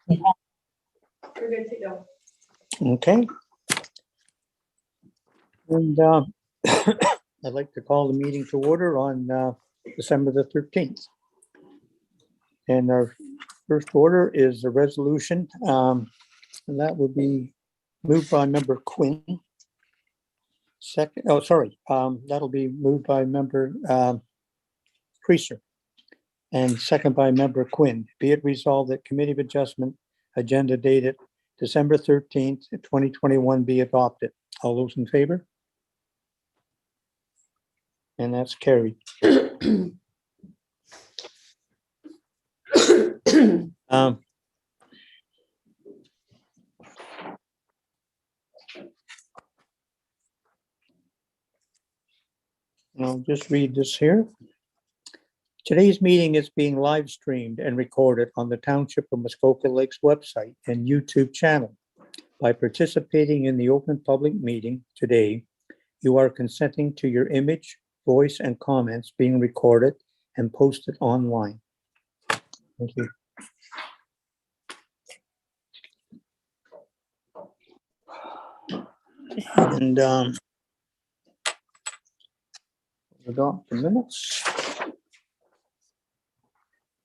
We're good to go. Okay. And I'd like to call the meeting to order on December the 13th. And our first order is a resolution, and that will be moved by Member Quinn. Second, oh, sorry, that'll be moved by Member Creaser and second by Member Quinn. Be it resolved that Committee of Adjustment agenda dated December 13th, 2021 be adopted. All those in favor? And that's carried. I'll just read this here. Today's meeting is being live streamed and recorded on the Township of Muskoka Lakes website and YouTube channel. By participating in the open public meeting today, you are consenting to your image, voice, and comments being recorded and posted online. Thank you. And adopt the minutes.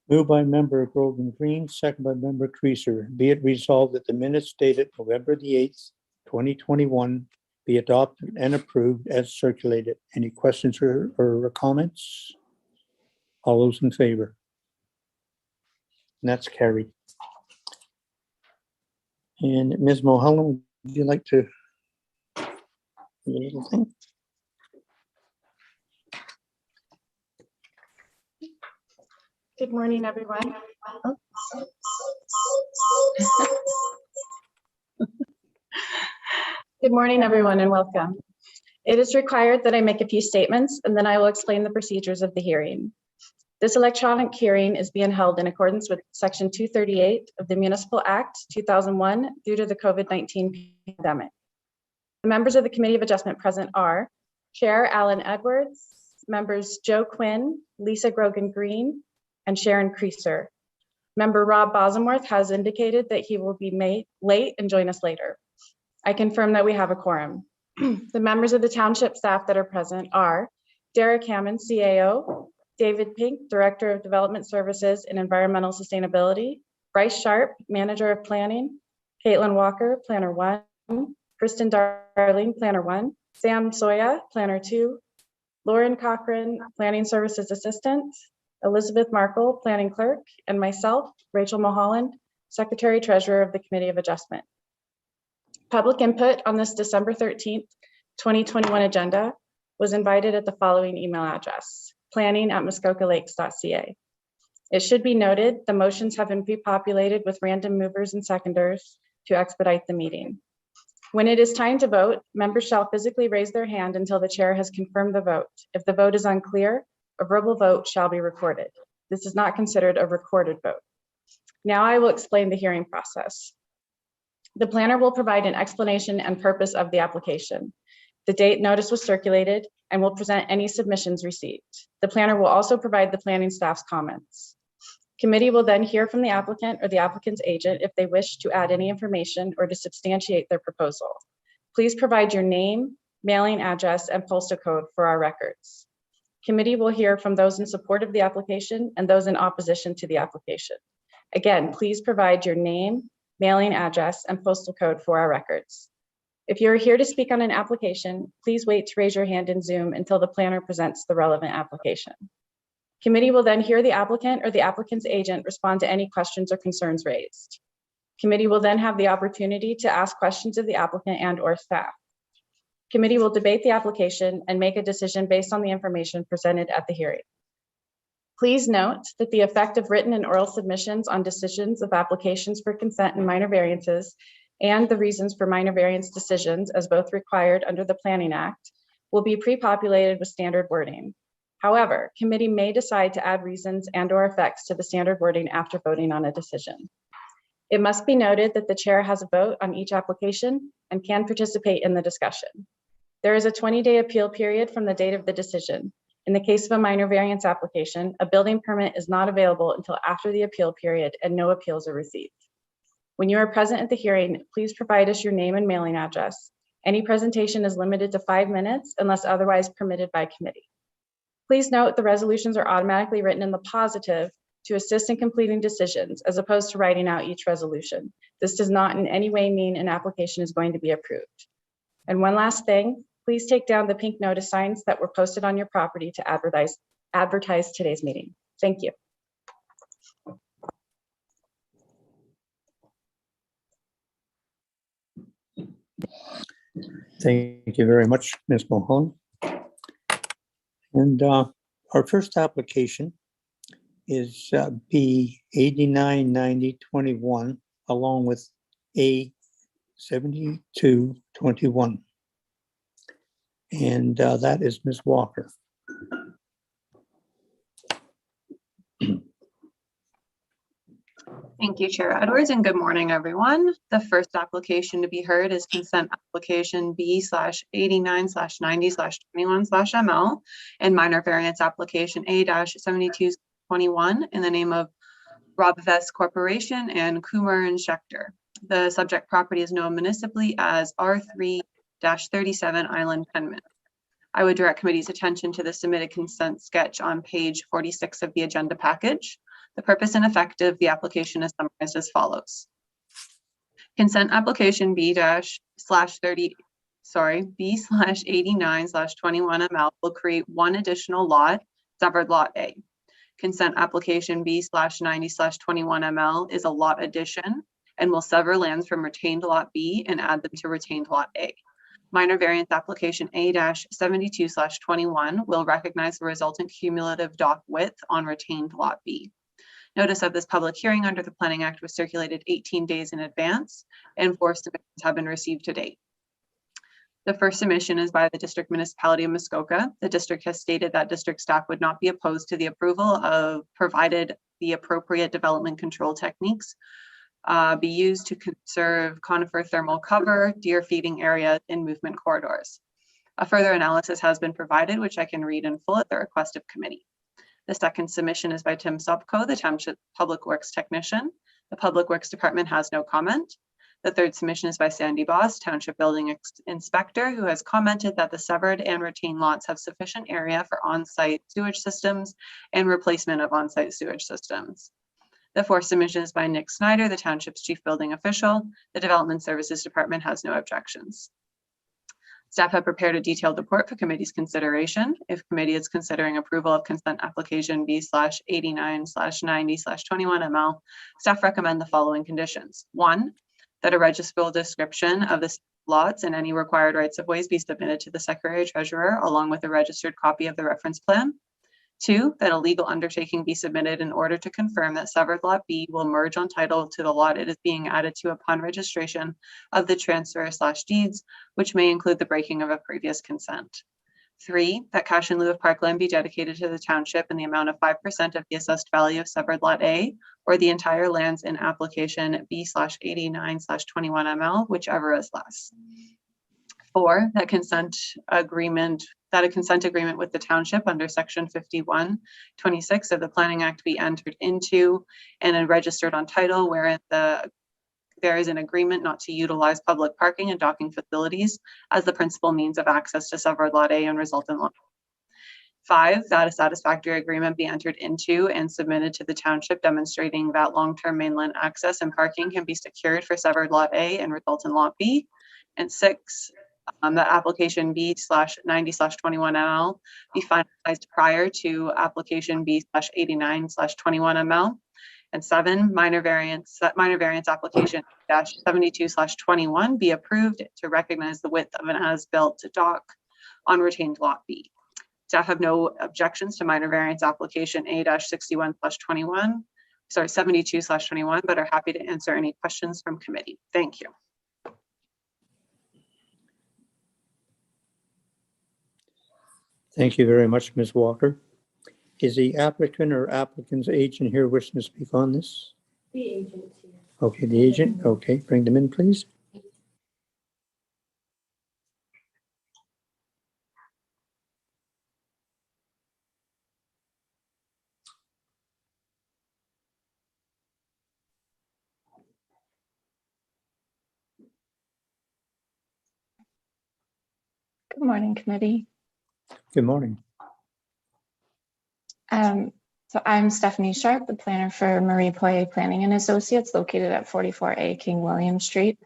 Moved by Member Grogan Green, second by Member Creaser. Be it resolved that the minutes dated November the 8th, 2021 be adopted and approved as circulated. Any questions or comments? All those in favor? And that's carried. And Ms. Mulholland, would you like to do a little thing? Good morning, everyone. Good morning, everyone, and welcome. It is required that I make a few statements, and then I will explain the procedures of the hearing. This electronic hearing is being held in accordance with Section 238 of the Municipal Act 2001 due to the COVID-19 pandemic. The members of the Committee of Adjustment present are Chair Alan Edwards, members Joe Quinn, Lisa Grogan Green, and Sharon Creaser. Member Rob Bosworth has indicated that he will be late and join us later. I confirm that we have a quorum. The members of the township staff that are present are Derek Hammond, CAO, David Pink, Director of Development Services and Environmental Sustainability, Bryce Sharp, Manager of Planning, Caitlin Walker, Planner 1, Kristen Darling, Planner 1, Sam Soya, Planner 2, Lauren Cochran, Planning Services Assistant, Elizabeth Markle, Planning Clerk, and myself, Rachel Mulholland, Secretary Treasurer of the Committee of Adjustment. Public input on this December 13th, 2021 agenda was invited at the following email address, planning@muskokalakes.ca. It should be noted the motions have been pre-populated with random movers and seconders to expedite the meeting. When it is time to vote, members shall physically raise their hand until the chair has confirmed the vote. If the vote is unclear, a verbal vote shall be recorded. This is not considered a recorded vote. Now I will explain the hearing process. The planner will provide an explanation and purpose of the application. The date notice was circulated and will present any submissions received. The planner will also provide the planning staff's comments. Committee will then hear from the applicant or the applicant's agent if they wish to add any information or to substantiate their proposal. Please provide your name, mailing address, and postal code for our records. Committee will hear from those in support of the application and those in opposition to the application. Again, please provide your name, mailing address, and postal code for our records. If you're here to speak on an application, please wait to raise your hand in Zoom until the planner presents the relevant application. Committee will then hear the applicant or the applicant's agent respond to any questions or concerns raised. Committee will then have the opportunity to ask questions of the applicant and or staff. Committee will debate the application and make a decision based on the information presented at the hearing. Please note that the effect of written and oral submissions on decisions of applications for consent and minor variances and the reasons for minor variance decisions as both required under the Planning Act will be pre-populated with standard wording. However, committee may decide to add reasons and or effects to the standard wording after voting on a decision. It must be noted that the chair has a vote on each application and can participate in the discussion. There is a 20-day appeal period from the date of the decision. In the case of a minor variance application, a building permit is not available until after the appeal period and no appeals are received. When you are present at the hearing, please provide us your name and mailing address. Any presentation is limited to 5 minutes unless otherwise permitted by committee. Please note the resolutions are automatically written in the positive to assist in completing decisions as opposed to writing out each resolution. This does not in any way mean an application is going to be approved. And one last thing, please take down the pink notice signs that were posted on your property to advertise today's meeting. Thank you. Thank you very much, Ms. Mahone. And our first application is B 899021, along with A 7221. And that is Ms. Walker. Thank you, Chair Edwards, and good morning, everyone. The first application to be heard is consent application B/89/90/21/ML and minor variance application A-7221 in the name of Robvest Corporation and Kumer and Schecter. The subject property is known municipally as R3-37 Island Penman. I would direct committee's attention to the submitted consent sketch on page 46 of the agenda package. The purpose and effect of the application is summarized as follows. Consent application B/89/21ML will create one additional lot, severed lot A. Consent application B/90/21ML is a lot addition and will sever lands from retained lot B and add them to retained lot A. Minor variance application A-72/21 will recognize the resultant cumulative dock width on retained lot B. Notice of this public hearing under the Planning Act was circulated 18 days in advance, and 4 submissions have been received to date. The first submission is by the District Municipality of Muskoka. The district has stated that district staff would not be opposed to the approval of provided the appropriate development control techniques be used to conserve conifer thermal cover, deer feeding areas, and movement corridors. A further analysis has been provided, which I can read in full at the request of committee. The second submission is by Tim Subko, the Township Public Works Technician. The Public Works Department has no comment. The third submission is by Sandy Boss, Township Building Inspector, who has commented that the severed and retained lots have sufficient area for on-site sewage systems and replacement of on-site sewage systems. The fourth submission is by Nick Snyder, the Township's Chief Building Official. The Development Services Department has no objections. Staff have prepared a detailed report for committee's consideration. If committee is considering approval of consent application B/89/90/21ML, staff recommend the following conditions. 1, that a registrable description of the lots and any required rights of ways be submitted to the Secretary Treasurer along with a registered copy of the reference plan. 2, that a legal undertaking be submitted in order to confirm that severed lot B will merge on title to the lot it is being added to upon registration of the transfer/deeds, which may include the breaking of a previous consent. 3, that cash in lieu of parkland be dedicated to the township in the amount of 5% of the assessed value of severed lot A or the entire lands in application B/89/21ML, whichever is less. 4, that a consent agreement with the township under section 5126 of the Planning Act be entered into and registered on title wherein there is an agreement not to utilize public parking and docking facilities as the principal means of access to severed lot A and resultant lot. 5, that a satisfactory agreement be entered into and submitted to the township demonstrating that long-term mainland access and parking can be secured for severed lot A and resultant lot B. And 6, that application B/90/21ML be finalized prior to application B/89/21ML. And 7, minor variance application -72/21 be approved to recognize the width of an as-built dock on retained lot B. Staff have no objections to minor variance application A-61/21, 72/21, but are happy to answer any questions from committee. Thank you. Thank you very much, Ms. Walker. Is the applicant or applicant's agent here wishing to speak on this? The agent's here. Okay, the agent. Okay, bring them in, please. Good morning, committee. Good morning. So I'm Stephanie Sharp, the planner for Marie Poirier Planning and Associates, located at 44A King William Street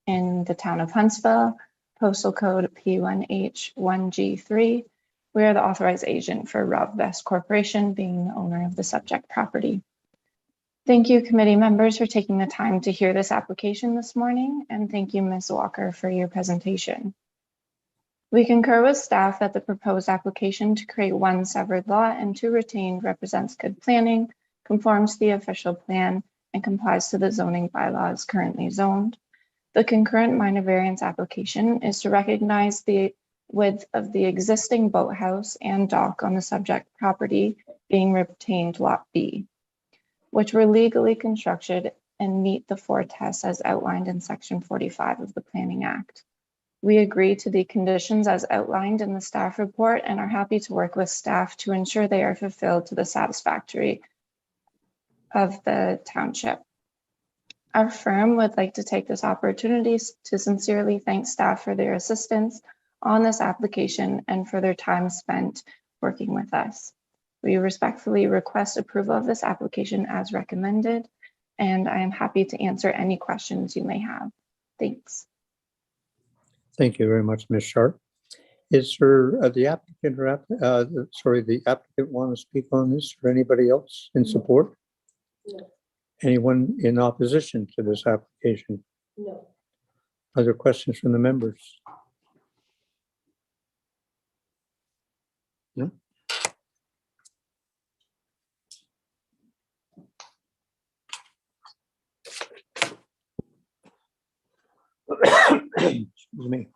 in the town of Huntsville, postal code P1H1G3. We are the authorized agent for Rovvest Corporation, being the owner of the subject property. Thank you, committee members, for taking the time to hear this application this morning, and thank you, Ms. Walker, for your presentation. We concur with staff that the proposed application to create one severed lot and two retained represents good planning, conforms to the official plan, and complies to the zoning bylaws currently zoned. The concurrent minor variance application is to recognize the width of the existing boathouse and dock on the subject property being retained Lot B, which were legally constructed and meet the four tests as outlined in Section 45 of the Planning Act. We agree to the conditions as outlined in the staff report and are happy to work with staff to ensure they are fulfilled to the satisfactory of the township. Our firm would like to take this opportunity to sincerely thank staff for their assistance on this application and for their time spent working with us. We respectfully request approval of this application as recommended, and I am happy to answer any questions you may have. Thanks. Thank you very much, Ms. Sharp. Is there the applicant or the applicant want to speak on this, or anybody else in support? No. Anyone in opposition to this application? No. Other questions from the members? No? Excuse me.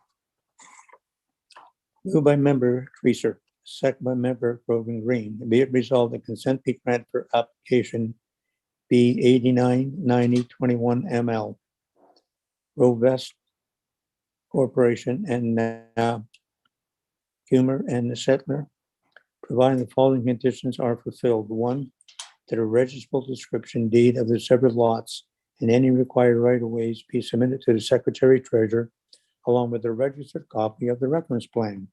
Moved by member Treaser, second by member Grogan Green. Be it resolved that consent be granted for application B 899021 ML. Rovvest Corporation and Kumer and the Settler, providing the following conditions are fulfilled. One, that a registrable description deed of the several lots and any required right-of-ways be submitted to the Secretary Treasurer, along with a registered copy of the reference plan.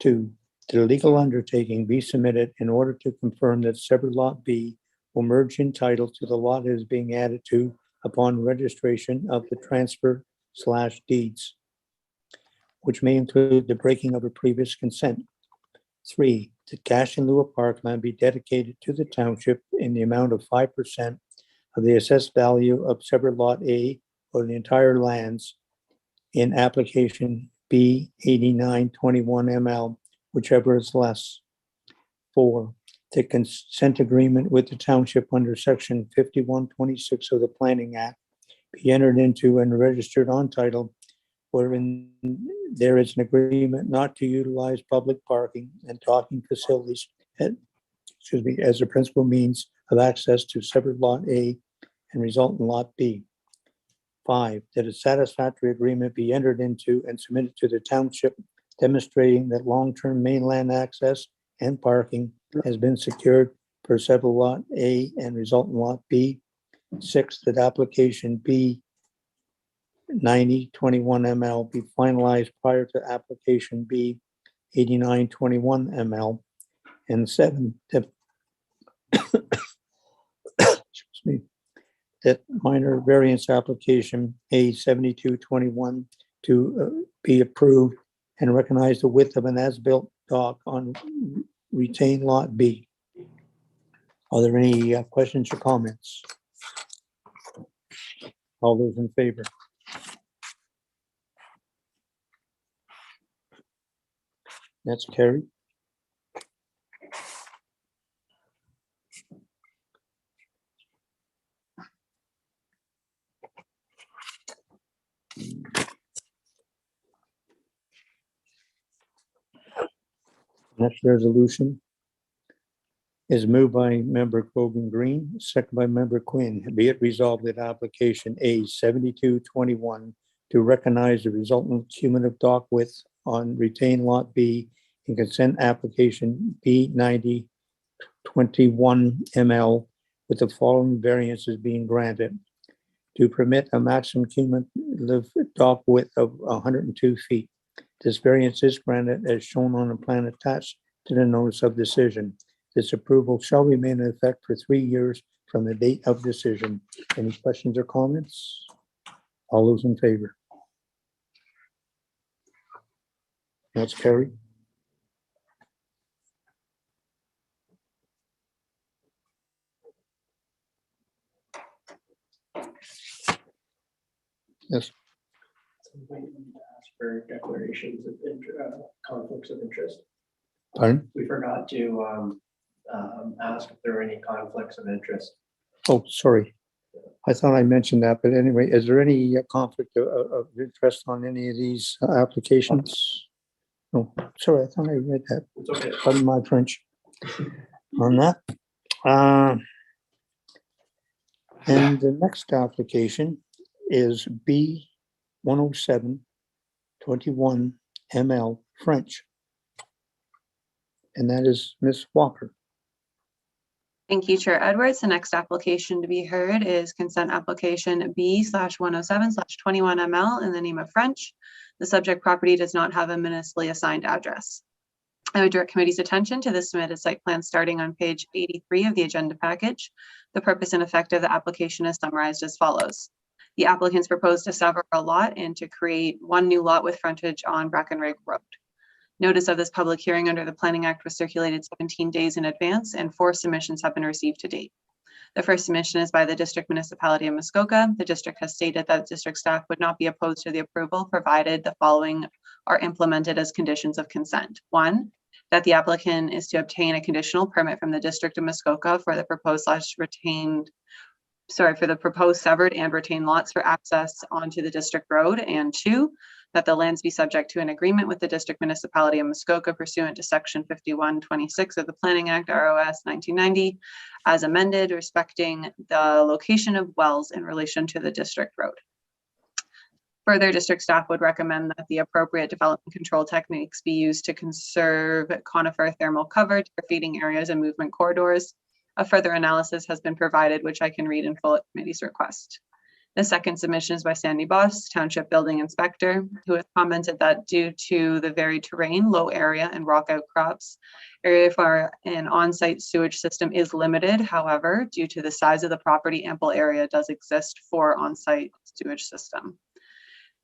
Two, that a legal undertaking be submitted in order to confirm that several lot B will merge in title to the lot it is being added to upon registration of the transfer/deeds, which may include the breaking of a previous consent. Three, that cash in lieu of parkland be dedicated to the township in the amount of 5% of the assessed value of separate lot A or the entire lands in application B 8921 ML, whichever is less. Four, the consent agreement with the township under section 5126 of the Planning Act be entered into and registered on title, wherein there is an agreement not to utilize public parking and docking facilities as a principal means of access to separate lot A and resultant lot B. Five, that a satisfactory agreement be entered into and submitted to the township demonstrating that long-term mainland access and parking has been secured for several lot A and resultant lot B. Six, that application B 9021 ML be finalized prior to application B 8921 ML. And seven, that excuse me, that minor variance application A 7221 to be approved and recognize the width of an as-built dock on retained lot B. Are there any questions or comments? All those in favor? That's carried. Next resolution is moved by member Grogan Green, second by member Quinn. Be it resolved that application A 7221 to recognize the resultant cumulative dock width on retained lot B in consent application B 9021 ML with the following variances being granted: to permit a maximum cumulative dock width of 102 feet, This variance is granted as shown on the plan attached to the notice of decision. This approval shall remain in effect for 3 years from the date of decision. Any questions or comments? All those in favor? That's carried. Yes, Something to ask for declarations of conflicts of interest. pardon? We forgot to ask if there were any conflicts of interest. Oh, sorry. I thought I mentioned that, but anyway, is there any conflict of interest on any of these applications? No, sorry, I thought I read that. It's okay. Pardon my French on that. And the next application is B 107-21 ML French. And that is Miss Walker. Thank you, Chair Edwards. The next application to be heard is consent application B/107/21 ML in the name of French. The subject property does not have a municipally assigned address. I would direct committee's attention to the submitted site plan starting on page 83 of the agenda package. The purpose and effect of the application is summarized as follows. The applicants propose to sever a lot and to create one new lot with frontage on Brackenrig Road. Notice of this public hearing under the Planning Act was circulated 17 days in advance and 4 submissions have been received to date. The first submission is by the District Municipality of Muskoka. The district has stated that district staff would not be opposed to the approval provided the following are implemented as conditions of consent. 1, that the applicant is to obtain a conditional permit from the District of Muskoka for the proposed severed and retained lots for access onto the district road, and 2, that the lands be subject to an agreement with the District Municipality of Muskoka pursuant to section 5126 of the Planning Act ROS 1990 as amended respecting the location of wells in relation to the district road. Further, district staff would recommend that the appropriate development control techniques be used to conserve conifer thermal coverage for feeding areas and movement corridors. A further analysis has been provided, which I can read in full at committee's request. The second submission is by Sandy Boss, Township Building Inspector, who has commented that due to the varied terrain, low area, and rock outcrops, area for an on-site sewage system is limited. However, due to the size of the property, ample area does exist for on-site sewage system.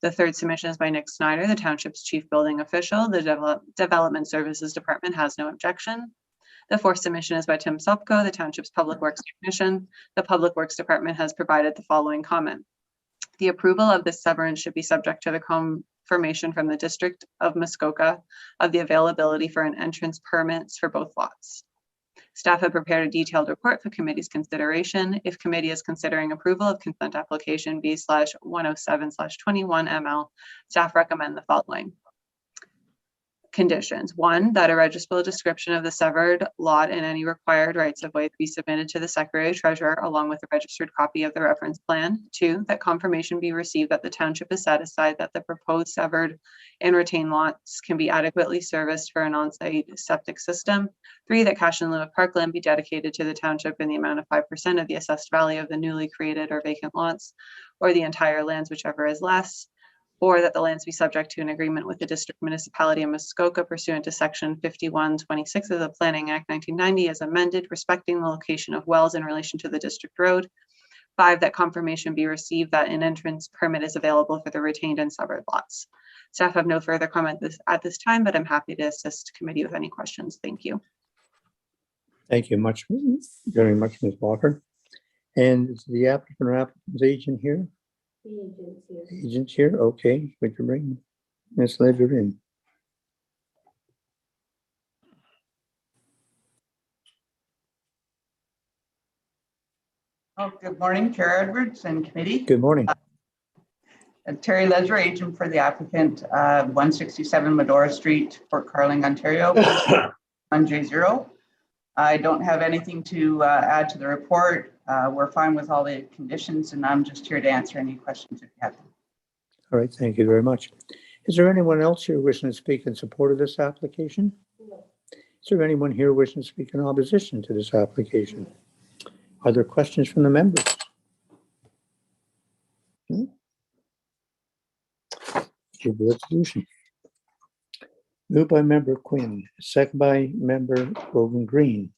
The third submission is by Nick Snyder, the Township's Chief Building Official. The Development Services Department has no objection. The fourth submission is by Tim Sopko, the Township's Public Works Technician. The Public Works Department has provided the following comment. The approval of this severance should be subject to the confirmation from the District of Muskoka of the availability for an entrance permits for both lots. Staff have prepared a detailed report for committee's consideration. If committee is considering approval of consent application B/107/21 ML, staff recommend the following. Conditions. 1, that a registrable description of the severed lot and any required rights of way be submitted to the Secretary Treasurer along with a registered copy of the reference plan. 2, that confirmation be received that the township is satisfied that the proposed severed and retained lots can be adequately serviced for an on-site septic system. 3, that cash in lieu of parkland be dedicated to the township in the amount of 5% of the assessed value of the newly created or vacant lots or the entire lands, whichever is less. Or that the lands be subject to an agreement with the District Municipality of Muskoka pursuant to section 5126 of the Planning Act 1990 as amended respecting the location of wells in relation to the district road. 5, that confirmation be received that an entrance permit is available for the retained and severed lots. Staff have no further comment at this time, but I'm happy to assist committee with any questions. Thank you. Thank you very much, Ms. Walker. And is the applicant or applicant's agent here? Agents here, okay, would you bring Ms. Ledger in? Oh, good morning, Chair Edwards and committee. Good morning. Terry Ledger, agent for the applicant, 167 Medora Street, Fort Carling, Ontario, 1J0. I don't have anything to add to the report. We're fine with all the conditions, and I'm just here to answer any questions if you have them. All right, thank you very much. Is there anyone else here wishing to speak in support of this application? No. Is there anyone here wishing to speak in opposition to this application? Are there questions from the members? Give the resolution. Moved by member Quinn, second by member Grogan Green.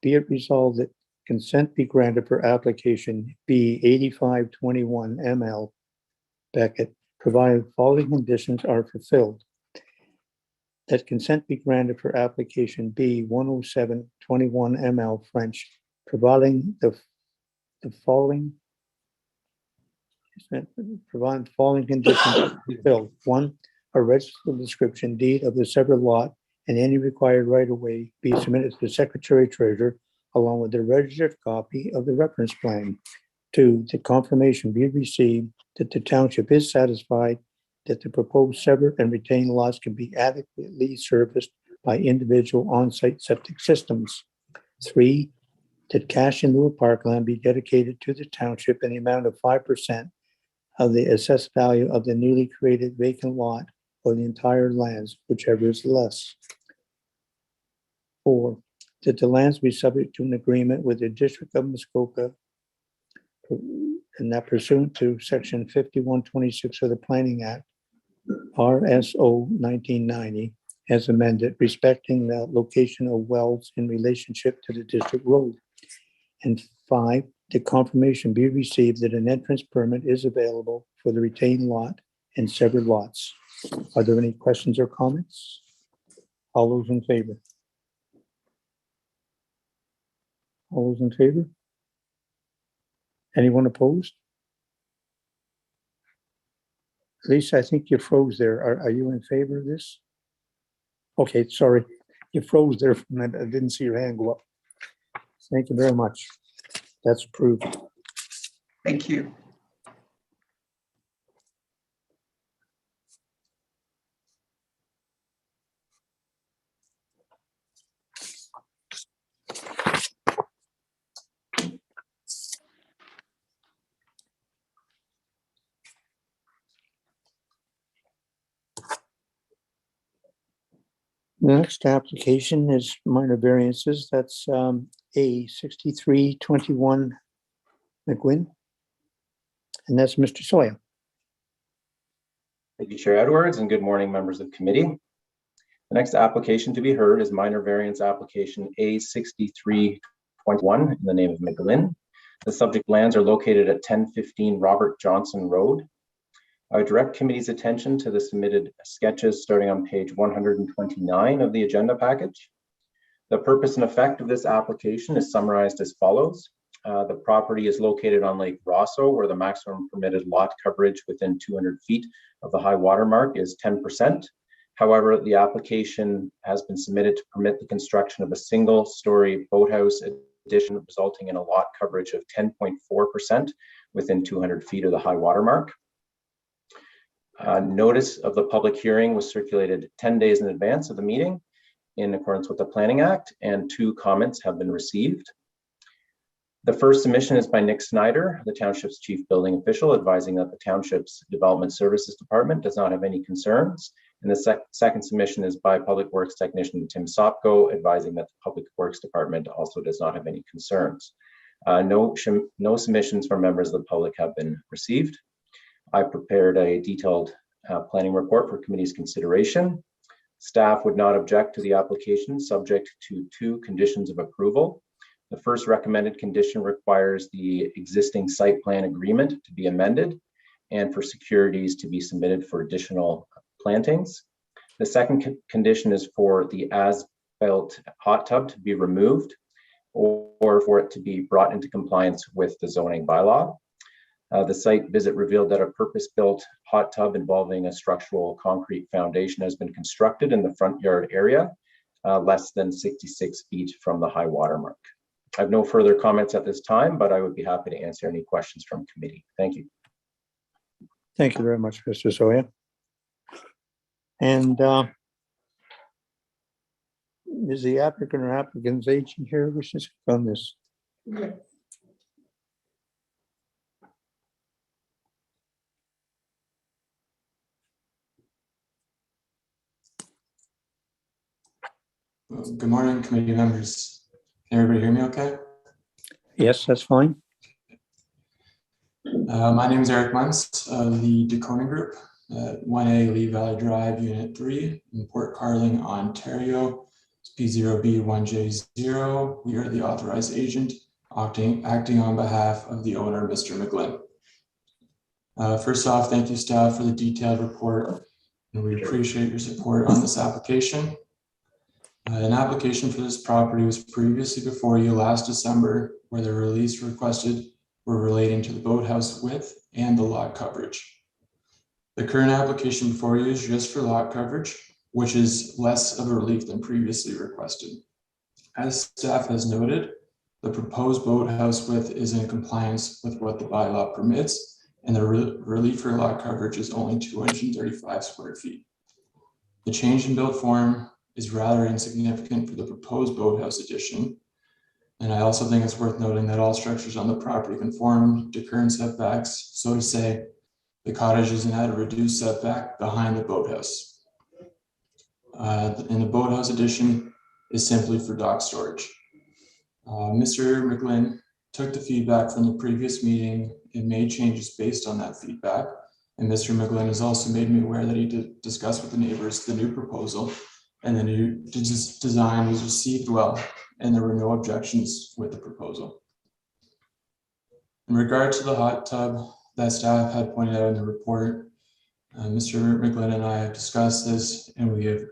Be it resolved that consent be granted for application B 8521 ML Beckett, provided the following conditions are fulfilled. That consent be granted for application B 10721 ML French, providing the following conditions are fulfilled. One, a registered description deed of the severed lot and any required right-of-way be submitted to the Secretary Treasurer along with the registered copy of the reference plan. Two, the confirmation be received that the township is satisfied that the proposed severed and retained lots can be adequately serviced by individual on-site septic systems. Three, that cash in lieu of parkland be dedicated to the township in the amount of 5% of the assessed value of the newly created vacant lot or the entire lands, whichever is less. Four, that the lands be subject to an agreement with the District of Muskoka and that pursuant to section 5126 of the Planning Act, RSO 1990, as amended, respecting the location of wells in relationship to the district road. And five, the confirmation be received that an entrance permit is available for the retained lot and severed lots. Are there any questions or comments? All those in favor? All those in favor? Anyone opposed? Lisa, I think you froze there. Are you in favor of this? Okay, sorry. You froze there for a minute. I didn't see your hand go up. Thank you very much. That's approved. Thank you. The next application is minor variances. That's A 6321 McGuinn. And that's Mr. Sawyer. Thank you, Chair Edwards, and good morning, members of committee. The next application to be heard is minor variance application A 6321 in the name of McGlynn. The subject lands are located at 1015 Robert Johnson Road. I would direct committee's attention to the submitted sketches starting on page 129 of the agenda package. The purpose and effect of this application is summarized as follows. The property is located on Lake Rosseau, where the maximum permitted lot coverage within 200 feet of the high water mark is 10%. However, the application has been submitted to permit the construction of a single-story boathouse addition, resulting in a lot coverage of 10.4% within 200 feet of the high water mark. Notice of the public hearing was circulated 10 days in advance of the meeting in accordance with the Planning Act, and 2 comments have been received. The first submission is by Nick Snyder, the township's chief building official, advising that the township's development services department does not have any concerns. And the second submission is by public works technician Tim Sopko, advising that the public works department also does not have any concerns. No submissions from members of the public have been received. I prepared a detailed planning report for committee's consideration. Staff would not object to the application, subject to 2 conditions of approval. The first recommended condition requires the existing site plan agreement to be amended and for securities to be submitted for additional plantings. The second condition is for the as-built hot tub to be removed or for it to be brought into compliance with the zoning bylaw. The site visit revealed that a purpose-built hot tub involving a structural concrete foundation has been constructed in the front yard area, less than 66 feet from the high water mark. I have no further comments at this time, but I would be happy to answer any questions from committee. Thank you. Thank you very much, Mr. Sawyer. And is the applicant or applicant's agent here? We should on this. Yeah. Good morning, committee members. Can everybody hear me okay? Yes, that's fine. My name is Eric Muntz of the DeConing Group. at 1A Lee Valley Drive, Unit 3 in Port Carling, Ontario. It's P0B1J0. We are the authorized agent acting on behalf of the owner, Mr. McGlynn. First off, thank you staff for the detailed report, and we appreciate your support on this application. An application for this property was previously before you last December, where the release requested were relating to the boathouse width and the lot coverage. The current application before you is just for lot coverage, which is less of a relief than previously requested. As staff has noted, the proposed boathouse width is in compliance with what the bylaw permits, and the relief for lot coverage is only 235 square feet. The change in build form is rather insignificant for the proposed boathouse addition. And I also think it's worth noting that all structures on the property conform to current setbacks. So to say, the cottage is at a reduced setback behind the boathouse. And the boathouse addition is simply for dock storage. Mr. McGlynn took the feedback from the previous meeting and made changes based on that feedback. And Mr. McGlynn has also made me aware that he did discuss with the neighbors the new proposal, and the new design was received well, and there were no objections with the proposal. In regard to the hot tub that staff had pointed out in the report, Mr. McGlynn and I have discussed this, and we have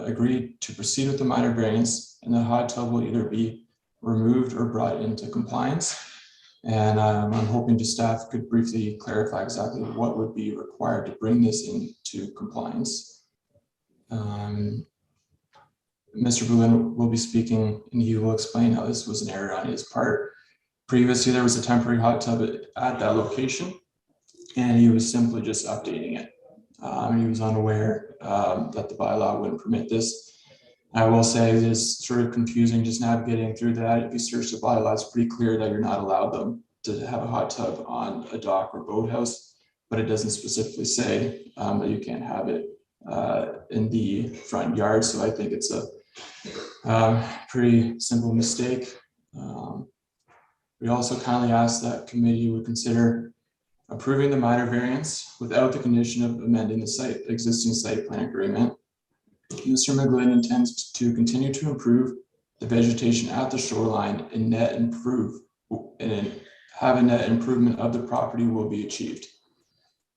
agreed to proceed with the minor variance, and the hot tub will either be removed or brought into compliance. And I'm hoping the staff could briefly clarify exactly what would be required to bring this into compliance. Mr. McGlynn will be speaking, and he will explain how this was an error on his part. Previously, there was a temporary hot tub at that location, and he was simply just updating it. He was unaware that the bylaw wouldn't permit this. I will say it is sort of confusing just navigating through that. If you search the bylaw, it's pretty clear that you're not allowed them to have a hot tub on a dock or boathouse, but it doesn't specifically say that you can't have it in the front yard. So I think it's a pretty simple mistake. We also kindly ask that committee would consider approving the minor variance without the condition of amending the existing site plan agreement. Mr. McGlynn intends to continue to improve the vegetation at the shoreline and have a net improvement of the property will be achieved.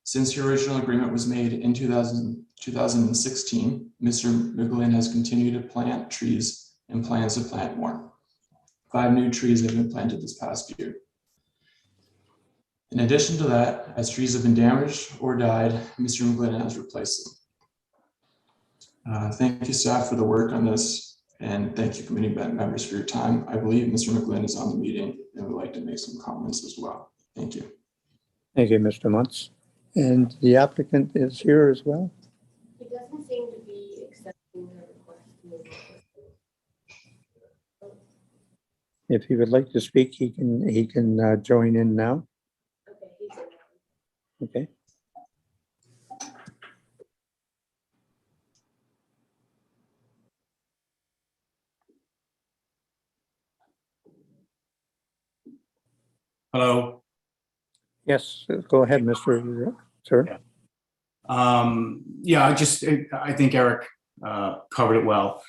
Since the original agreement was made in 2016, Mr. McGlynn has continued to plant trees and plans to plant more. 5 new trees have been planted this past year. In addition to that, as trees have been damaged or died, Mr. McGlynn has replaced them. Thank you, staff, for the work on this, and thank you, committee members, for your time. I believe Mr. McGlynn is on the meeting and would like to make some comments as well. Thank you. Thank you, Mr. Muntz. And the applicant is here as well. He doesn't seem to be accepting the request. If he would like to speak, he can join in now. Okay, he's in. Okay. Hello. Yes, go ahead, Mr. Sir. Yeah, I think Eric covered it well.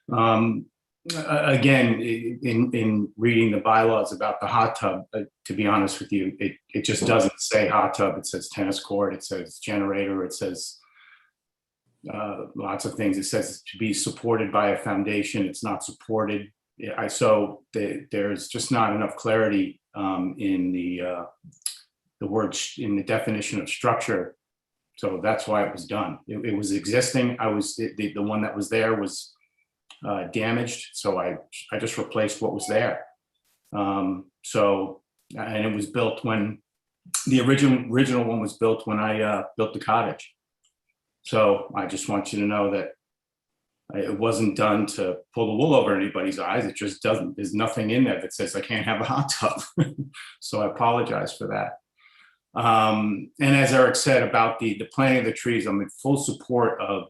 Again, in reading the bylaws about the hot tub, to be honest with you, it just doesn't say hot tub. It says tennis court, it says generator, it says lots of things. It says to be supported by a foundation. It's not supported. So there's just not enough clarity in the words in the definition of structure. So that's why it was done. It was existing. The one that was there was damaged. So I just replaced what was there. And it was built when the original one was built when I built the cottage. So I just want you to know that it wasn't done to pull the wool over anybody's eyes. It just doesn't. There's nothing in there that says I can't have a hot tub. So I apologize for that. And as Eric said about the planting of the trees, I'm in full support of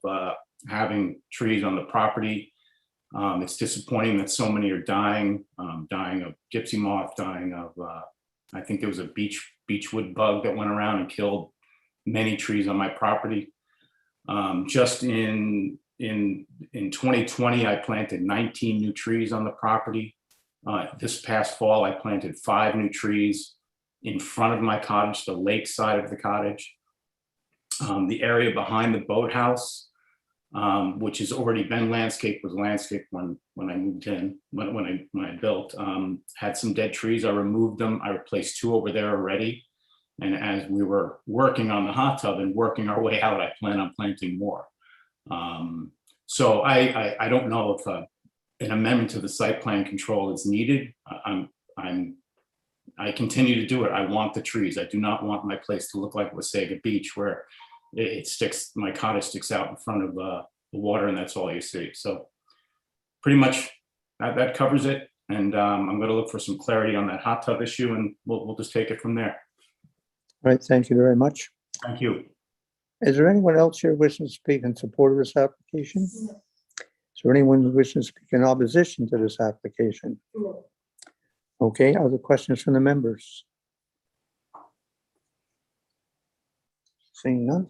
having trees on the property. It's disappointing that so many are dying of gypsy moth, dying of, I think there was a beechwood bug that went around and killed many trees on my property. Just in 2020, I planted 19 new trees on the property. This past fall, I planted 5 new trees in front of my cottage, the lake side of the cottage. The area behind the boathouse, which has already been landscaped, was landscaped when I moved in, when I built, had some dead trees. I removed them. I replaced 2 over there already. And as we were working on the hot tub and working our way out, I plan on planting more. So I don't know if an amendment to the site plan control is needed. I continue to do it. I want the trees. I do not want my place to look like Wasaga Beach, where it sticks, my cottage sticks out in front of the water, and that's all you see. So pretty much that covers it. And I'm going to look for some clarity on that hot tub issue, and we'll just take it from there. All right, thank you very much. Thank you. Is there anyone else here wishing to speak in support of this application? Is there anyone wishing to speak in opposition to this application? No. Okay, other questions from the members? Seeing none?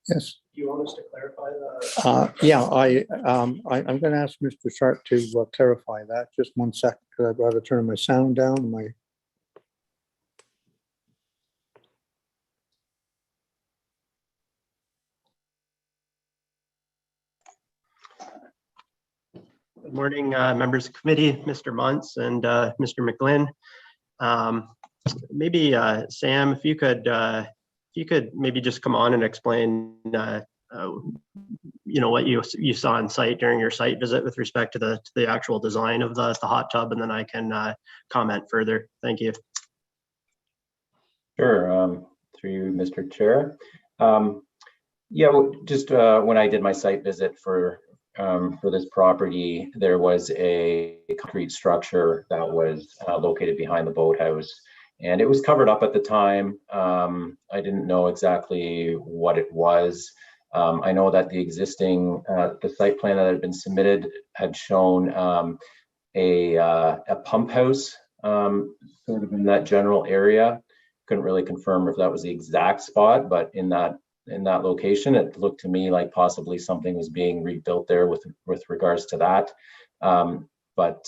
Yes. Do you want us to clarify the? Yeah, I'm going to ask Mr. Sharp to clarify that. Just 1 second, because I've got to turn my sound down. Good morning, members of the committee, Mr. Muntz and Mr. McGlynn. Maybe Sam, if you could maybe just come on and explain, what you saw on site during your site visit with respect to the actual design of the hot tub, and then I can comment further. Thank you. Sure, through you, Mr. Chair. Yeah, just when I did my site visit for this property, there was a concrete structure that was located behind the boathouse, and it was covered up at the time. I didn't know exactly what it was. I know that the existing, the site plan that had been submitted had shown a pump house sort of in that general area. Couldn't really confirm if that was the exact spot, but in that location, it looked to me like possibly something was being rebuilt there with regards to that. But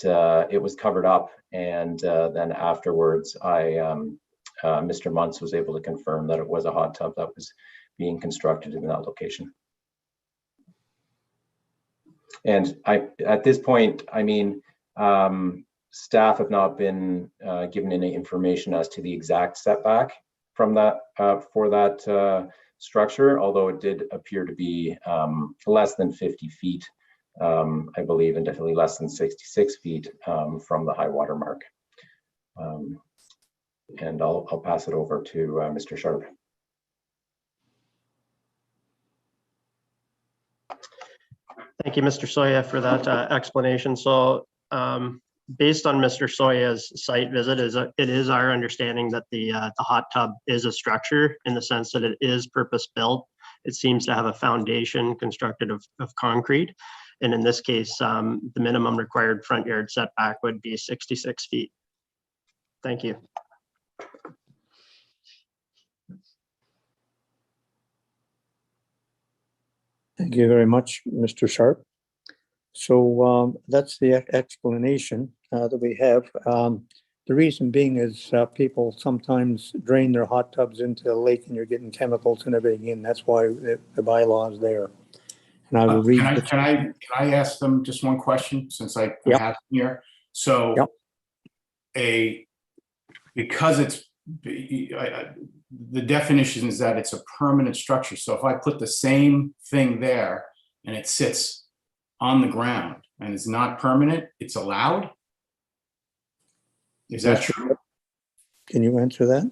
it was covered up, and then afterwards, Mr. Muntz was able to confirm that it was a hot tub that was being constructed in that location. And at this point, I mean, staff have not been given any information as to the exact setback from that for that structure, although it did appear to be less than 50 feet, I believe, and definitely less than 66 feet from the high water mark. And I'll pass it over to Mr. Sharp. Thank you, Mr. Soya, for that explanation. So based on Mr. Soya's site visit, it is our understanding that the hot tub is a structure in the sense that it is purpose-built. It seems to have a foundation constructed of concrete. And in this case, the minimum required front yard setback would be 66 feet. Thank you. Thank you very much, Mr. Sharp. So that's the explanation that we have. The reason being is people sometimes drain their hot tubs into the lake and you're getting chemicals and everything in. That's why the bylaw is there. And I will read. Can I ask them just one question since I Yep. have them here? So Yep. Because it's the definition is that it's a permanent structure. So if I put the same thing there and it sits on the ground and it's not permanent, it's allowed? Is that true? Can you answer that?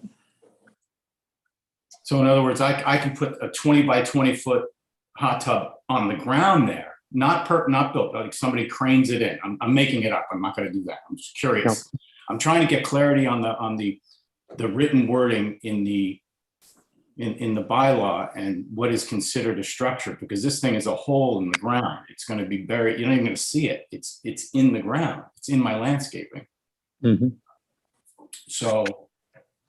So in other words, I can put a 20 by 20 foot hot tub on the ground there, not built, like somebody cranes it in. I'm making it up. I'm not going to do that. I'm just curious. No. I'm trying to get clarity on the written wording in the bylaw and what is considered a structure, because this thing is a hole in the ground. It's going to be buried. You're not even going to see it. It's in the ground. It's in my landscaping. Mm-hmm. So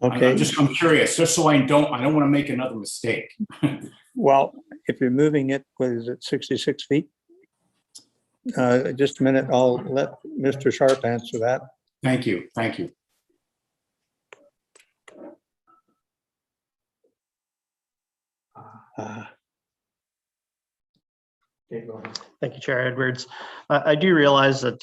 Okay, I'm curious, just so I don't want to make another mistake. well, if you're moving it, what is it, 66 feet? Just a minute, I'll let Mr. Sharp answer that. Thank you, thank you. Uh, Okay, go ahead. Thank you, Chair Edwards. I do realize that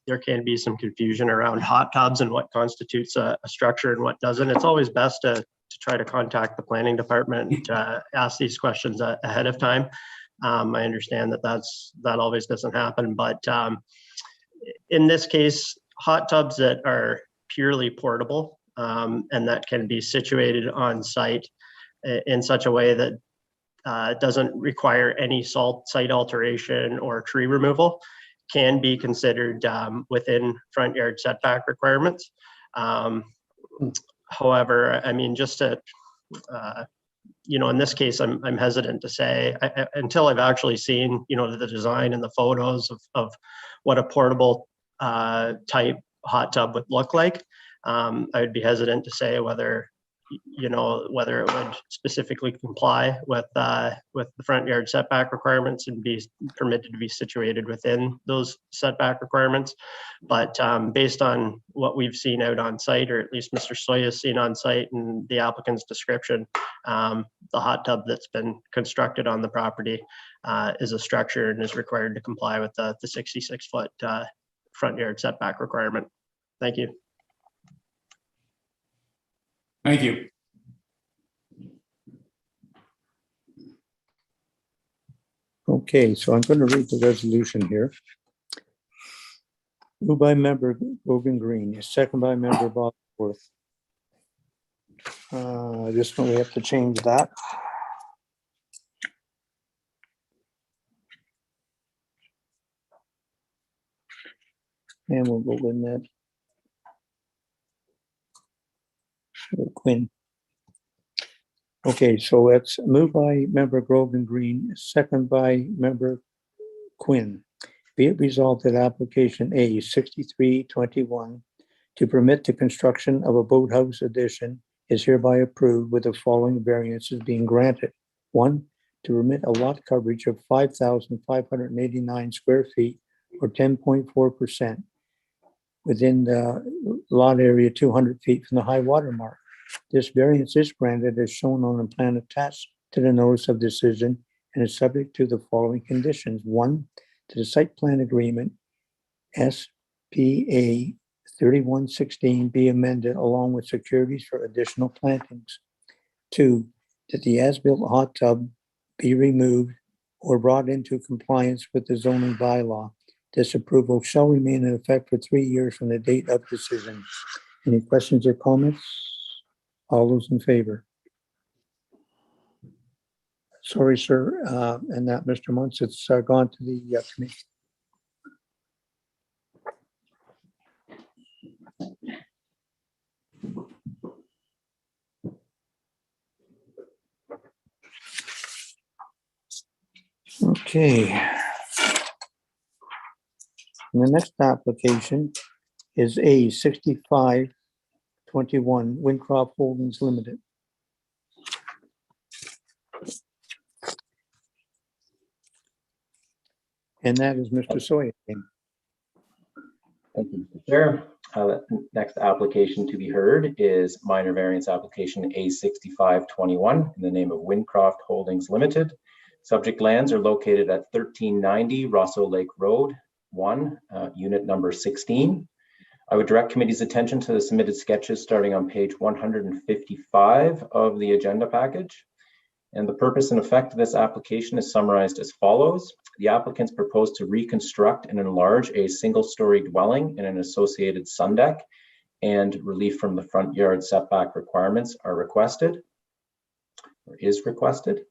there can be some confusion around hot tubs and what constitutes a structure and what doesn't. It's always best to try to contact the planning department to ask these questions ahead of time. I understand that always doesn't happen, but in this case, hot tubs that are purely portable and that can be situated on site in such a way that doesn't require any site alteration or tree removal can be considered within front yard setback requirements. However, I mean, just to, in this case, I'm hesitant to say until I've actually seen, the design and the photos of what a portable type hot tub would look like. I would be hesitant to say whether it would specifically comply with the front yard setback requirements and be permitted to be situated within those setback requirements. But based on what we've seen out on site, or at least Mr. Soy has seen on site and the applicant's description, the hot tub that's been constructed on the property is a structure and is required to comply with the 66-foot front yard setback requirement. Thank you. Thank you. Okay, so I'm going to read the resolution here. Moved by member Logan Green, second by member Bosworth. This one we have to change that. And we'll go in that. Quinn. Okay, so it's moved by member Grogan Green, second by member Quinn. Be it resolved that application A 6321 to permit the construction of a boathouse addition is hereby approved with the following variances being granted. 1, to permit a lot coverage of 5,589 square feet or 10.4% within the lot area 200 feet from the high water mark. This variance is granted as shown on the plan attached to the notice of decision and is subject to the following conditions. 1, to the site plan agreement SPA 3116 be amended along with securities for additional plantings. 2, that the as-built hot tub be removed or brought into compliance with the zoning bylaw. This approval shall remain in effect for 3 years from the date of decision. Any questions or comments? All those in favor? Sorry, sir, and that Mr. Muntz, it's gone to the committee. Okay. And the next application is A 6521 Wincroft Holdings Limited. And that is Mr. Sawyer. Thank you, Mr. Chair. The next application to be heard is minor variance application A6521 in the name of Wincroft Holdings Limited. Subject lands are located at 1390 Rosseau Lake Road, 1, unit number 16. I would direct committee's attention to the submitted sketches starting on page 155 of the agenda package. And the purpose and effect of this application is summarized as follows. The applicants propose to reconstruct and enlarge a single-story dwelling and an associated sun deck, and relief from the front yard setback requirements are requested, or is requested.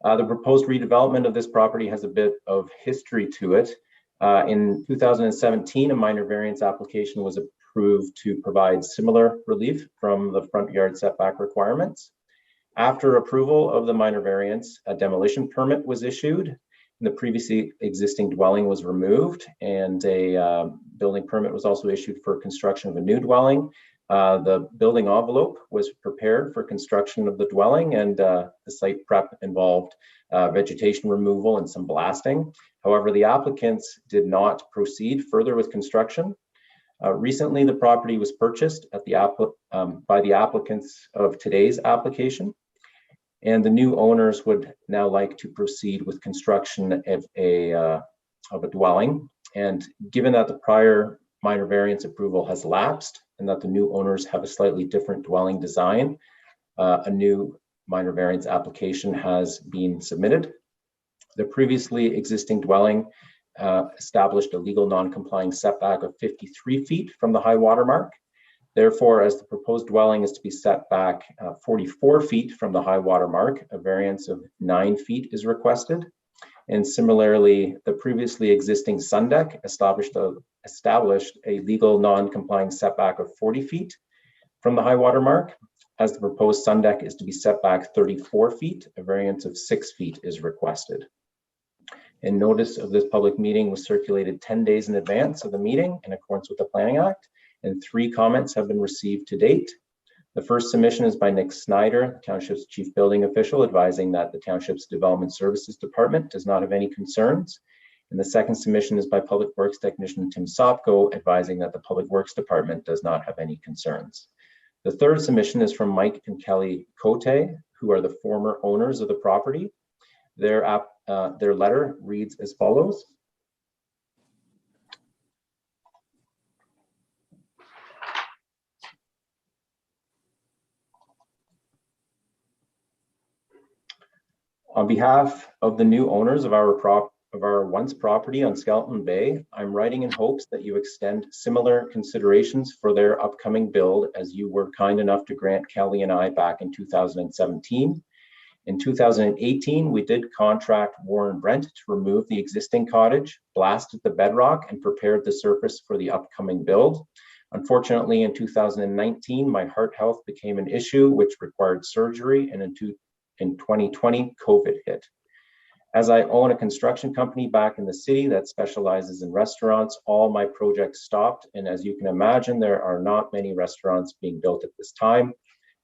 The proposed redevelopment of this property has a bit of history to it. In 2017, a minor variance application was approved to provide similar relief from the front yard setback requirements. After approval of the minor variance, a demolition permit was issued, and the previously existing dwelling was removed, and a building permit was also issued for construction of a new dwelling. The building envelope was prepared for construction of the dwelling, and the site prep involved vegetation removal and some blasting. However, the applicants did not proceed further with construction. Recently, the property was purchased at by the applicants of today's application, and the new owners would now like to proceed with construction of a dwelling. And given that the prior minor variance approval has lapsed and that the new owners have a slightly different dwelling design, a new minor variance application has been submitted. The previously existing dwelling established a legal non-complying setback of 53 feet from the high water mark. Therefore, as the proposed dwelling is to be set back 44 feet from the high water mark, a variance of 9 feet is requested. And similarly, the previously existing sun deck established a legal non-complying setback of 40 feet from the high water mark. As the proposed sun deck is to be set back 34 feet, a variance of 6 feet is requested. And notice of this public meeting was circulated 10 days in advance of the meeting in accordance with the Planning Act, and 3 comments have been received to date. The first submission is by Nick Snyder, the Township's Chief Building Official, advising that the Township's Development Services Department does not have any concerns. And the second submission is by Public Works Technician Tim Sopko, advising that the Public Works Department does not have any concerns. The third submission is from Mike and Kelly Cote, who are the former owners of the property. Their letter reads as follows. On behalf of the new owners of our once property on Skeleton Bay, I'm writing in hopes that you extend similar considerations for their upcoming build as you were kind enough to grant Kelly and I back in 2017. In 2018, we did contract Warren Brent to remove the existing cottage, blasted the bedrock, and prepared the surface for the upcoming build. Unfortunately, in 2019, my heart health became an issue which required surgery, and in 2020, COVID hit. As I own a construction company back in the city that specializes in restaurants, all my projects stopped. And as you can imagine, there are not many restaurants being built at this time.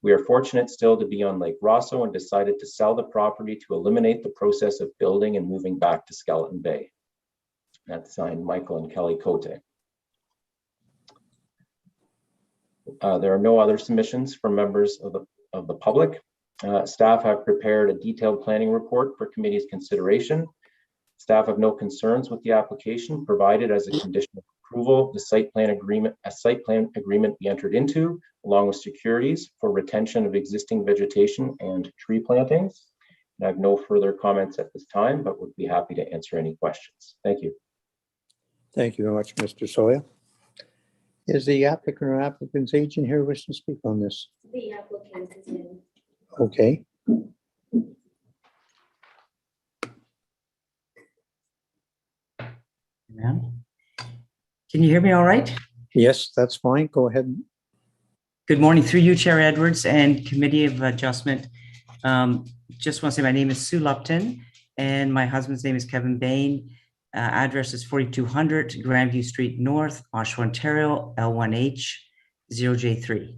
We are fortunate still to be on Lake Rosseau and decided to sell the property to eliminate the process of building and moving back to Skeleton Bay. That's signed Michael and Kelly Cote. There are no other submissions from members of the public. Staff have prepared a detailed planning report for committee's consideration. Staff have no concerns with the application, provided as a condition of approval, a site plan agreement be entered into, along with securities for retention of existing vegetation and tree plantings. And I have no further comments at this time, but would be happy to answer any questions. Thank you. Thank you very much, Mr. Soya. Is the applicant or applicant's agent here wishing to speak on this? The applicant is in. Okay. Can you hear me all right? Yes, that's fine. Go ahead. Good morning through you, Chair Edwards and Committee of Adjustment. Just want to say my name is Sue Lupton and my husband's name is Kevin Bain. Address is 4200 Grandview Street North, Oshawa, Ontario, L1H 0J3.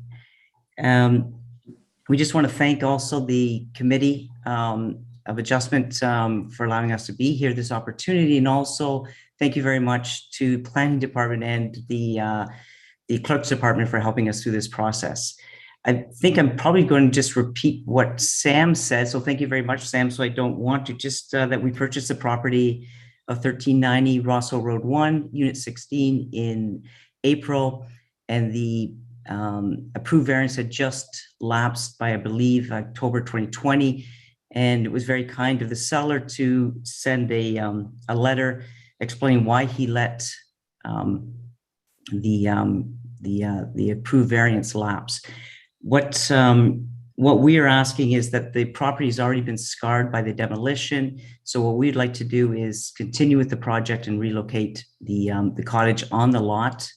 We just want to thank also the Committee of Adjustment for allowing us to be here, this opportunity, and also thank you very much to Planning Department and the Clerk's Department for helping us through this process. I think I'm probably going to just repeat what Sam said, so thank you very much, Sam. So I don't want to just that we purchased the property of 1390 Rosseau Road 1, Unit 16 in April, and the approved variance had just lapsed by, I believe, October 2020, and it was very kind of the seller to send a letter explaining why he let the approved variance lapse. What we are asking is that the property has already been scarred by the demolition. So what we'd like to do is continue with the project and relocate the cottage on the lot.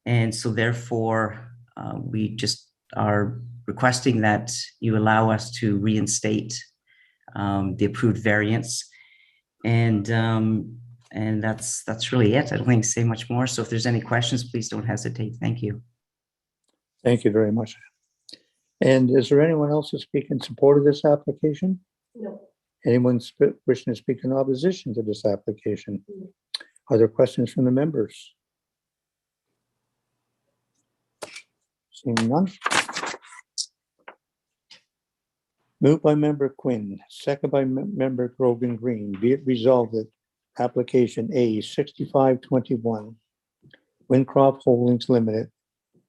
And so therefore, we just are requesting that you allow us to reinstate the approved variance. And that's really it. I don't think I can say much more. So if there's any questions, please don't hesitate. Thank you. Thank you very much. And is there anyone else to speak in support of this application? No. Anyone wishing to speak in opposition to this application? Are there questions from the members? Seeing none. Moved by member Quinn, second by member Grogan Green. Be it resolved that application A 6521, Wincroft Holdings Limited,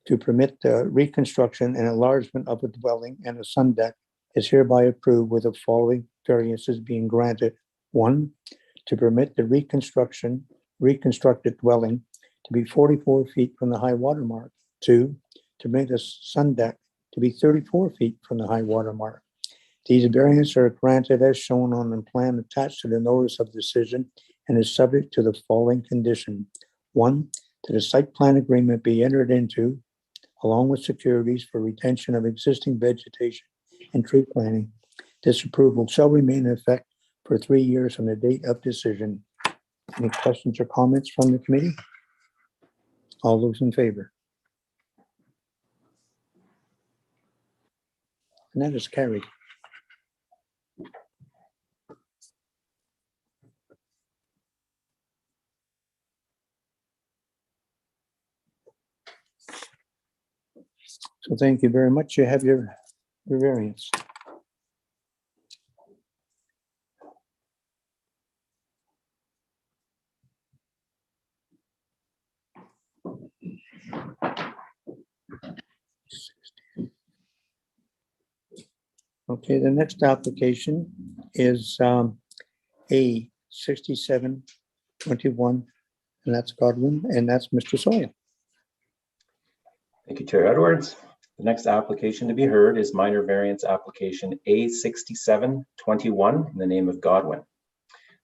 to permit the reconstruction and enlargement of a dwelling and a sun deck is hereby approved with the following variances being granted. 1, to permit the reconstructed dwelling to be 44 feet from the high water mark. 2, to permit a sun deck to be 34 feet from the high water mark. These variants are granted as shown on the plan attached to the notice of decision and is subject to the following condition. 1, that a site plan agreement be entered into along with securities for retention of existing vegetation and tree planting. This approval shall remain in effect for 3 years from the date of decision. Any questions or comments from the committee? All those in favor? And that is carried. So thank you very much. You have your variance. Okay, the next application is A 6721, and that's Godwin, and that's Mr. Sawyer. Thank you, Chair Edwards. The next application to be heard is minor variance application A6721 in the name of Godwin.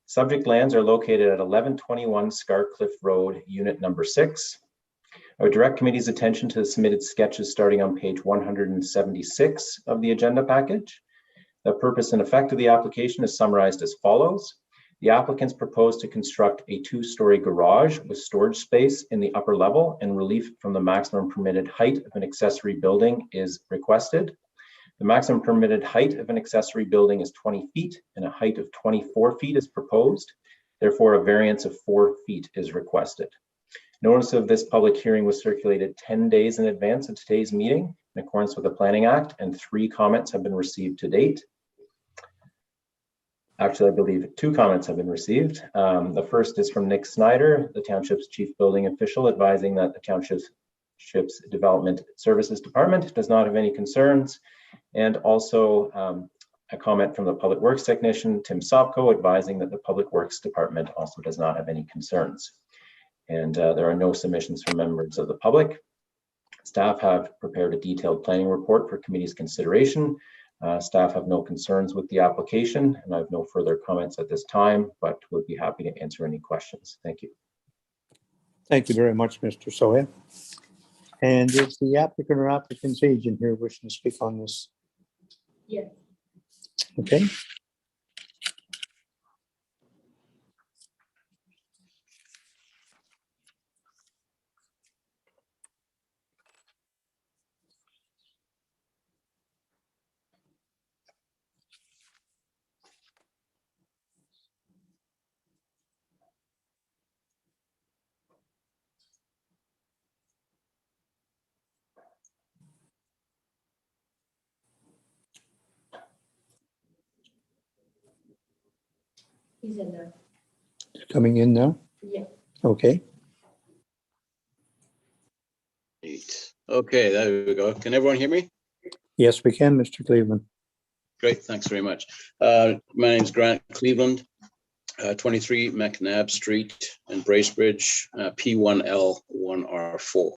Subject lands are located at 1121 Scarcliffe Road, unit number 6. I would direct committee's attention to the submitted sketches starting on page 176 of the agenda package. The purpose and effect of the application is summarized as follows. The applicants propose to construct a 2-story garage with storage space in the upper level, and relief from the maximum permitted height of an accessory building is requested. The maximum permitted height of an accessory building is 20 feet, and a height of 24 feet is proposed. Therefore, a variance of 4 feet is requested. Notice of this public hearing was circulated 10 days in advance of today's meeting in accordance with the Planning Act, and 3 comments have been received to date. Actually, I believe 2 comments have been received. The first is from Nick Snyder, the Township's Chief Building Official, advising that the Township's Development Services Department does not have any concerns. And also a comment from the Public Works Technician, Tim Sopko, advising that the Public Works Department also does not have any concerns. And there are no submissions from members of the public. Staff have prepared a detailed planning report for committee's consideration. Staff have no concerns with the application, and I have no further comments at this time, but would be happy to answer any questions. Thank you. Thank you very much, Mr. Sawyer. And is the applicant or applicant's agent here wishing to speak on this? Yes. Okay. He's in there. Coming in now? Yeah. Okay. Okay, there we go. Can everyone hear me? Yes, we can, Mr. Cleveland. Great, thanks very much. My name's Grant Cleveland, 23 McNabb Street in Bracebridge, P1L1R4.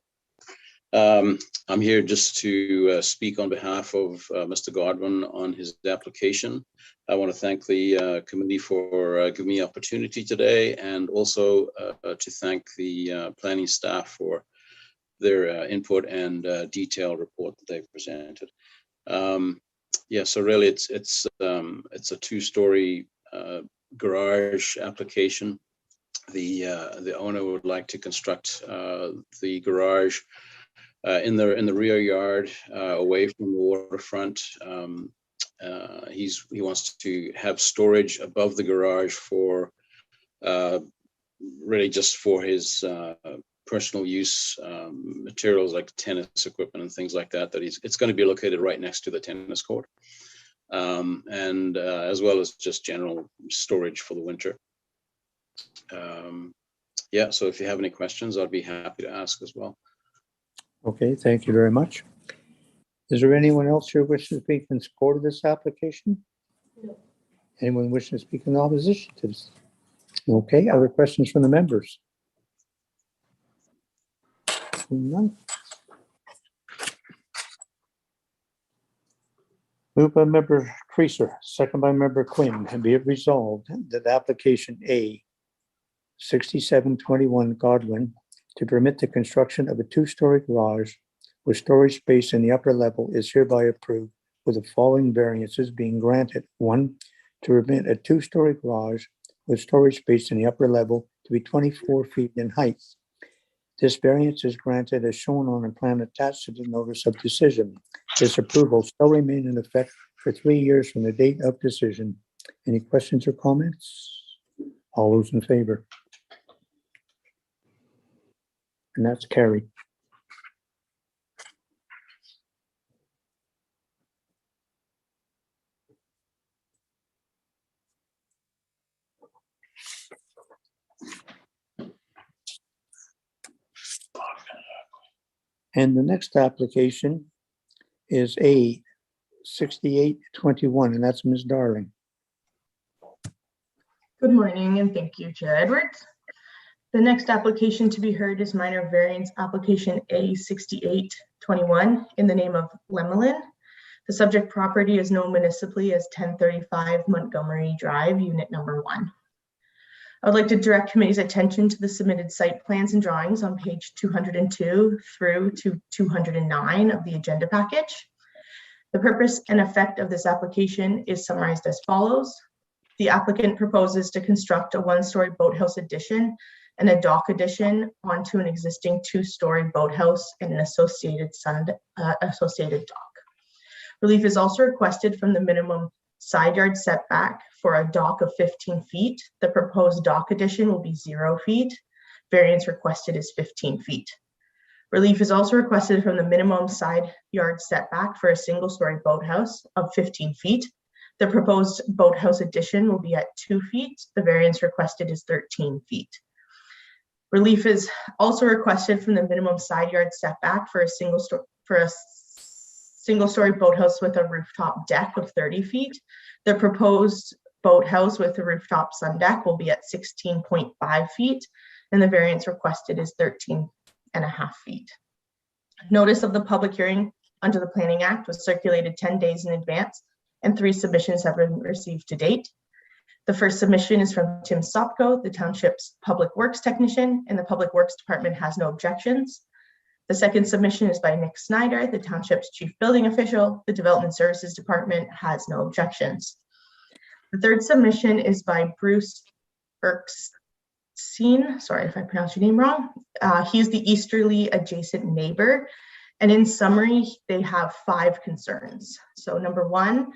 I'm here just to speak on behalf of Mr. Godwin on his application. I want to thank the committee for giving me opportunity today, and also to thank the planning staff for their input and detailed report that they've presented. Yeah, so really it's a 2-story garage application. The owner would like to construct the garage in the rear yard, away from the waterfront. He wants to have storage above the garage for really just for his personal use materials like tennis equipment and things like that. It's going to be located right next to the tennis court, and as well as just general storage for the winter. Yeah, so if you have any questions, I'd be happy to ask as well. Okay, thank you very much. Is there anyone else here wishing to speak in support of this application? No. Anyone wishing to speak in opposition to this? Okay, other questions from the members? None. Moved by member Creaser, second by member Quinn, and be it resolved that application A 6721 Godwin to permit the construction of a two-story garage with storage space in the upper level is hereby approved with the following variances being granted. 1, to permit a two-story garage with storage space in the upper level to be 24 feet in height. This variance is granted as shown on a plan attached to the notice of decision. This approval shall remain in effect for 3 years from the date of decision. Any questions or comments? All those in favor? And that's carried. And the next application is A 6821, and that's Ms. Darling. Good morning, and thank you, Chair Edwards. The next application to be heard is minor variance application A 6821 in the name of Lemelin. The subject property is known municipally as 1035 Montgomery Drive, unit number 1. I would like to direct committee's attention to the submitted site plans and drawings on page 202 through to 209 of the agenda package. The purpose and effect of this application is summarized as follows. The applicant proposes to construct a one-story boathouse addition and a dock addition onto an existing two-story boathouse and an associated dock. Relief is also requested from the minimum side yard setback for a dock of 15 feet. The proposed dock addition will be 0 feet. Variance requested is 15 feet. Relief is also requested from the minimum side yard setback for a single-story boathouse of 15 feet. The proposed boathouse addition will be at 2 feet. The variance requested is 13 feet. Relief is also requested from the minimum side yard setback for a single-story boathouse with a rooftop deck of 30 feet. The proposed boathouse with a rooftop sun deck will be at 16.5 feet, and the variance requested is 13.5 feet. Notice of the public hearing under the Planning Act was circulated 10 days in advance, and 3 submissions have been received to date. The first submission is from Tim Sopko, the township's public works technician, and the public works department has no objections. The second submission is by Nick Snyder, the township's chief building official. The development services department has no objections. The third submission is by Bruce Erskine. Sorry if I pronounced your name wrong. He's the easterly adjacent neighbor. And in summary, they have 5 concerns. So number 1,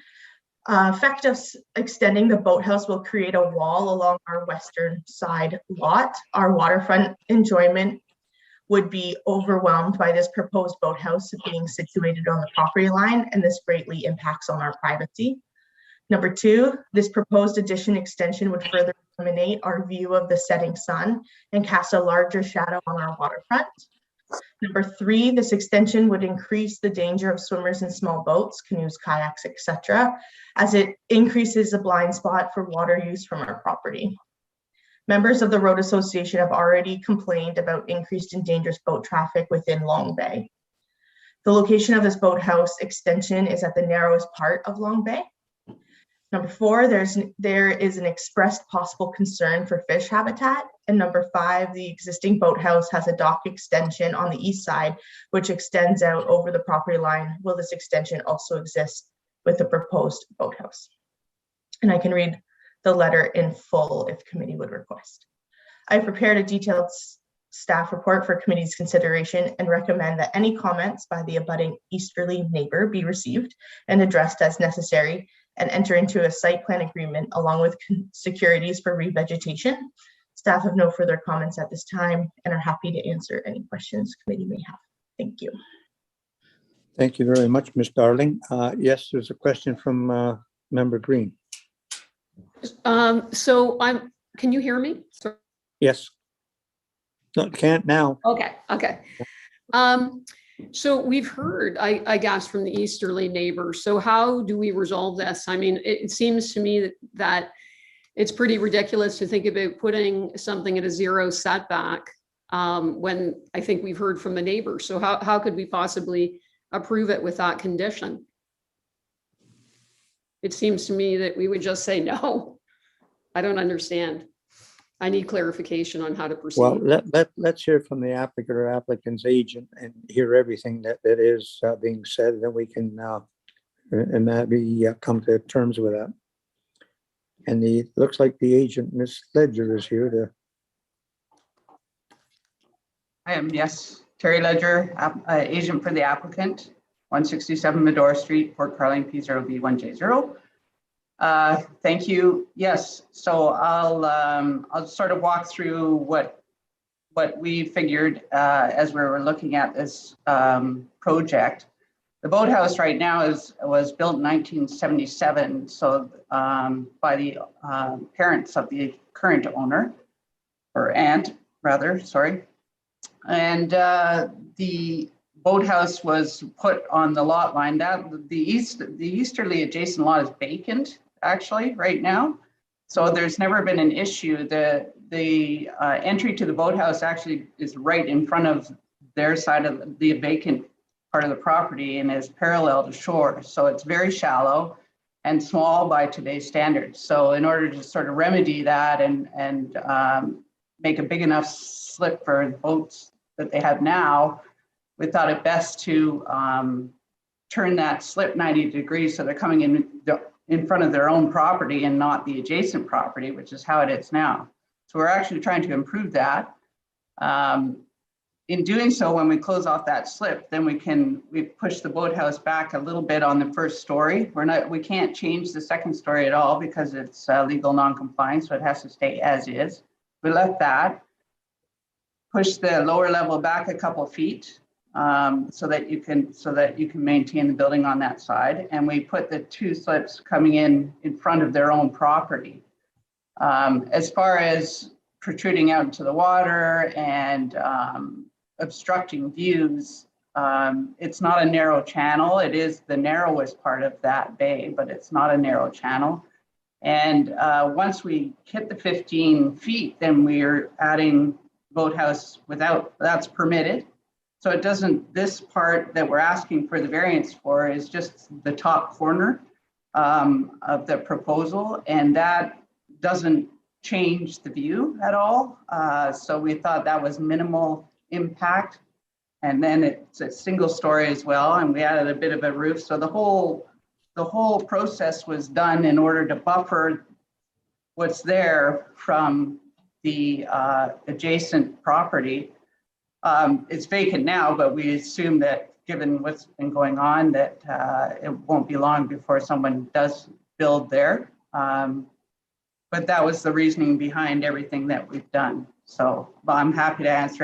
effect of extending the boathouse will create a wall along our western side lot. Our waterfront enjoyment would be overwhelmed by this proposed boathouse being situated on the property line, and this greatly impacts on our privacy. Number 2, this proposed addition extension would further eliminate our view of the setting sun and cast a larger shadow on our waterfront. Number 3, this extension would increase the danger of swimmers in small boats, canoes, kayaks, etc., as it increases a blind spot for water use from our property. Members of the Road Association have already complained about increased and dangerous boat traffic within Long Bay. The location of this boathouse extension is at the narrowest part of Long Bay. Number 4, there is an expressed possible concern for fish habitat. And number 5, the existing boathouse has a dock extension on the east side, which extends out over the property line. Will this extension also exist with the proposed boathouse? And I can read the letter in full if committee would request. I prepared a detailed staff report for committee's consideration and recommend that any comments by the abutting easterly neighbor be received and addressed as necessary, and enter into a site plan agreement along with securities for revegetation. Staff have no further comments at this time and are happy to answer any questions committee may have. Thank you. Thank you very much, Ms. Darling. Yes, there's a question from Member Green. Can you hear me? Sorry. Yes. No, can't now. Okay. So we've heard, I guess, from the easterly neighbor. So how do we resolve this? I mean, it seems to me that it's pretty ridiculous to think about putting something at a 0 setback when I think we've heard from the neighbor. So how could we possibly approve it with that condition? It seems to me that we would just say no. I don't understand. I need clarification on how to proceed. Well, let's hear from the applicant or applicant's agent and hear everything that is being said, then we can and maybe come to terms with that. And looks like the agent, Ms. Ledger, is here to. I am, yes. Terry Ledger, agent for the applicant, 167 Medora Street, Port Carling, P0B1J0. Thank you. Yes, so I'll sort of walk through what we figured as we were looking at this project. The boathouse right now was built in 1977, so by the parents of the current owner, or aunt rather, sorry. And the boathouse was put on the lot line. That the easterly adjacent lot is vacant actually right now, so there's never been an issue. The entry to the boathouse actually is right in front of their side of the vacant part of the property and is parallel to shore. So it's very shallow and small by today's standards. So in order to sort of remedy that and make a big enough slip for the boats that they have now, we thought it best to turn that slip 90 degrees so they're coming in front of their own property and not the adjacent property, which is how it is now. So we're actually trying to improve that. In doing so, when we close off that slip, then we push the boathouse back a little bit on the first story. We can't change the second story at all because it's legal non-compliant, so it has to stay as is. We left that, push the lower level back a couple feet so that you can maintain the building on that side, and we put the two slips coming in front of their own property. As far as protruding out into the water and obstructing views, it's not a narrow channel. It is the narrowest part of that bay, but it's not a narrow channel. And once we hit the 15 feet, then we're adding boathouse that's permitted. So it doesn't, this part that we're asking for the variance for is just the top corner of the proposal, and that doesn't change the view at all. So we thought that was minimal impact. And then it's a single story as well, and we added a bit of a roof. So the whole process was done in order to buffer what's there from the adjacent property. It's vacant now, but we assume that given what's been going on, that it won't be long before someone does build there. But that was the reasoning behind everything that we've done. So I'm happy to answer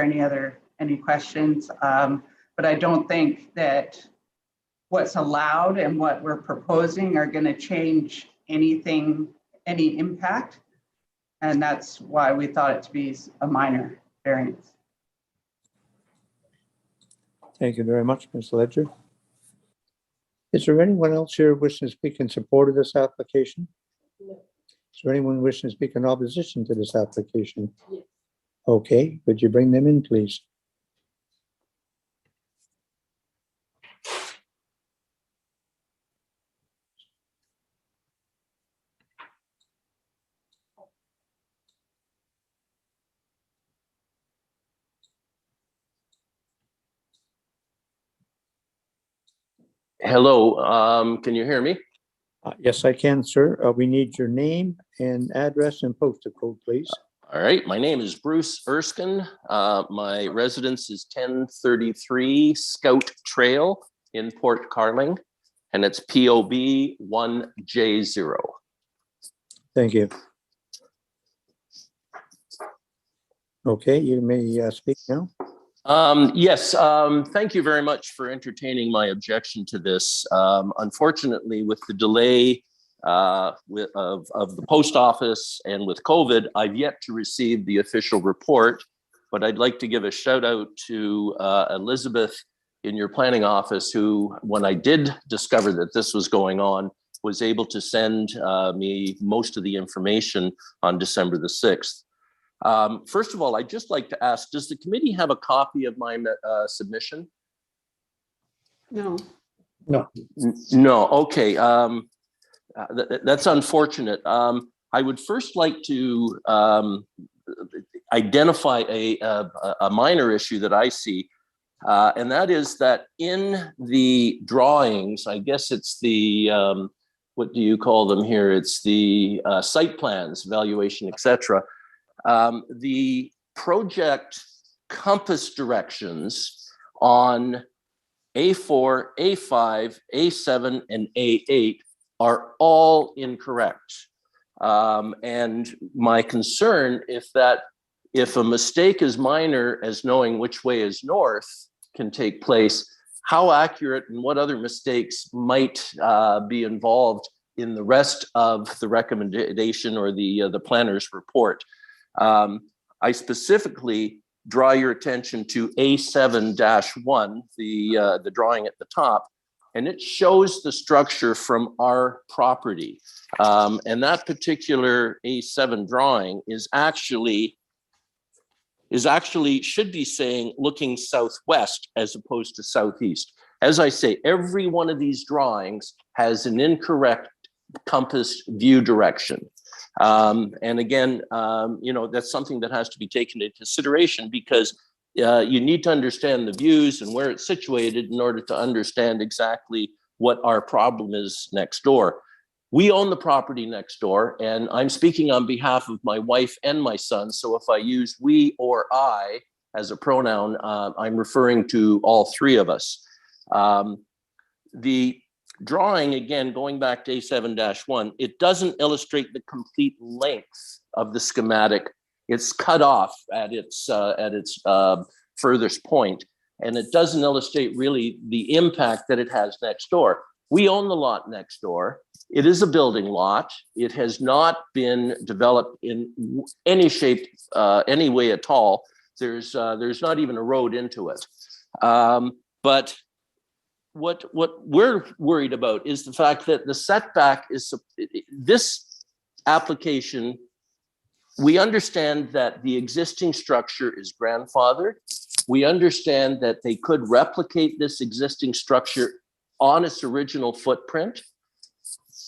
any questions, but I don't think that what's allowed and what we're proposing are going to change any impact. And that's why we thought it to be a minor variance. Thank you very much, Ms. Ledger. Is there anyone else here wishing to speak in support of this application? No. Is there anyone wishing to speak in opposition to this application? Yes. Okay, could you bring them in, please? Hello, can you hear me? Yes, I can, sir. We need your name and address and postal code, please. All right, my name is Bruce Erskine. My residence is 1033 Scout Trail in Port Carling, and it's POB 1J0. Thank you. Okay, you may speak now. Yes, thank you very much for entertaining my objection to this. Unfortunately, with the delay of the post office and with COVID, I've yet to receive the official report, but I'd like to give a shout out to Elizabeth in your planning office, who, when I did discover that this was going on, was able to send me most of the information on December the 6th. First of all, I'd just like to ask, does the committee have a copy of my submission? No. No. No, okay. That's unfortunate. I would first like to identify a minor issue that I see, and that is that in the drawings, I guess it's the, what do you call them here? It's the site plans, evaluation, etc. The project compass directions on A4, A5, A7, and A8 are all incorrect. And my concern, if a mistake as minor as knowing which way is north can take place, how accurate and what other mistakes might be involved in the rest of the recommendation or the planner's report. I specifically draw your attention to A7-1, the drawing at the top, and it shows the structure from our property. And that particular A7 drawing is actually should be saying looking southwest as opposed to southeast. As I say, every one of these drawings has an incorrect compass view direction. And again, that's something that has to be taken into consideration, because you need to understand the views and where it's situated in order to understand exactly what our problem is next door. We own the property next door, and I'm speaking on behalf of my wife and my son. So if I use we or I as a pronoun, I'm referring to all three of us. The drawing, again, going back to A7-1, it doesn't illustrate the complete length of the schematic. It's cut off at its furthest point, and it doesn't illustrate really the impact that it has next door. We own the lot next door. It is a building lot. It has not been developed in any shape, any way at all. There's not even a road into it. But what we're worried about is the fact that the setback is this application. We understand that the existing structure is grandfathered. We understand that they could replicate this existing structure on its original footprint.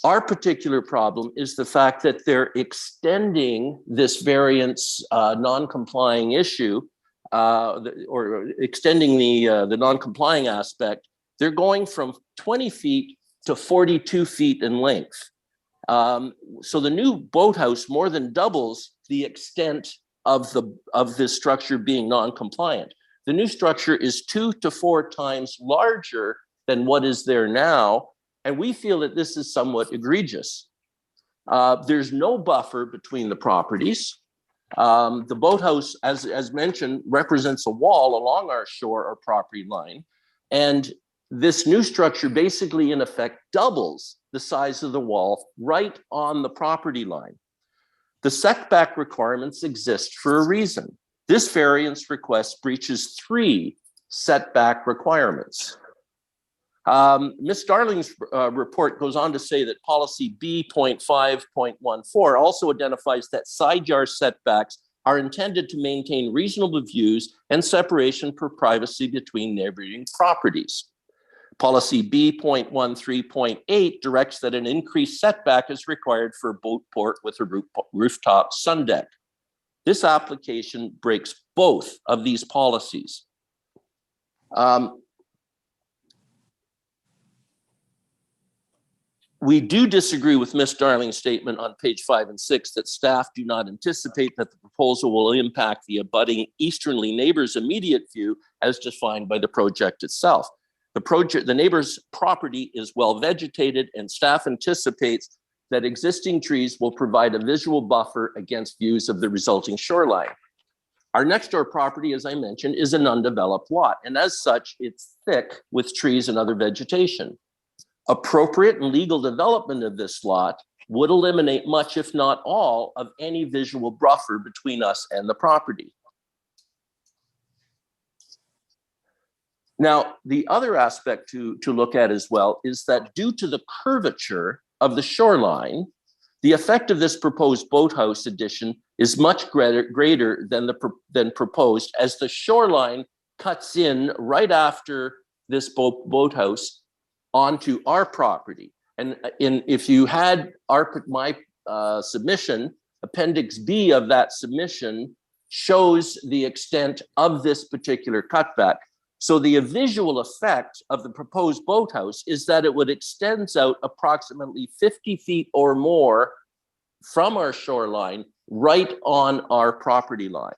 Our particular problem is the fact that they're extending this variance non-complying issue, or extending the non-complying aspect. They're going from 20 feet to 42 feet in length. So the new boathouse more than doubles the extent of this structure being non-compliant. The new structure is 2 to 4 times larger than what is there now, and we feel that this is somewhat egregious. There's no buffer between the properties. The boathouse, as mentioned, represents a wall along our shore or property line, and this new structure basically, in effect, doubles the size of the wall right on the property line. The setback requirements exist for a reason. This variance request breaches 3 setback requirements. Ms. Darling's report goes on to say that policy B.5.14 also identifies that side yard setbacks are intended to maintain reasonable views and separation for privacy between neighboring properties. Policy B.13.8 directs that an increased setback is required for a boat port with a rooftop sun deck. This application breaks both of these policies. We do disagree with Ms. Darling's statement on page 5 and 6 that staff do not anticipate that the proposal will impact the abutting easterly neighbor's immediate view as defined by the project itself. The neighbor's property is well vegetated, and staff anticipates that existing trees will provide a visual buffer against views of the resulting shoreline. Our next door property, as I mentioned, is an undeveloped lot, and as such, it's thick with trees and other vegetation. Appropriate and legal development of this lot would eliminate much, if not all, of any visual buffer between us and the property. Now, the other aspect to look at as well is that due to the curvature of the shoreline, the effect of this proposed boathouse addition is much greater than proposed, as the shoreline cuts in right after this boathouse onto our property. And if you had my submission, Appendix B of that submission shows the extent of this particular cutback. So the visual effect of the proposed boathouse is that it would extend out approximately 50 feet or more from our shoreline right on our property line.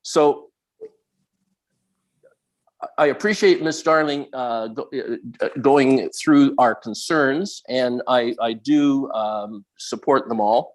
So I appreciate Ms. Darling going through our concerns, and I do support them all.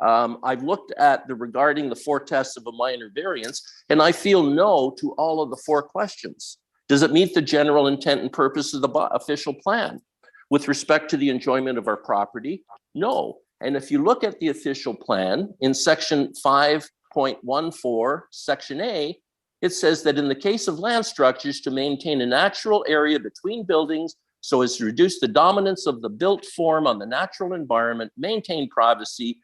I've looked at regarding the 4 tests of a minor variance, and I feel no to all of the 4 questions. Does it meet the general intent and purpose of the official plan? With respect to the enjoyment of our property, no. And if you look at the official plan in section 5.14, section A, it says that in the case of land structures to maintain a natural area between buildings so as to reduce the dominance of the built form on the natural environment, maintain privacy,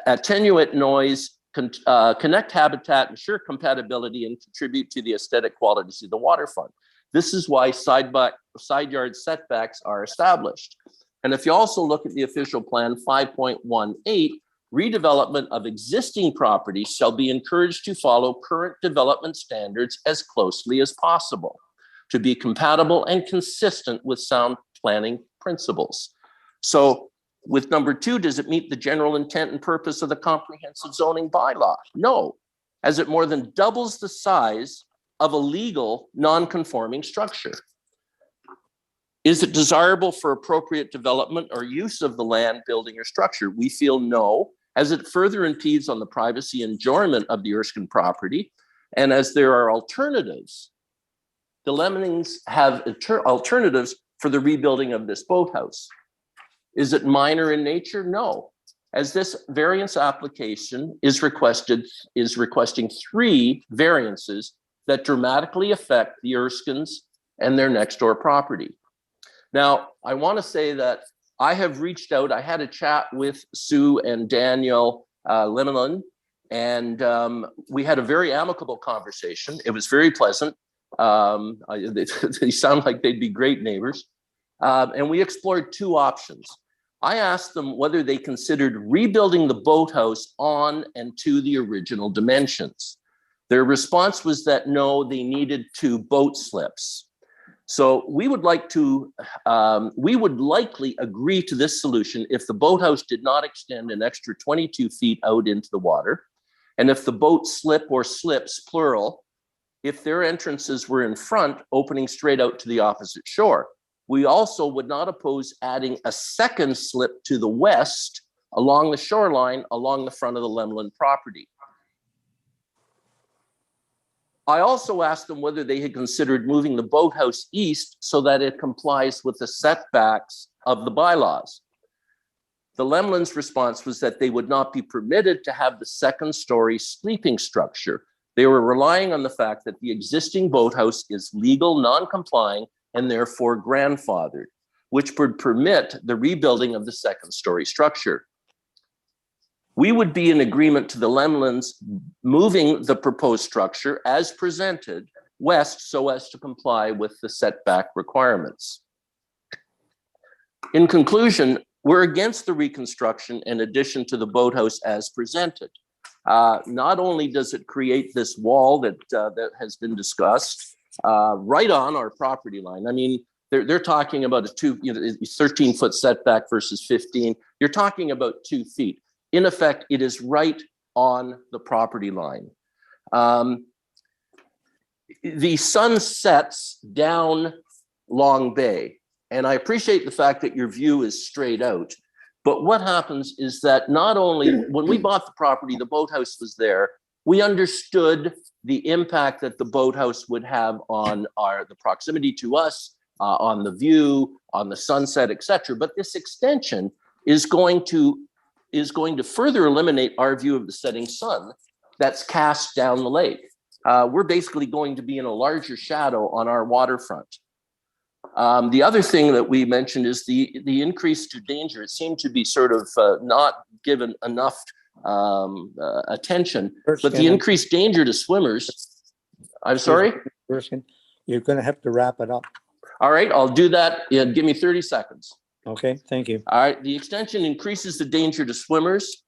attenuate noise, connect habitat, ensure compatibility, and contribute to the aesthetic qualities of the waterfront. This is why side yard setbacks are established. And if you also look at the official plan 5.18, redevelopment of existing properties shall be encouraged to follow current development standards as closely as possible to be compatible and consistent with sound planning principles. So with number 2, does it meet the general intent and purpose of the comprehensive zoning bylaw? No, as it more than doubles the size of a legal non-conforming structure. Is it desirable for appropriate development or use of the land, building, or structure? We feel no, as it further impedes on the privacy and enjoyment of the Erskine property, and as there are alternatives. The Lemmings have alternatives for the rebuilding of this boathouse. Is it minor in nature? No, as this variance application is requesting 3 variances that dramatically affect the Erskines and their next door property. Now, I want to say that I have reached out. I had a chat with Sue and Daniel Lemelin, and we had a very amicable conversation. It was very pleasant. They sound like they'd be great neighbors. And we explored 2 options. I asked them whether they considered rebuilding the boathouse on and to the original dimensions. Their response was that no, they needed 2 boat slips. So we would likely agree to this solution if the boathouse did not extend an extra 22 feet out into the water, and if the boat slip or slips, plural, if their entrances were in front, opening straight out to the opposite shore. We also would not oppose adding a second slip to the west along the shoreline, along the front of the Lemelin property. I also asked them whether they had considered moving the boathouse east so that it complies with the setbacks of the bylaws. The Lemelin's response was that they would not be permitted to have the 2nd-story sleeping structure. They were relying on the fact that the existing boathouse is legal, non-complying, and therefore grandfathered, which would permit the rebuilding of the 2nd-story structure. We would be in agreement to the Lemelins moving the proposed structure as presented west so as to comply with the setback requirements. In conclusion, we're against the reconstruction and addition to the boathouse as presented. Not only does it create this wall that has been discussed right on our property line. I mean, they're talking about a 13-foot setback versus 15. You're talking about 2 feet. In effect, it is right on the property line. The sun sets down Long Bay, and I appreciate the fact that your view is straight out. But what happens is that not only when we bought the property, the boathouse was there. We understood the impact that the boathouse would have on the proximity to us, on the view, on the sunset, etc. But this extension is going to further eliminate our view of the setting sun that's cast down the lake. We're basically going to be in a larger shadow on our waterfront. The other thing that we mentioned is the increase to danger. It seemed to be sort of not given enough attention, but the increased danger to swimmers. I'm sorry? You're going to have to wrap it up. All right, I'll do that. Yeah, give me 30 seconds. Okay, thank you. All right, the extension increases the danger to swimmers.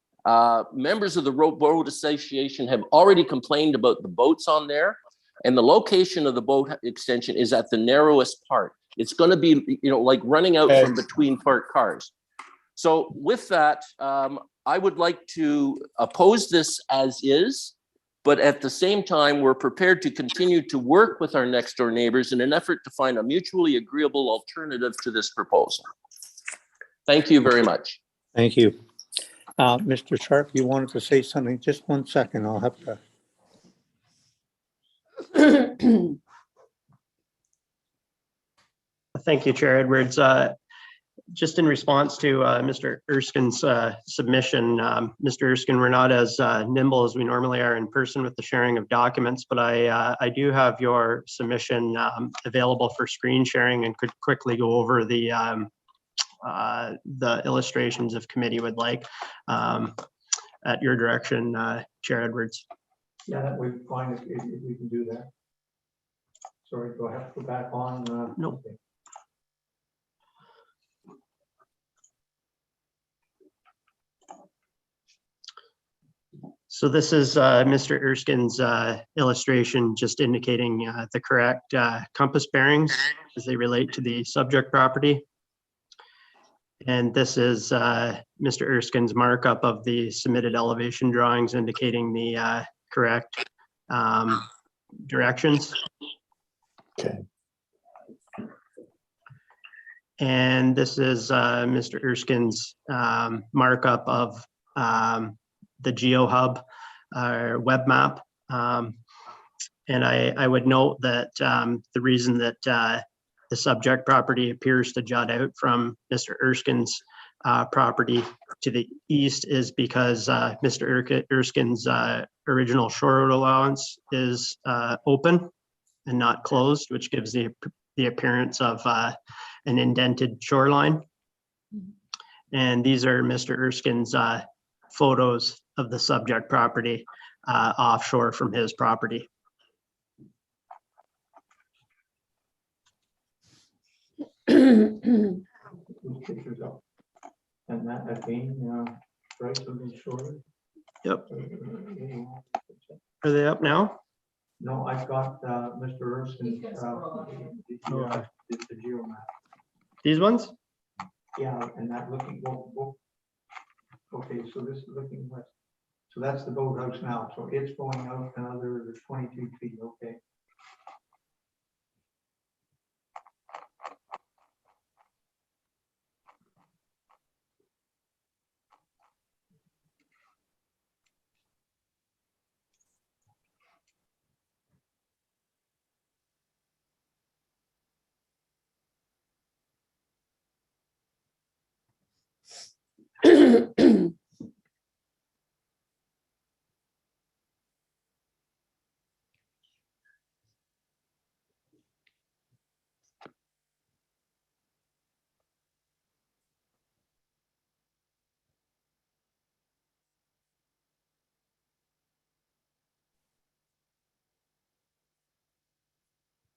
Members of the Boat Association have already complained about the boats on there, and the location of the boat extension is at the narrowest part. It's going to be, like running out from between parked cars. So with that, I would like to oppose this as is, but at the same time, we're prepared to continue to work with our next door neighbors in an effort to find a mutually agreeable alternative to this proposal. Thank you very much. Thank you. Mr. Sharp, you wanted to say something? Just 1 second. I'll have to. Thank you, Chair Edwards. Just in response to Mr. Erskine's submission, Mr. Erskine, we're not as nimble as we normally are in person with the sharing of documents, but I do have your submission available for screen sharing and could quickly go over the illustrations if committee would like at your direction, Chair Edwards. Yeah, that would be fine if we can do that. Sorry, do I have to go back on? No. Okay. So this is Mr. Erskine's illustration, just indicating the correct compass bearings as they relate to the subject property. And this is Mr. Erskine's markup of the submitted elevation drawings indicating the correct directions. Okay. And this is Mr. Erskine's markup of the GeoHub web map. And I would note that the reason that the subject property appears to jut out from Mr. Erskine's property to the east is because Mr. Erskine's original shore road allowance is open and not closed, which gives the appearance of an indented shoreline. And these are Mr. Erskine's photos of the subject property offshore from his property. Pictures up. And that again, right from the shore. Yep. Are they up now? No, I've got Mr. Erskine's the geo map. These ones? Yeah, and that looking, okay, so this is looking west. So that's the boathouse now. So it's going out another 22 feet, okay.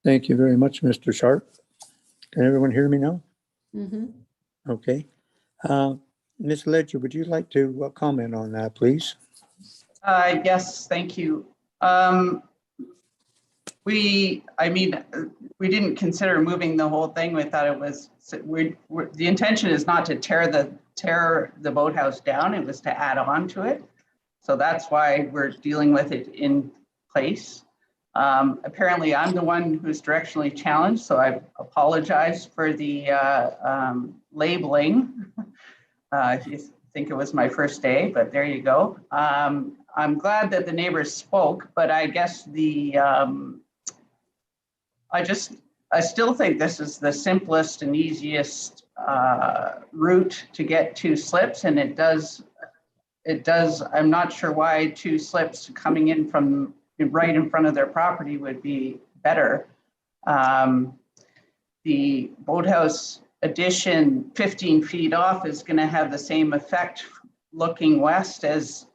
Thank you very much, Mr. Sharp. Can everyone hear me now? Mm-hmm. Okay. Ms. Ledger, would you like to comment on that, please? Yes, thank you. I mean, we didn't consider moving the whole thing. We thought it was, the intention is not to tear the boathouse down. It was to add on to it. So that's why we're dealing with it in place. Apparently I'm the one who's directionally challenged, so I apologize for the labeling. You think it was my first day, but there you go. I'm glad that the neighbors spoke, but I guess I still think this is the simplest and easiest route to get 2 slips, and it does, I'm not sure why 2 slips coming in from right in front of their property would be better. The boathouse addition 15 feet off is going to have the same effect looking west as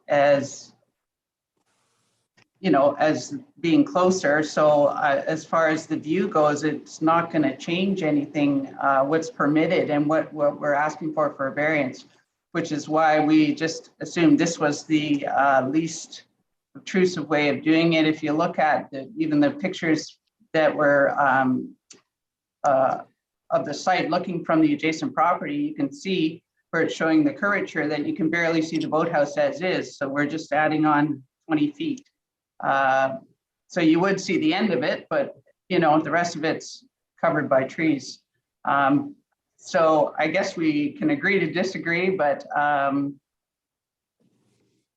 you know, as being closer. So as far as the view goes, it's not going to change anything what's permitted and what we're asking for a variance, which is why we just assumed this was the least obtrusive way of doing it. If you look at even the pictures that were of the site looking from the adjacent property, you can see where it's showing the curvature that you can barely see the boathouse as is. So we're just adding on 20 feet. So you would see the end of it, but you know, the rest of it's covered by trees. So I guess we can agree to disagree, but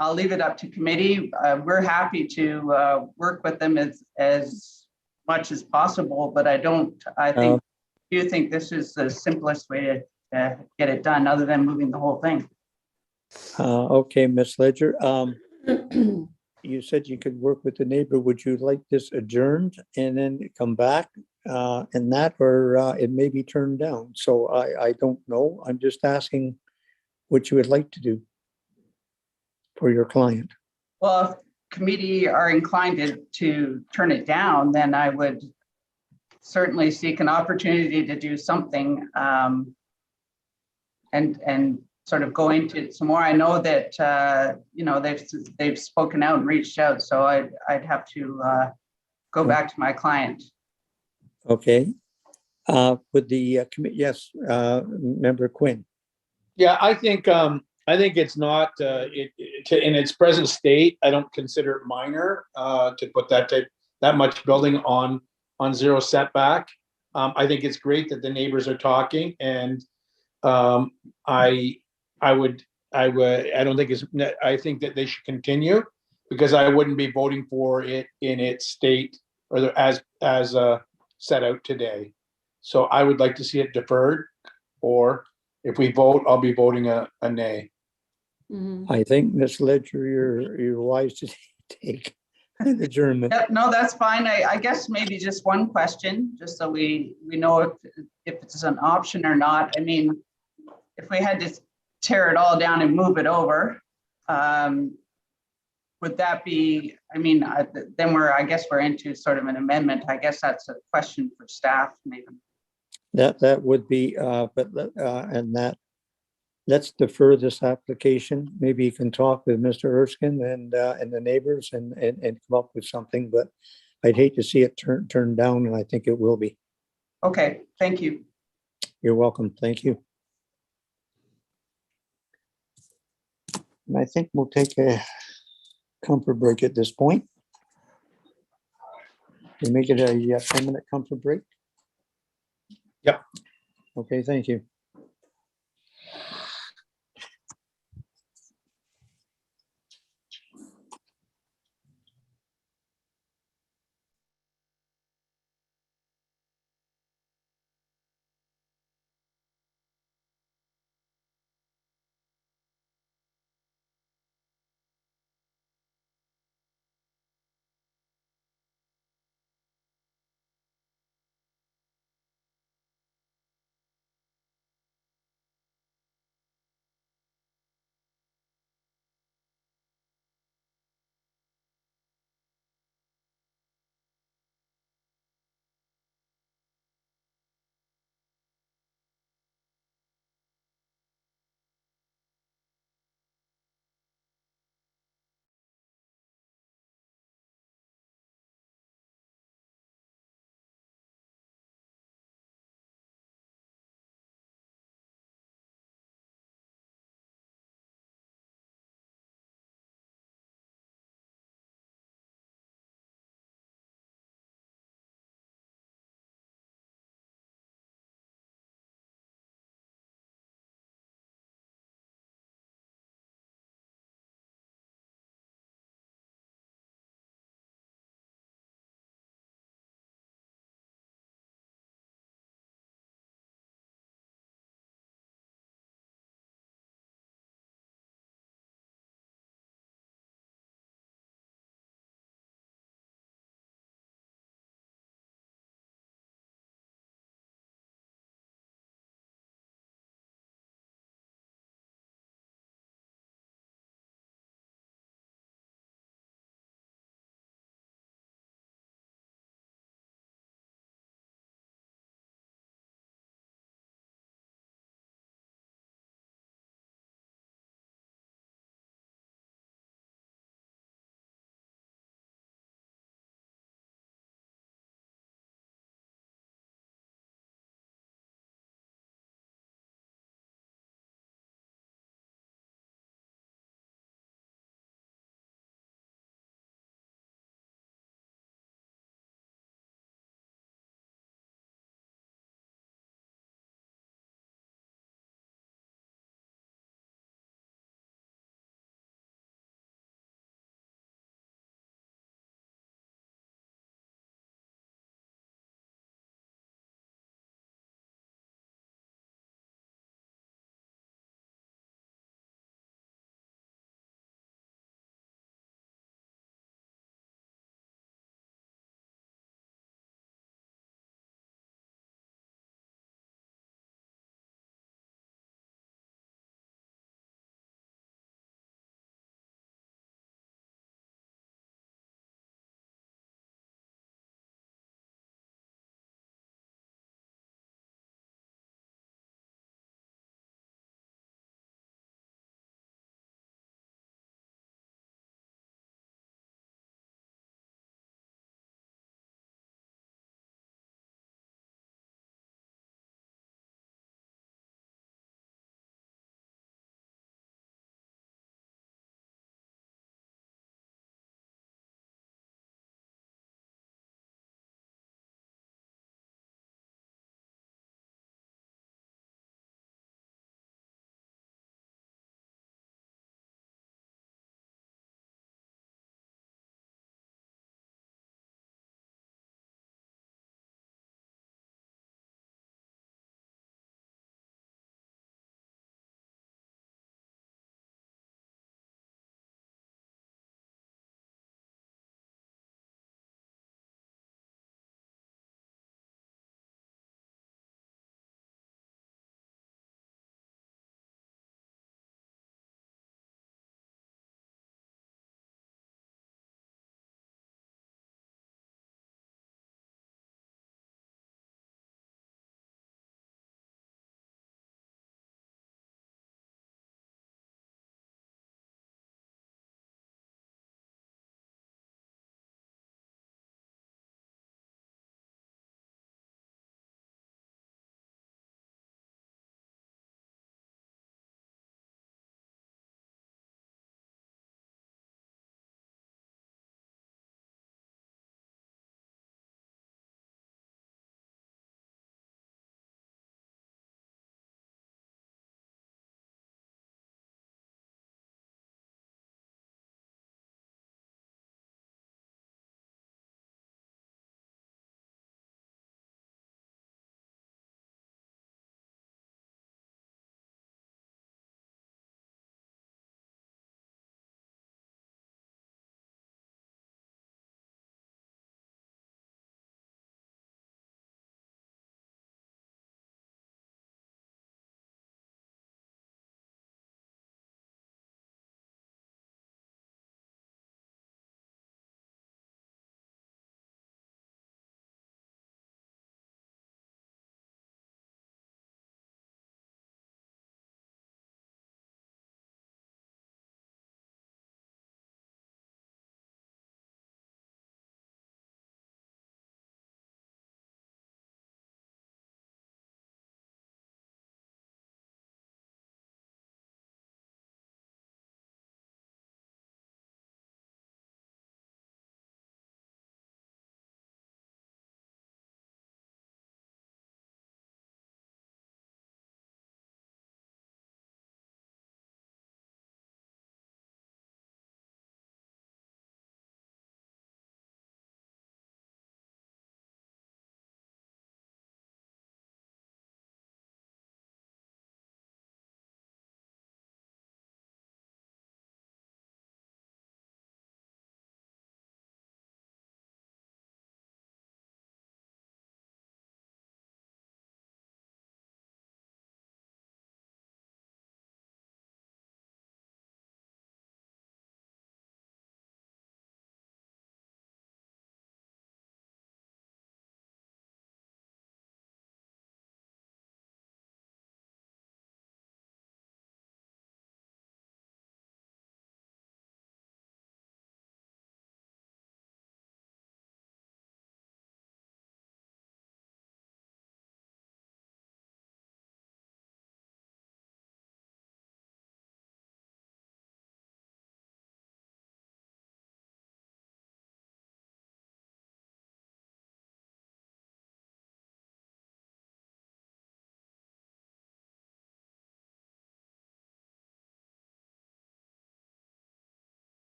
I'll leave it up to committee. We're happy to work with them as much as possible, but I do think this is the simplest way to get it done, other than moving the whole thing. Okay, Ms. Ledger. You said you could work with the neighbor. Would you like this adjourned and then come back and that, or it may be turned down? So I don't know. I'm just asking what you would like to do for your client. Well, if committee are inclined to turn it down, then I would certainly seek an opportunity to do something and sort of go into it some more. I know that you know, they've spoken out and reached out, so I'd have to go back to my client. Okay. With the committee, yes, Member Quinn. Yeah, I think it's not in its present state. I don't consider it minor to put that much building on zero setback. I think it's great that the neighbors are talking, and I don't think I think that they should continue, because I wouldn't be voting for it in its state or as set out today. So I would like to see it deferred, or if we vote, I'll be voting a nay. Mhm. I think, Ms. Ledger, you're wise to take an adjournment. Yep, no, that's fine. I guess maybe just one question, just so we know if it's an option or not. I mean, if we had to tear it all down and move it over, would that be, I mean, then I guess we're into sort of an amendment. I guess that's a question for staff, maybe. That would be, and that, let's defer this application. Maybe you can talk with Mr. Erskine and the neighbors and come up with something, but I'd hate to see it turned down, and I think it will be. Okay, thank you. You're welcome. Thank you. And I think we'll take a comfort break at this point. We make it a 10-minute comfort break. Yep. Okay, thank you.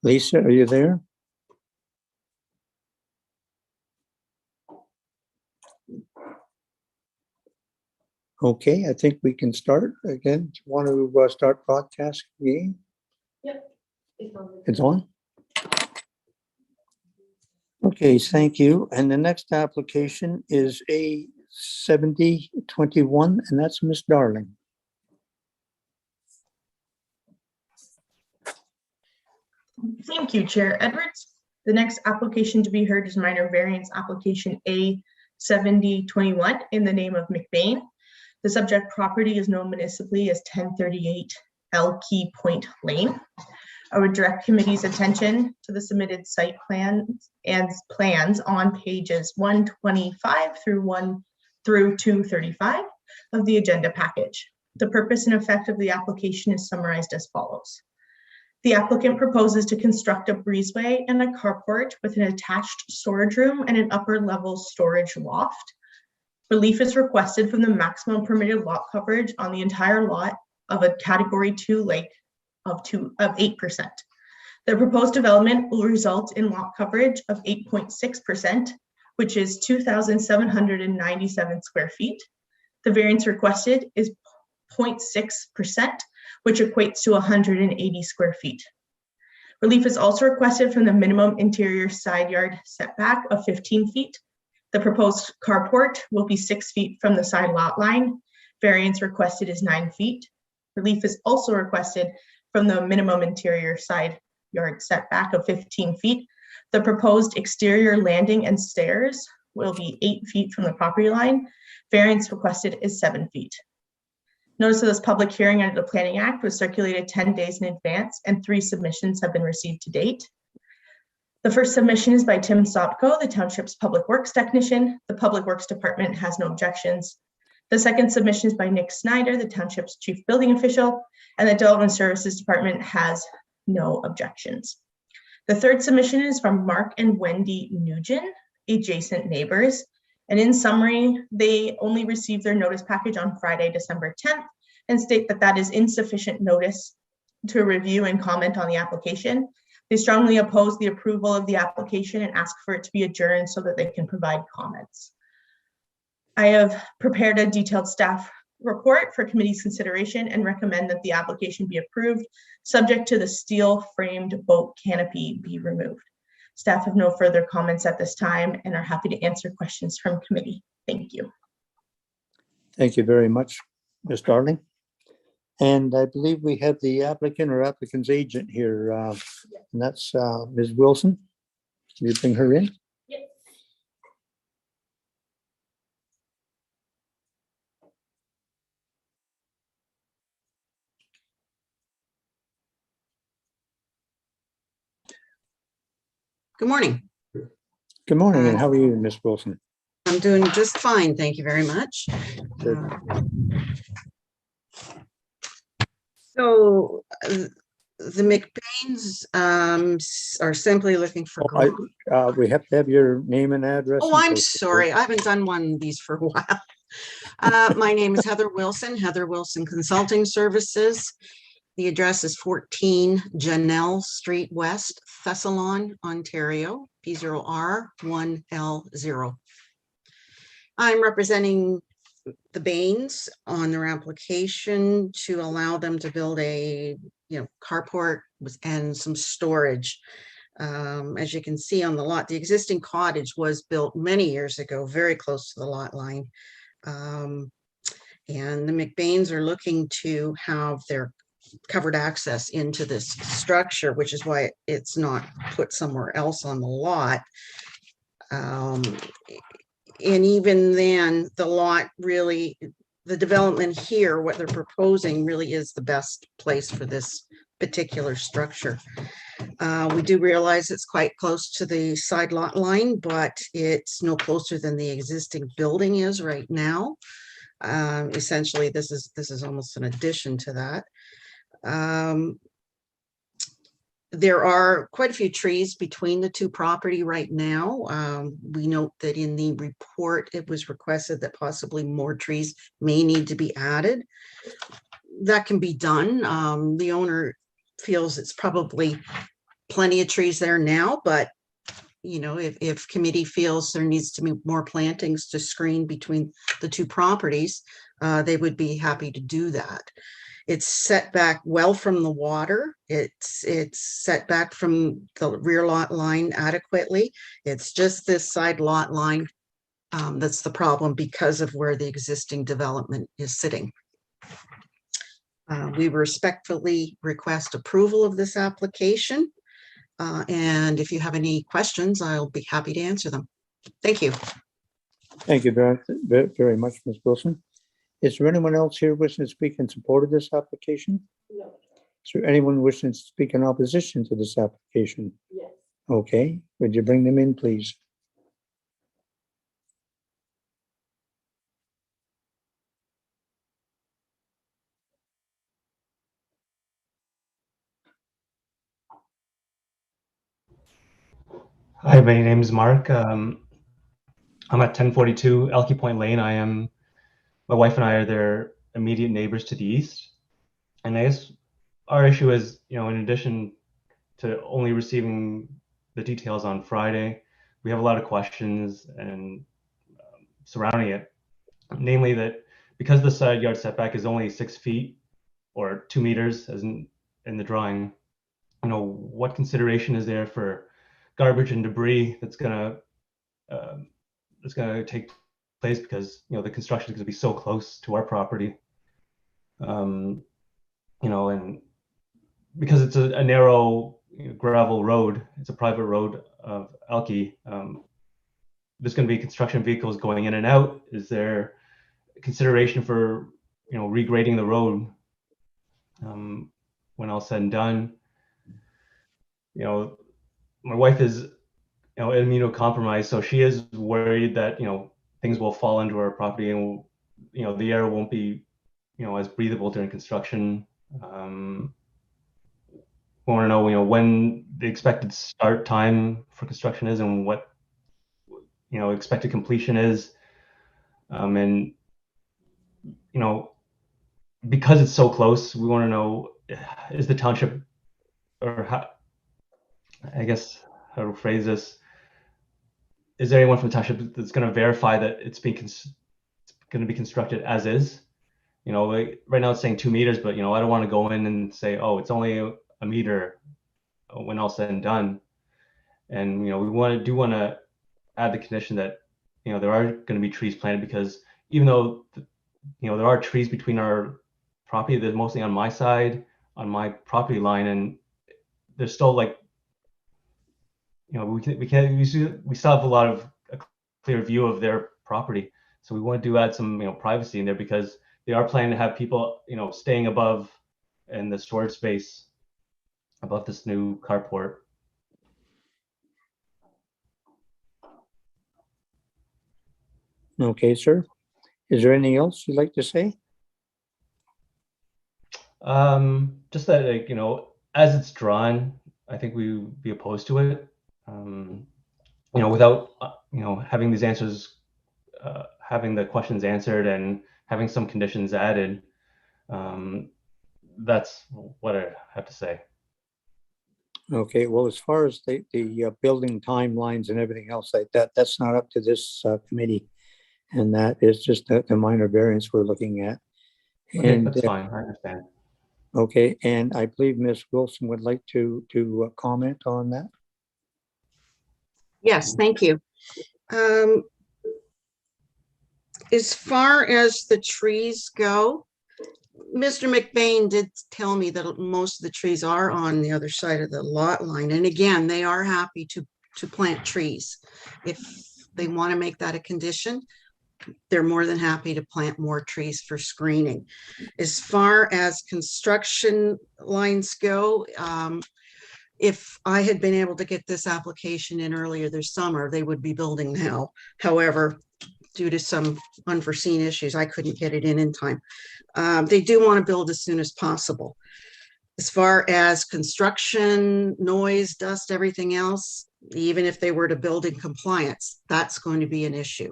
Lisa, are you there? Okay, I think we can start again. Want to start broadcasting again? Yep. It's on? Okay, thank you. And the next application is A7021, and that's Miss Darling. Thank you, Chair Edwards. The next application to be heard is minor variance application A7021 in the name of McBain. The subject property is known municipally as 1038 L Key Point Lane. I would direct committee's attention to the submitted site plans on pages 125 through 235 of the agenda package. The purpose and effect of the application is summarized as follows. The applicant proposes to construct a breezeway and a carport with an attached storage room and an upper level storage loft. Relief is requested from the maximum permitted lot coverage on the entire lot of a category 2 lake of 8%. The proposed development will result in lot coverage of 8.6%, which is 2,797 square feet. The variance requested is 0.6%, which equates to 180 square feet. Relief is also requested from the minimum interior side yard setback of 15 feet. The proposed carport will be 6 feet from the side lot line. Variance requested is 9 feet. Relief is also requested from the minimum interior side yard setback of 15 feet. The proposed exterior landing and stairs will be 8 feet from the property line. Variance requested is 7 feet. Notice of this public hearing under the Planning Act was circulated 10 days in advance, and 3 submissions have been received to date. The first submission is by Tim Sopko, the Township's Public Works Technician. The Public Works Department has no objections. The second submission is by Nick Snyder, the Township's Chief Building Official, and the Development Services Department has no objections. The third submission is from Mark and Wendy Nugent, adjacent neighbors. And in summary, they only received their notice package on Friday, December 10th, and state that that is insufficient notice to review and comment on the application. They strongly oppose the approval of the application and ask for it to be adjourned so that they can provide comments. I have prepared a detailed staff report for committee's consideration and recommend that the application be approved, subject to the steel framed boat canopy be removed. Staff have no further comments at this time and are happy to answer questions from committee. Thank you. Thank you very much, Ms. Darling. And I believe we have the applicant or applicant's agent here, and that's Ms. Wilson. Can you bring her in? Yes. Good morning. Good morning, and how are you, Ms. Wilson? I'm doing just fine. Thank you very much. Good. So the McBains are simply looking for. We have to have your name and address. Oh, I'm sorry. I haven't done one of these for a while. My name is Heather Wilson Consulting Services. The address is 14 Janelle Street West, Thessalon, Ontario, P0R1L0. I'm representing the Bains on their application to allow them to build a carport and some storage. As you can see on the lot, the existing cottage was built many years ago, very close to the lot line. And the McBains are looking to have their covered access into this structure, which is why it's not put somewhere else on the lot. And even then, the lot really, the development here, what they're proposing really is the best place for this particular structure. We do realize it's quite close to the side lot line, but it's no closer than the existing building is right now. Essentially, this is almost an addition to that. There are quite a few trees between the two property right now. We note that in the report, it was requested that possibly more trees may need to be added. That can be done. The owner feels it's probably plenty of trees there now, but you know, if committee feels there needs to be more plantings to screen between the two properties, they would be happy to do that. It's set back well from the water. It's set back from the rear lot line adequately. It's just this side lot line that's the problem because of where the existing development is sitting. We respectfully request approval of this application. And if you have any questions, I'll be happy to answer them. Thank you. Thank you very much, Ms. Wilson. Is there anyone else here wishing to speak in support of this application? No. Is there anyone wishing to speak in opposition to this application? Yes. Okay, would you bring them in, please? Hi, my name is Mark. I'm at 1042 Elkie Point Lane. My wife and I are their immediate neighbors to the east. And I guess our issue is, you know, in addition to only receiving the details on Friday, we have a lot of questions and surrounding it. Namely that because the side yard setback is only 6 feet or 2 meters as in the drawing, you know, what consideration is there for garbage and debris that's gonna take place because, you know, the construction is gonna be so close to our property. You know, and because it's a narrow gravel road, it's a private road of Elkie, there's going to be construction vehicles going in and out. Is there consideration for, you know, regrading the road when all said and done? You know, my wife is, you know, immunocompromised, so she is worried that, you know, things will fall into our property and, you know, the air won't be, you know, as breathable during construction. We want to know, you know, when the expected start time for construction is and what, you know, expected completion is. And, you know, because it's so close, we want to know, is the township, or how, I guess how to phrase this, is there anyone from the township that's going to verify that it's going to be constructed as is? You know, like right now it's saying 2 meters, but, you know, I don't want to go in and say, oh, it's only a meter when all said and done. And, you know, we want to add the condition that, you know, there are going to be trees planted, because even though, you know, there are trees between our property, they're mostly on my side, on my property line, and there's still, like, you know, we still have a clear view of their property. So we want to add some, you know, privacy in there, because they are planning to have people, you know, staying above in the storage space above this new carport. Okay, sir. Is there anything else you'd like to say? Just that, like, you know, as it's drawn, I think we would be opposed to it. You know, without, you know, having these answers, having the questions answered and having some conditions added. That's what I have to say. Okay, well, as far as the building timelines and everything else like that, that's not up to this committee. And that is just the minor variance we're looking at. Okay, And that's fine, I understand. Okay, and I believe Ms. Wilson would like to comment on that. Yes, thank you. As far as the trees go, Mr. McBain did tell me that most of the trees are on the other side of the lot line. And again, they are happy to plant trees. If they want to make that a condition, they're more than happy to plant more trees for screening. As far as construction lines go, if I had been able to get this application in earlier this summer, they would be building now. However, due to some unforeseen issues, I couldn't get it in time. They do want to build as soon as possible. As far as construction, noise, dust, everything else, even if they were to build in compliance, that's going to be an issue.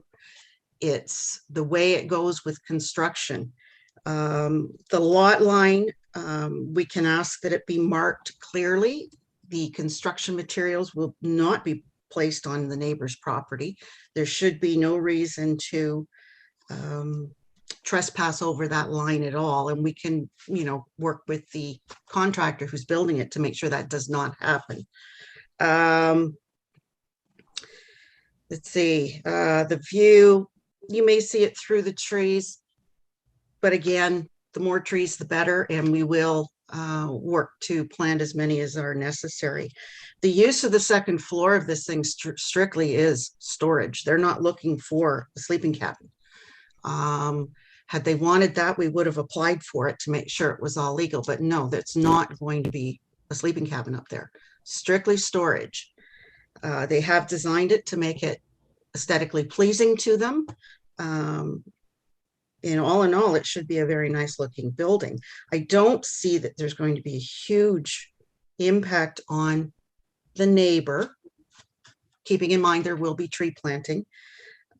It's the way it goes with construction. The lot line, we can ask that it be marked clearly the construction materials will not be placed on the neighbor's property. There should be no reason to trespass over that line at all. And we can, work with the contractor who's building it to make sure that does not happen. Let's see, the view, you may see it through the trees, but again, the more trees, the better, and we will work to plant as many as are necessary. The use of the second floor of this thing strictly is storage. They're not looking for a sleeping cabin. Had they wanted that, we would have applied for it to make sure it was all legal, but no, that's not going to be a sleeping cabin up there. Strictly storage. They have designed it to make it aesthetically pleasing to them. All in all, it should be a very nice looking building. I don't see that there's going to be a huge impact on the neighbor, keeping in mind there will be tree planting.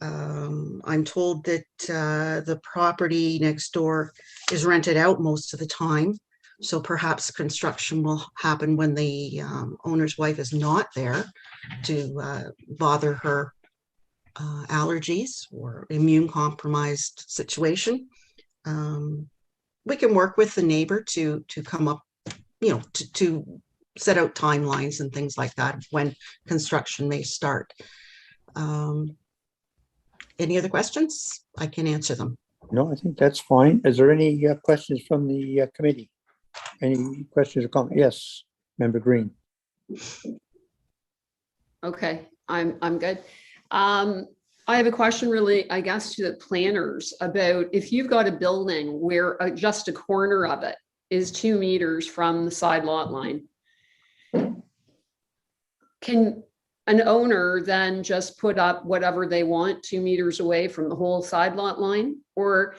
I'm told that the property next door is rented out most of the time. So perhaps construction will happen when the owner's wife is not there to bother her allergies or immune compromised situation. We can work with the neighbor to come up, to set out timelines and things like that when construction may start. Any other questions? I can answer them. No, I think that's fine. Is there any questions from the committee? Any questions or comments? Yes, Member Green. Okay, I'm good. I have a question really, I guess, to the planners about if you've got a building where just a corner of it is 2 meters from the side lot line. Can an owner then just put up whatever they want 2 meters away from the whole side lot line? Or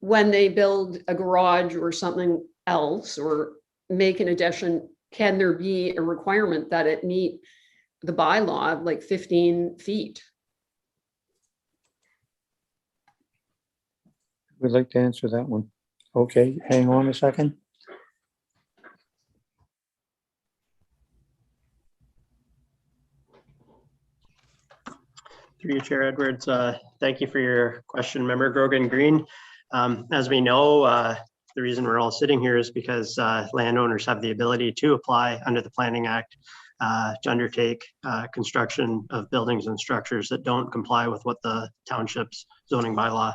when they build a garage or something else or make an addition, can there be a requirement that it meet the bylaw like 15 feet? Would like to answer that one. Okay, hang on a second. Through you, Chair Edwards. Thank you for your question, Member Grogan Green. As we know, the reason we're all sitting here is because landowners have the ability to apply under the Planning Act to undertake construction of buildings and structures that don't comply with what the township's zoning bylaw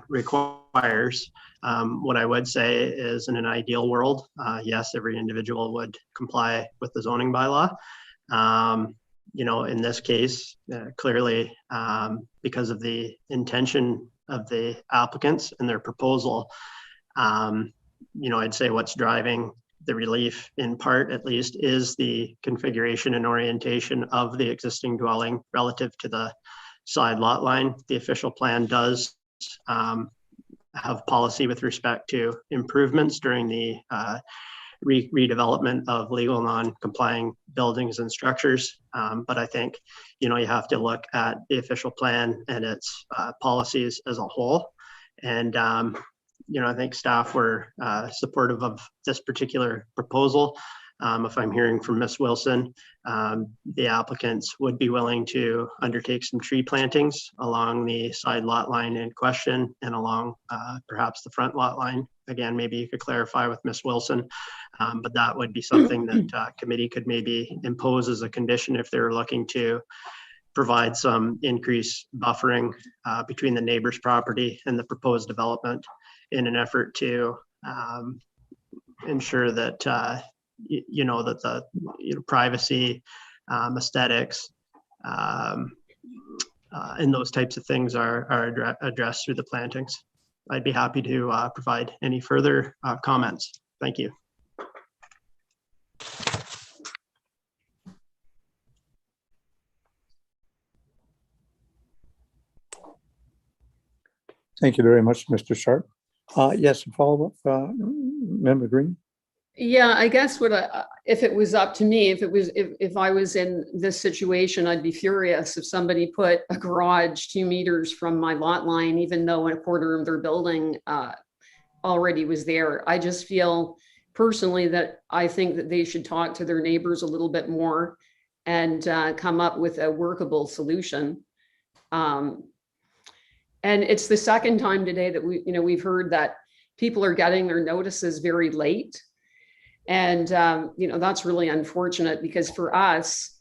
requires. What I would say is, in an ideal world, yes, every individual would comply with the zoning bylaw. In this case, clearly, because of the intention of the applicants and their proposal, I'd say what's driving the relief, in part at least, is the configuration and orientation of the existing dwelling relative to the side lot line. The official plan does have policy with respect to improvements during the redevelopment of legal non-complying buildings and structures. But I think, you have to look at the official plan and its policies as a whole. And, I think staff were supportive of this particular proposal. If I'm hearing from Ms. Wilson, the applicants would be willing to undertake some tree plantings along the side lot line in question and along perhaps the front lot line. Again, maybe you could clarify with Ms. Wilson, but that would be something that committee could maybe impose as a condition if they're looking to provide some increased buffering between the neighbor's property and the proposed development in an effort to ensure that that the privacy, aesthetics, and those types of things are addressed through the plantings. I'd be happy to provide any further comments. Thank you. Thank you very much, Mr. Sharp. Yes, a follow-up, Member Green. Yeah, I guess if it was up to me, if I was in this situation, I'd be furious if somebody put a garage 2 meters from my lot line, even though a quarter of their building already was there. I just feel personally that I think that they should talk to their neighbors a little bit more and come up with a workable solution. And it's the second time today that we've heard that people are getting their notices very late. And, that's really unfortunate because for us,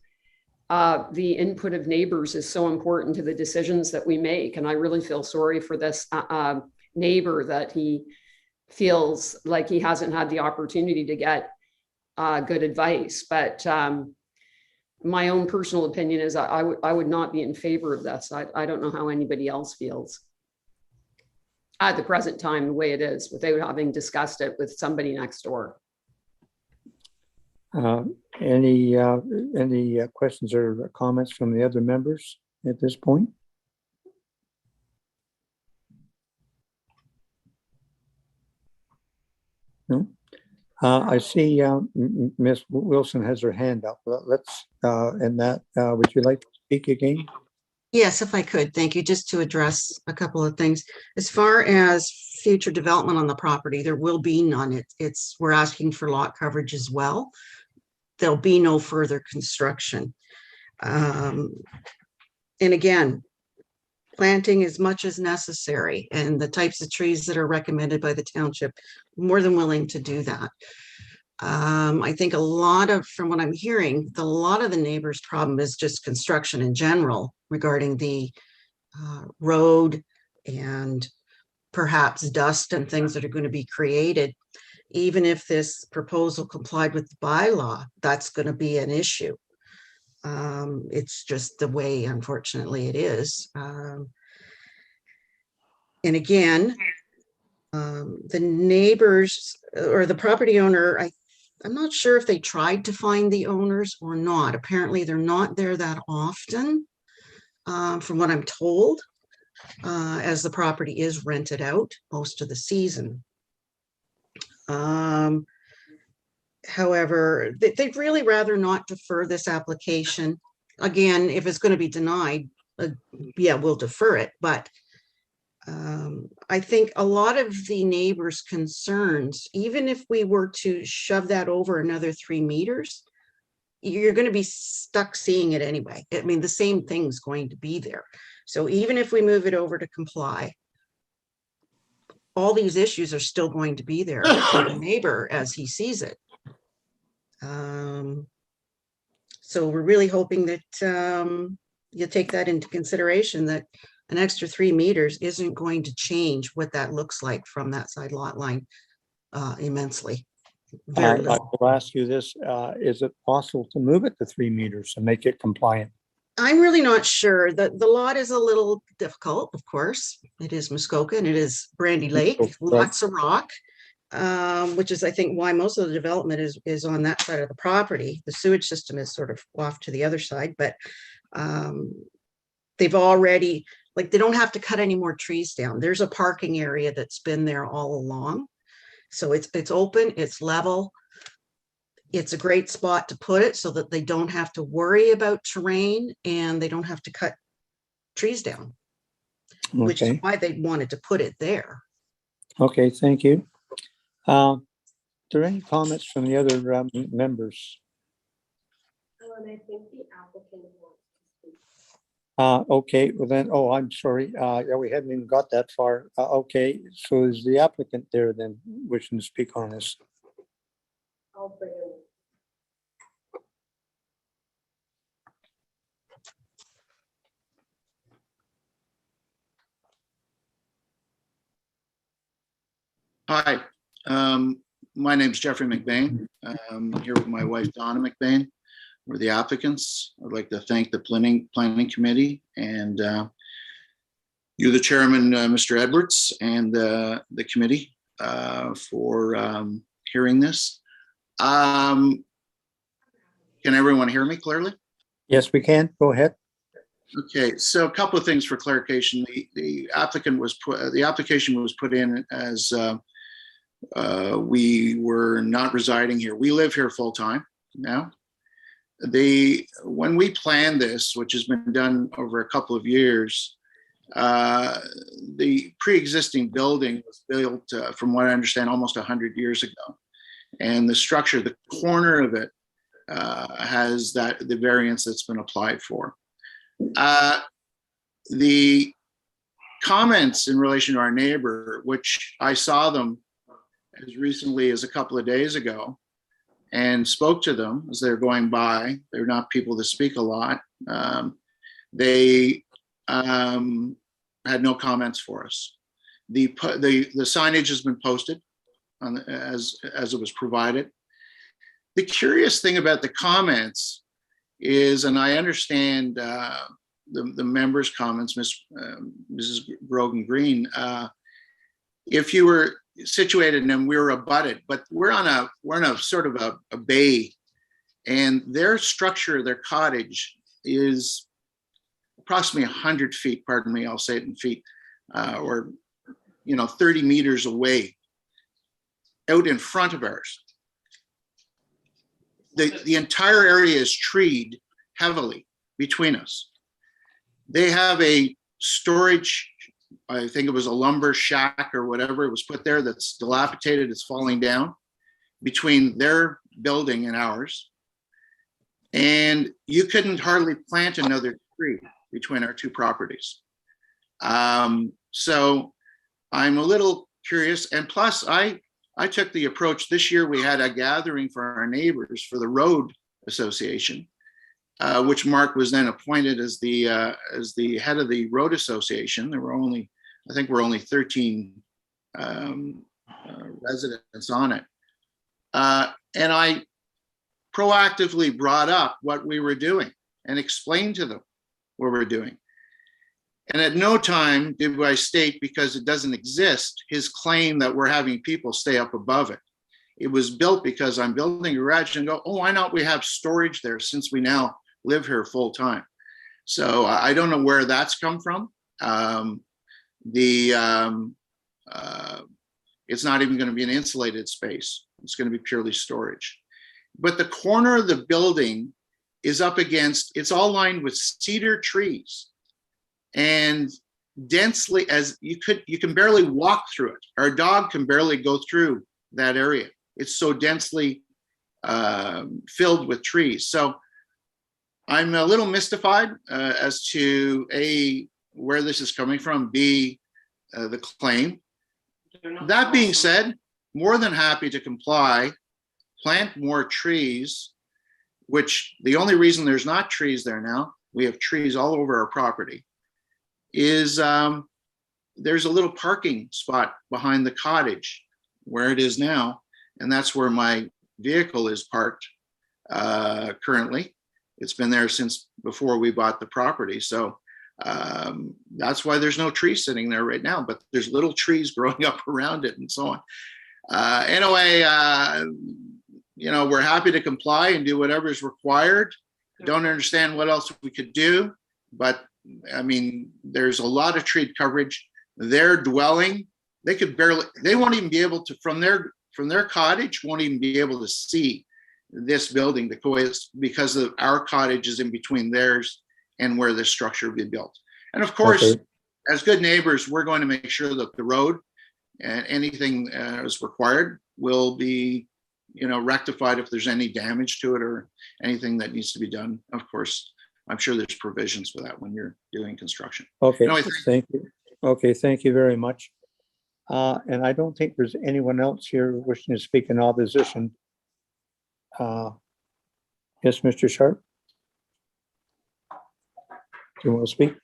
the input of neighbors is so important to the decisions that we make. And I really feel sorry for this neighbor that he feels like he hasn't had the opportunity to get good advice. But my own personal opinion is I would not be in favor of this. I don't know how anybody else feels at the present time, the way it is, without having discussed it with somebody next door. Any questions or comments from the other members at this point? No. I see Ms. Wilson has her hand up. Let's would you like to speak again? Yes, if I could, thank you. Just to address a couple of things. As far as future development on the property, there will be none. We're asking for lot coverage as well. There'll be no further construction. And again, planting as much as necessary, and the types of trees that are recommended by the township, more than willing to do that. I think from what I'm hearing, a lot of the neighbors' problem is just construction in general regarding the road and perhaps dust and things that are going to be created. Even if this proposal complied with the bylaw, that's going to be an issue. It's just the way, unfortunately, it is. And again, the neighbors or the property owner, I'm not sure if they tried to find the owners or not. Apparently, they're not there that often, from what I'm told, as the property is rented out most of the season. However, they'd really rather not defer this application. Again, if it's going to be denied, yeah, we'll defer it. But I think a lot of the neighbors' concerns, even if we were to shove that over another 3 meters, you're going to be stuck seeing it anyway. I mean, the same thing's going to be there. So even if we move it over to comply, all these issues are still going to be there for the neighbor as he sees it. So we're really hoping that you'll take that into consideration, that an extra 3 meters isn't going to change what that looks like from that side lot line immensely. Very I little. will ask you this, is it possible to move it to 3 meters and make it compliant? I'm really not sure. The lot is a little difficult, of course. It is Muskoka and it is Brandy Lake, lots of rock, which is, I think, why most of the development is on that side of the property. The sewage system is sort of off to the other side, but they've already, they don't have to cut any more trees down. There's a parking area that's been there all along. So it's open, it's level. It's a great spot to put it so that they don't have to worry about terrain and they don't have to cut trees down, which is why they wanted to put it there. Okay, thank you. Are there any comments from the other members? And I think the applicant wants to speak. Okay, well then, I'm sorry. Yeah, we hadn't even got that far. Okay, so is the applicant there then wishing to speak on this? I'll bring him. Hi, my name is Jeffrey McBain. I'm here with my wife, Donna McBain. We're the applicants. I'd like to thank the planning committee and you, the chairman, Mr. Edwards, and the committee for hearing this. Can everyone hear me clearly? Yes, we can. Go ahead. Okay, so a couple of things for clarification. The application was put in as we were not residing here. We live here full time now. When we planned this, which has been done over a couple of years, the pre-existing building was built, from what I understand, almost 100 years ago. And the structure, the corner of it has the variance that's been applied for. The comments in relation to our neighbor, which I saw them as recently as a couple of days ago and spoke to them as they're going by. They're not people that speak a lot. They had no comments for us. The signage has been posted as it was provided. The curious thing about the comments is, and I understand the members' comments, Mrs. Grogan Green, if you were situated and we were abutted, but we're on a sort of a bay, and their structure, their cottage is approximately 100 feet, pardon me, I'll say it in feet, or 30 meters away, out in front of ours. The entire area is treed heavily between us. They have a storage, I think it was a lumber shack or whatever it was put there that's dilapidated, it's falling down between their building and ours. And you couldn't hardly plant another tree between our two properties. So I'm a little curious. And plus, I took the approach this year. We had a gathering for our neighbors for the road association, which Mark was then appointed as the head of the road association. There were only, I think we're only 13 residents on it. And I proactively brought up what we were doing and explained to them what we're doing. And at no time did I state, because it doesn't exist, his claim that we're having people stay up above it. It was built because I'm building a garage and go, oh, why not we have storage there since we now live here full time? So I don't know where that's come from. It's not even going to be an insulated space. It's going to be purely storage. But the corner of the building is up against, it's all lined with cedar trees. And densely, as you can barely walk through it. Our dog can barely go through that area. It's so densely filled with trees. So I'm a little mystified as to A, where this is coming from, B, the claim. That being said, more than happy to comply, plant more trees, which the only reason there's not trees there now, we have trees all over our property, is there's a little parking spot behind the cottage where it is now, and that's where my vehicle is parked currently. It's been there since before we bought the property, so that's why there's no tree sitting there right now, but there's little trees growing up around it and so on. Anyway, we're happy to comply and do whatever is required. Don't understand what else we could do, but I mean, there's a lot of tree coverage. Their dwelling, they won't even be able to, from their cottage, won't even be able to see this building because of our cottage is in between theirs and where this structure will be built. And of course, as good neighbors, we're going to make sure that the road and anything is required will be, rectified if there's any damage to it or anything that needs to be done. Of course, I'm sure there's provisions for that when you're doing construction. Okay, thank you. Okay, thank you very much. And I don't think there's anyone else here wishing to speak in opposition. Yes, Mr. Sharp? Do you want to speak?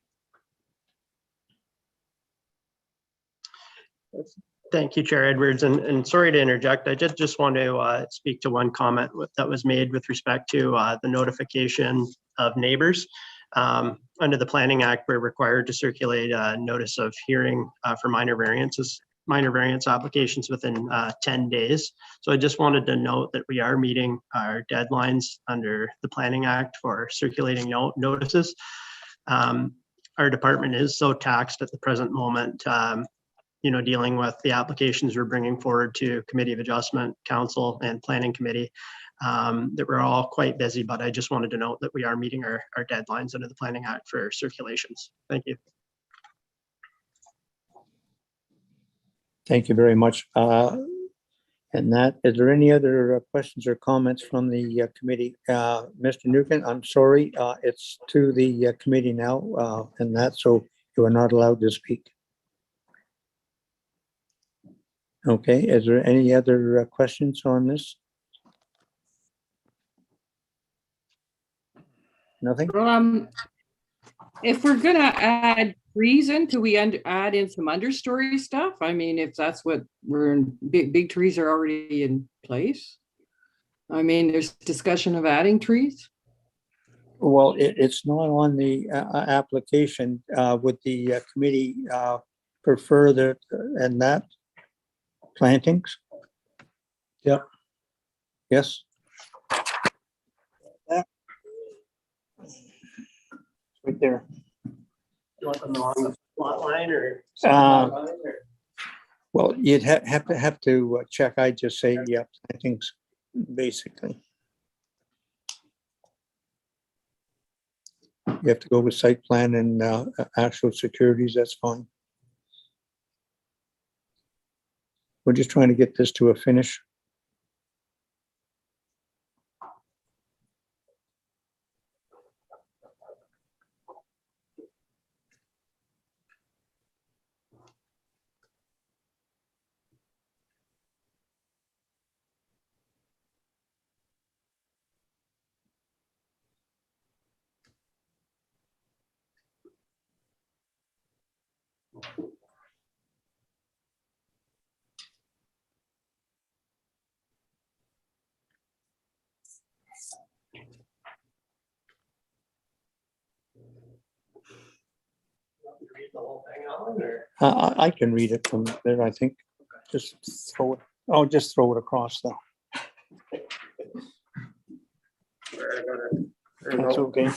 Thank you, Chair Edwards, and sorry to interject. I just want to speak to one comment that was made with respect to the notification of neighbors. Under the Planning Act, we're required to circulate a notice of hearing for minor variance applications within 10 days. So I just wanted to note that we are meeting our deadlines under the Planning Act for circulating notices. Our department is so taxed at the present moment, dealing with the applications we're bringing forward to Committee of Adjustment, Council, and Planning Committee, that we're all quite busy, but I just wanted to note that we are meeting our deadlines under the Planning Act for circulations. Thank you. Thank you very much. And that, is there any other questions or comments from the committee? Mr. Nukin, I'm sorry, it's to the committee now, and that, so you are not allowed to speak. Okay, is there any other questions on this? Nothing? If we're gonna add trees in, could we add in some understory stuff? I mean, if that's what we're in, big trees are already in place. I mean, there's discussion of adding trees. Well, it's not on the application. Would the committee prefer that and that plantings? Yep. Yes. Right there. You want them along the lot line or? Well, you'd have to check. I just say, yeah, plantings, basically. You have to go with site plan and actual securities, that's fine. We're just trying to get this to a finish. Read the whole thing on, or? I can read it from there, I think. Just throw it. Oh, just throw it across though. That's okay.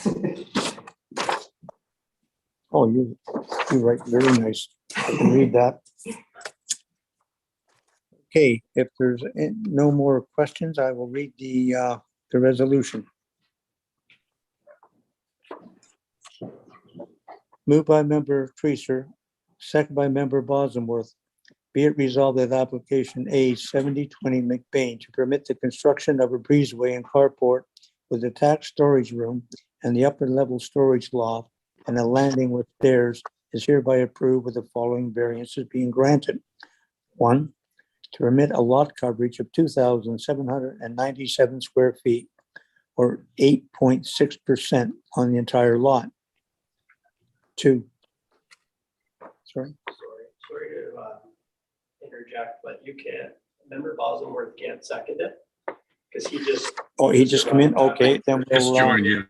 Oh, you write very nice. I can read that. Okay, if there's no more questions, I will read the resolution. Moved by member Treacer, second by member Bosworth. Be it resolved that application A 7020 McBain to permit the construction of a breezeway and carport with attached storage room and the upper level storage loft and a landing with stairs is hereby approved with the following variances being granted. 1, to permit a lot coverage of 2,797 square feet or 8.6% on the entire lot. 2. Sorry. Sorry to interject, but you can't, member Bosworth can't second it because he just. Oh, he just come in? Okay, then we'll. Just joined you.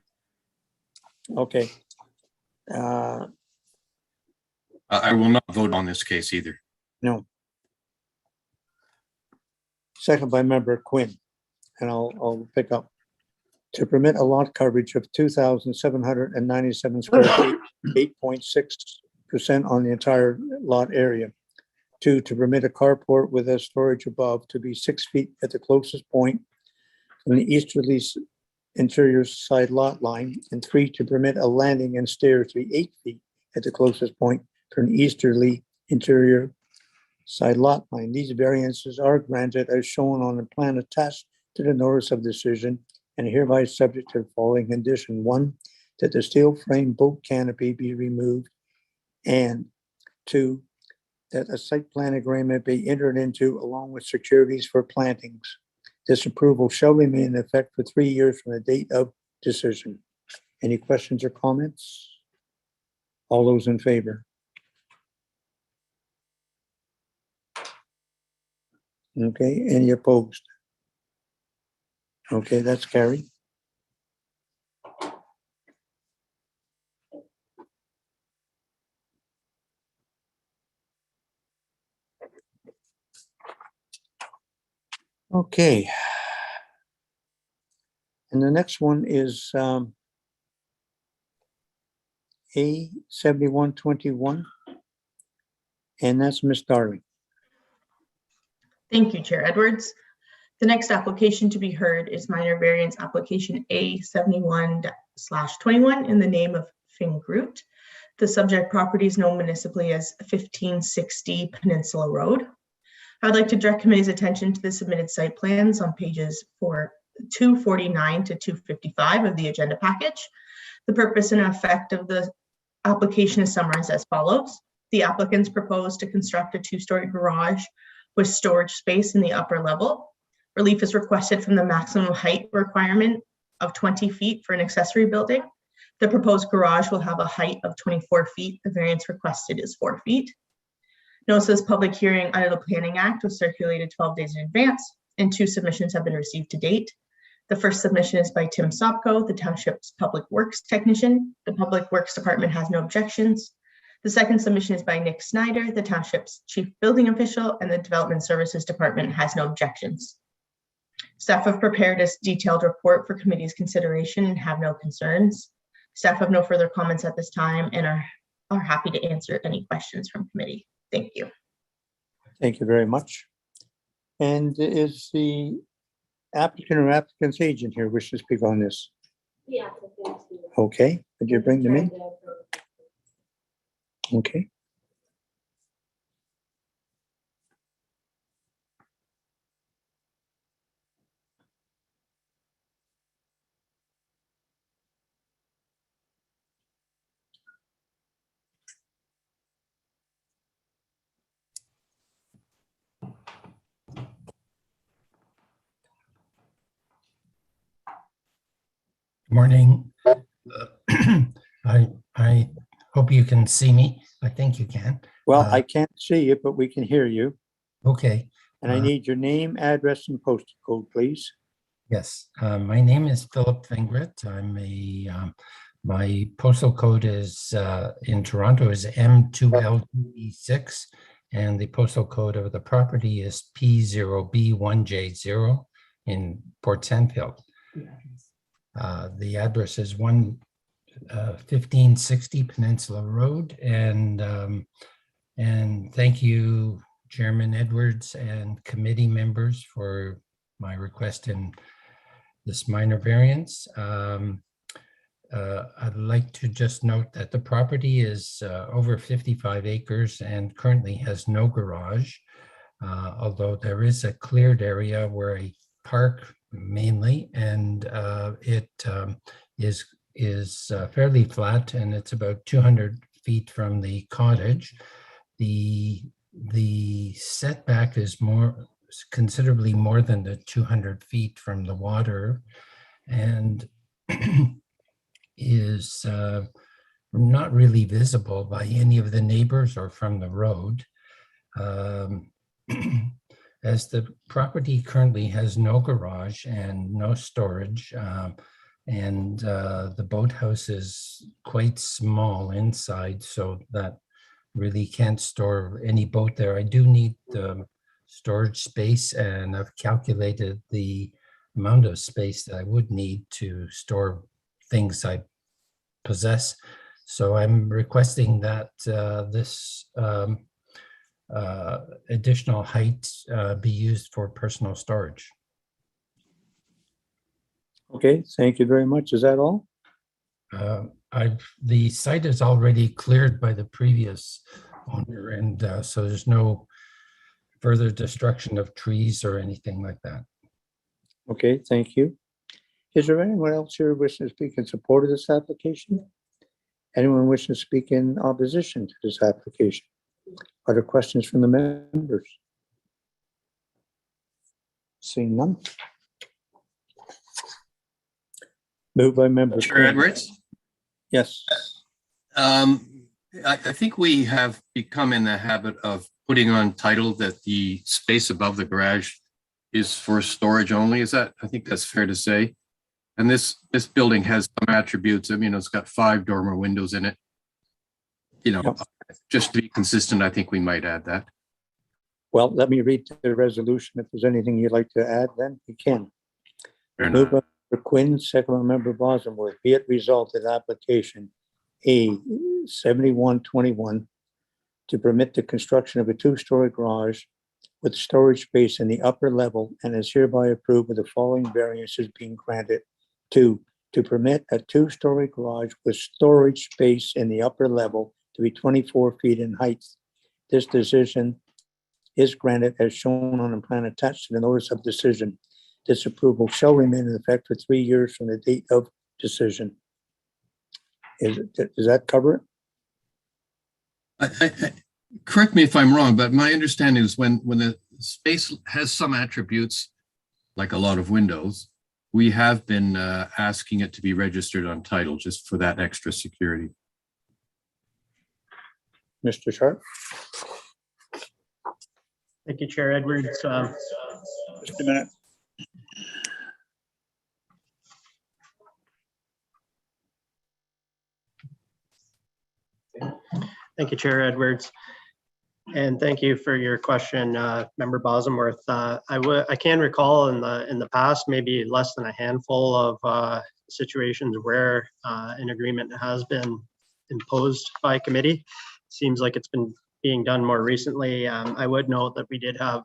Okay. I will not vote on this case either. No. Second by member Quinn, and I'll pick up. To permit a lot coverage of 2,797 square feet, 8.6% on the entire lot area. 2, to permit a carport with a storage above to be 6 feet at the closest point from the easterly interior side lot line. And 3, to permit a landing and stairs to be 8 feet at the closest point from the easterly interior side lot line. These variances are granted as shown on the plan attached to the notice of decision and hereby subject to the following condition. 1, that the steel frame boat canopy be removed, and 2, that a site plan agreement be entered into along with securities for plantings. This approval shall remain in effect for 3 years from the date of decision. Any questions or comments? All those in favor? Okay, any opposed? Okay, that's carried. Okay. And the next one is A 7121. And that's Miss Darling. Thank you, Chair Edwards. The next application to be heard is minor variance application A 71/21 in the name of Fingroot. The subject property is known municipally as 1560 Peninsula Road. I'd like to direct committee's attention to the submitted site plans on pages 249 to 255 of the agenda package. The purpose and effect of the application is summarized as follows. The applicants propose to construct a two-story garage with storage space in the upper level. Relief is requested from the maximum height requirement of 20 feet for an accessory building. The proposed garage will have a height of 24 feet. The variance requested is 4 feet. Notice of this public hearing under the Planning Act was circulated 12 days in advance, and 2 submissions have been received to date. The first submission is by Tim Sopko, the Township's Public Works Technician. The Public Works Department has no objections. The second submission is by Nick Snyder, the Township's Chief Building Official, and the Development Services Department has no objections. Staff have prepared a detailed report for committee's consideration and have no concerns. Staff have no further comments at this time and are happy to answer any questions from committee. Thank you. Thank you very much. And is the applicant or applicant's agent here wish to speak on this? Yeah. Okay, could you bring them in? Okay. Morning. I hope you can see me. I think you can. Well, I can't see you, but we can hear you. Okay. And I need your name, address, and postal code, please. Yes, my name is Philip Fingret. I'm my postal code is in Toronto is M2L2E6, and the postal code of the property is P0B1J0 in Port Sandfield. The address is 1560 Peninsula Road, and thank you, Chairman Edwards and committee members, for my request in this minor variance. I'd like to just note that the property is over 55 acres and currently has no garage, although there is a cleared area where I park mainly, and it is fairly flat, and it's about 200 feet from the cottage. The setback is considerably more than the 200 feet from the water, and is not really visible by any of the neighbors or from the road. As the property currently has no garage and no storage, and the boathouse is quite small inside, so that really can't store any boat there. I do need storage space, and I've calculated the amount of space that I would need to store things I possess. So I'm requesting that this additional height be used for personal storage. Okay, thank you very much. Is that all? The site is already cleared by the previous owner, and so there's no further destruction of trees or anything like that. Okay, thank you. Is there anyone else here wishing to speak in support of this application? Anyone wishing to speak in opposition to this application? Are there questions from the members? Seeing none. Moved by member. Chair Edwards? Yes. I think we have become in the habit of putting on title that the space above the garage is for storage only. Is that, I think that's fair to say. And this building has some attributes. I mean, it's got 5 dormer windows in it. You know, just to be consistent, I think we might add that. Well, let me read the resolution. If there's anything you'd like to add, then you can. Fair Moved by member Quinn, second by member Bosworth. Be it resolved that application A 7121 to permit the construction of a 2-story garage with storage space in the upper level, and is hereby approved with the following variances being granted. 2, to permit a 2-story garage with storage space in the upper level to be 24 feet in height. This decision is granted as shown on the plan attached to the notice of decision. This approval shall remain in effect for 3 years from the date of decision. Does that cover it? Correct me if I'm wrong, but my understanding is when the space has some attributes, like a lot of windows, we have been asking it to be registered on title just for that extra security. Mr. Sharp? Thank you, Chair Edwards. Just a minute. Thank you, Chair Edwards. And thank you for your question, Member Bosworth. I can recall in the past, maybe less than a handful of situations where an agreement has been imposed by committee. Seems like it's been being done more recently. I would note that we did have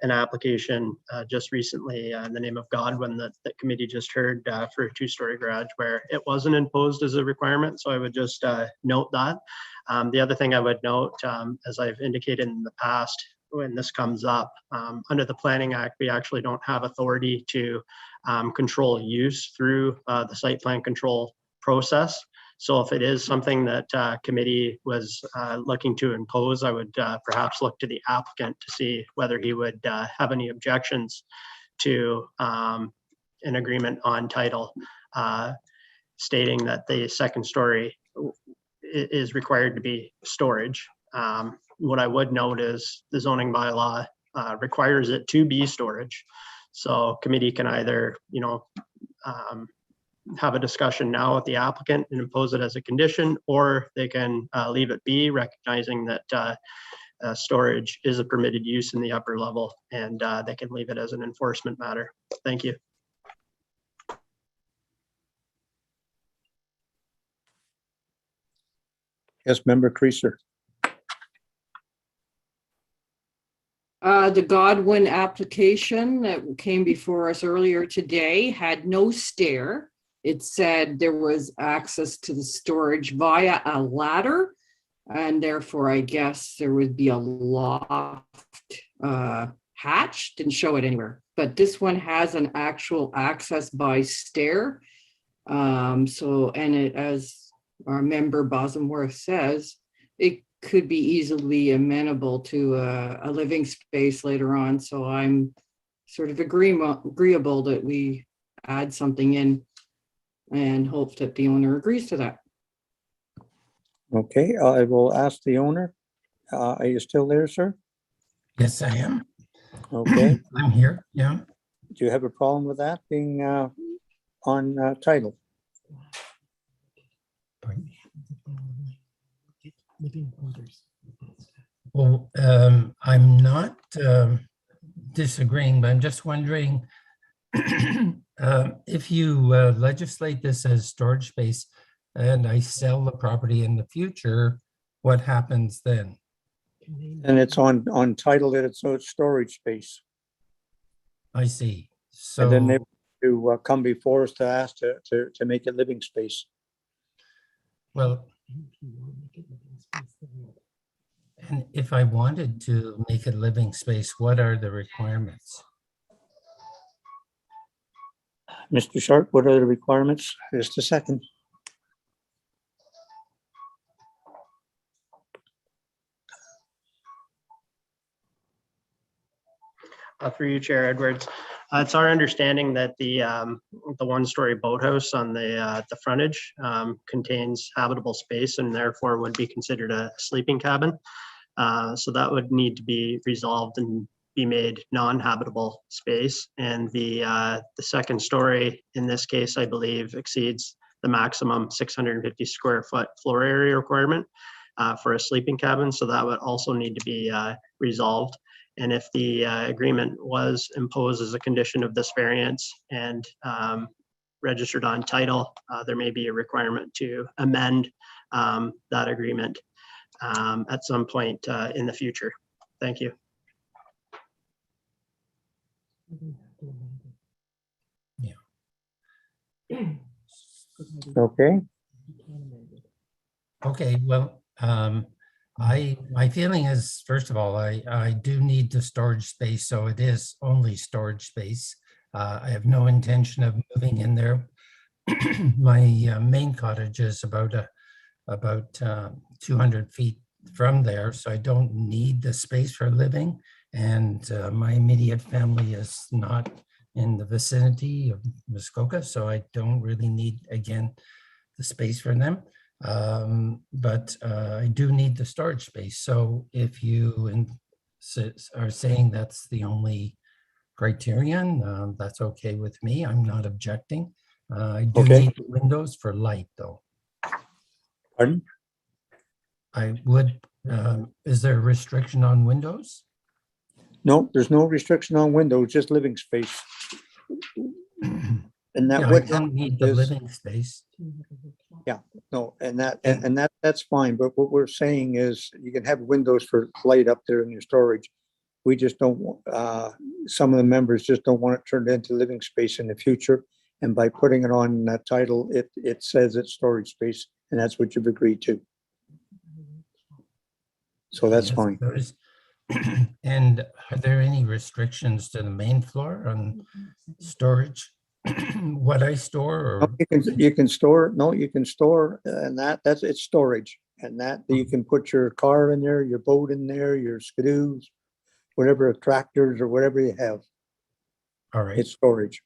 an application just recently in the name of Godwin that the committee just heard for a 2-story garage where it wasn't imposed as a requirement. So I would just note that. The other thing I would note, as I've indicated in the past, when this comes up, under the Planning Act, we actually don't have authority to control use through the site plan control process. So if it is something that committee was looking to impose, I would perhaps look to the applicant to see whether he would have any objections to an agreement on title stating that the second story is required to be storage. What I would note is the zoning bylaw requires it to be storage. So committee can either, have a discussion now with the applicant and impose it as a condition, or they can leave it be, recognizing that storage is a permitted use in the upper level, and they can leave it as an enforcement matter. Thank you. Yes, Member Creaser. The Godwin application that came before us earlier today had no stair. It said there was access to the storage via a ladder, and therefore I guess there would be a loft hatch. Didn't show it anywhere, but this one has an actual access by stair. And it, as our member Bosworth says, it could be easily amenable to a living space later on. So I'm sort of agreeable that we add something in and hope that the owner agrees to that. Okay, I will ask the owner. Are you still there, sir? Yes, I am. Okay. I'm here, yeah. Do you have a problem with that being on title? Well, I'm not disagreeing, but I'm just wondering if you legislate this as storage space and I sell the property in the future, what happens then? And it's on title that it's storage space. I see. And then they So, to come before us to ask to make it living space. well, and if I wanted to make it living space, what are the requirements? Mr. Sharp, what are the requirements? Just a second. Through you, Chair Edwards. It's our understanding that the 1-story boathouse on the frontage contains habitable space and therefore would be considered a sleeping cabin. So that would need to be resolved and be made non-habitable space. And the second story in this case, I believe, exceeds the maximum 650 square foot floor area requirement for a sleeping cabin. So that would also need to be resolved. And if the agreement was imposed as a condition of this variance and registered on title, there may be a requirement to amend that agreement at some point in the future. Thank you. Okay. Okay, well, My feeling is, first of all, I do need the storage space, so it is only storage space. I have no intention of moving in there. My main cottage is about 200 feet from there, so I don't need the space for living. And my immediate family is not in the vicinity of Muskoka, so I don't really need, again, the space for them. But I do need the storage space. So if you are saying that's the only criterion, that's okay with me. I'm not objecting. I do Okay. need the windows for light, though. Pardon? I would, is there a restriction on windows? No, there's no restriction on windows, just living space. And that Yeah, I would don't need the living space. Yeah, no, and that's fine, but what we're saying is you can have windows for light up there in your storage. We just don't, some of the members just don't want it turned into living space in the future. And by putting it on that title, it says it's storage space, and that's what you've agreed to. So that's Yes, fine. there is. And are there any restrictions to the main floor on storage? What I store, No, or you can store, no, you can store, and it's storage. And that you can put your car in there, your boat in there, your skidoos, whatever, tractors or whatever you have. all right. It's storage.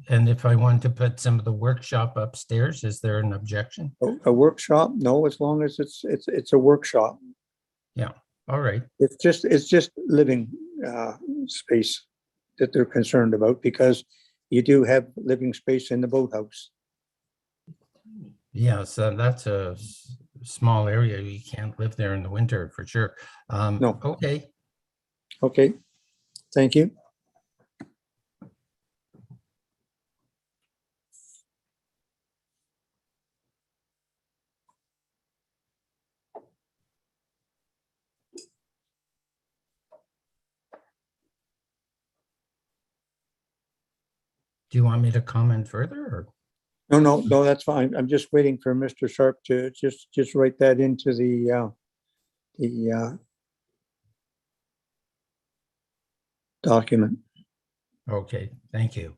And if I want to put some of the workshop upstairs, is there an objection? A workshop? No, as long as it's a workshop. Yeah, all right. It's just living space that they're concerned about, because you do have living space in the boathouse. Yeah, so that's a small area. You can't live there in the winter for sure. No. Okay. Okay, thank you. Do you want me to comment further, or? No, that's fine. I'm just waiting for Mr. Sharp to just write that into the document. Okay, thank you.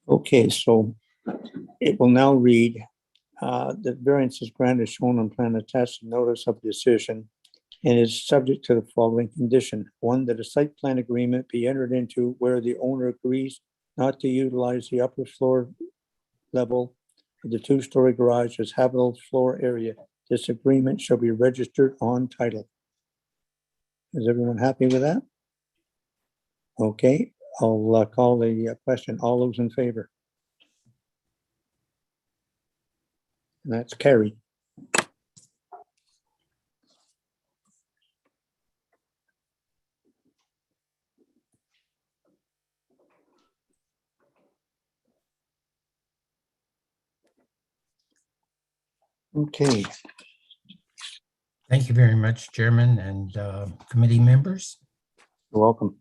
Okay, so it will now read, the variance is granted shown on plan attached to notice of decision and is subject to the following condition. One, that a site plan agreement be entered into where the owner agrees not to utilize the upper floor level of the two-story garage as habitable floor area. This agreement shall be registered on title. Is everyone happy with that? Okay, I'll call the question. All those in favor? And that's carried. Okay. Thank you very much, Chairman and committee members. You're welcome.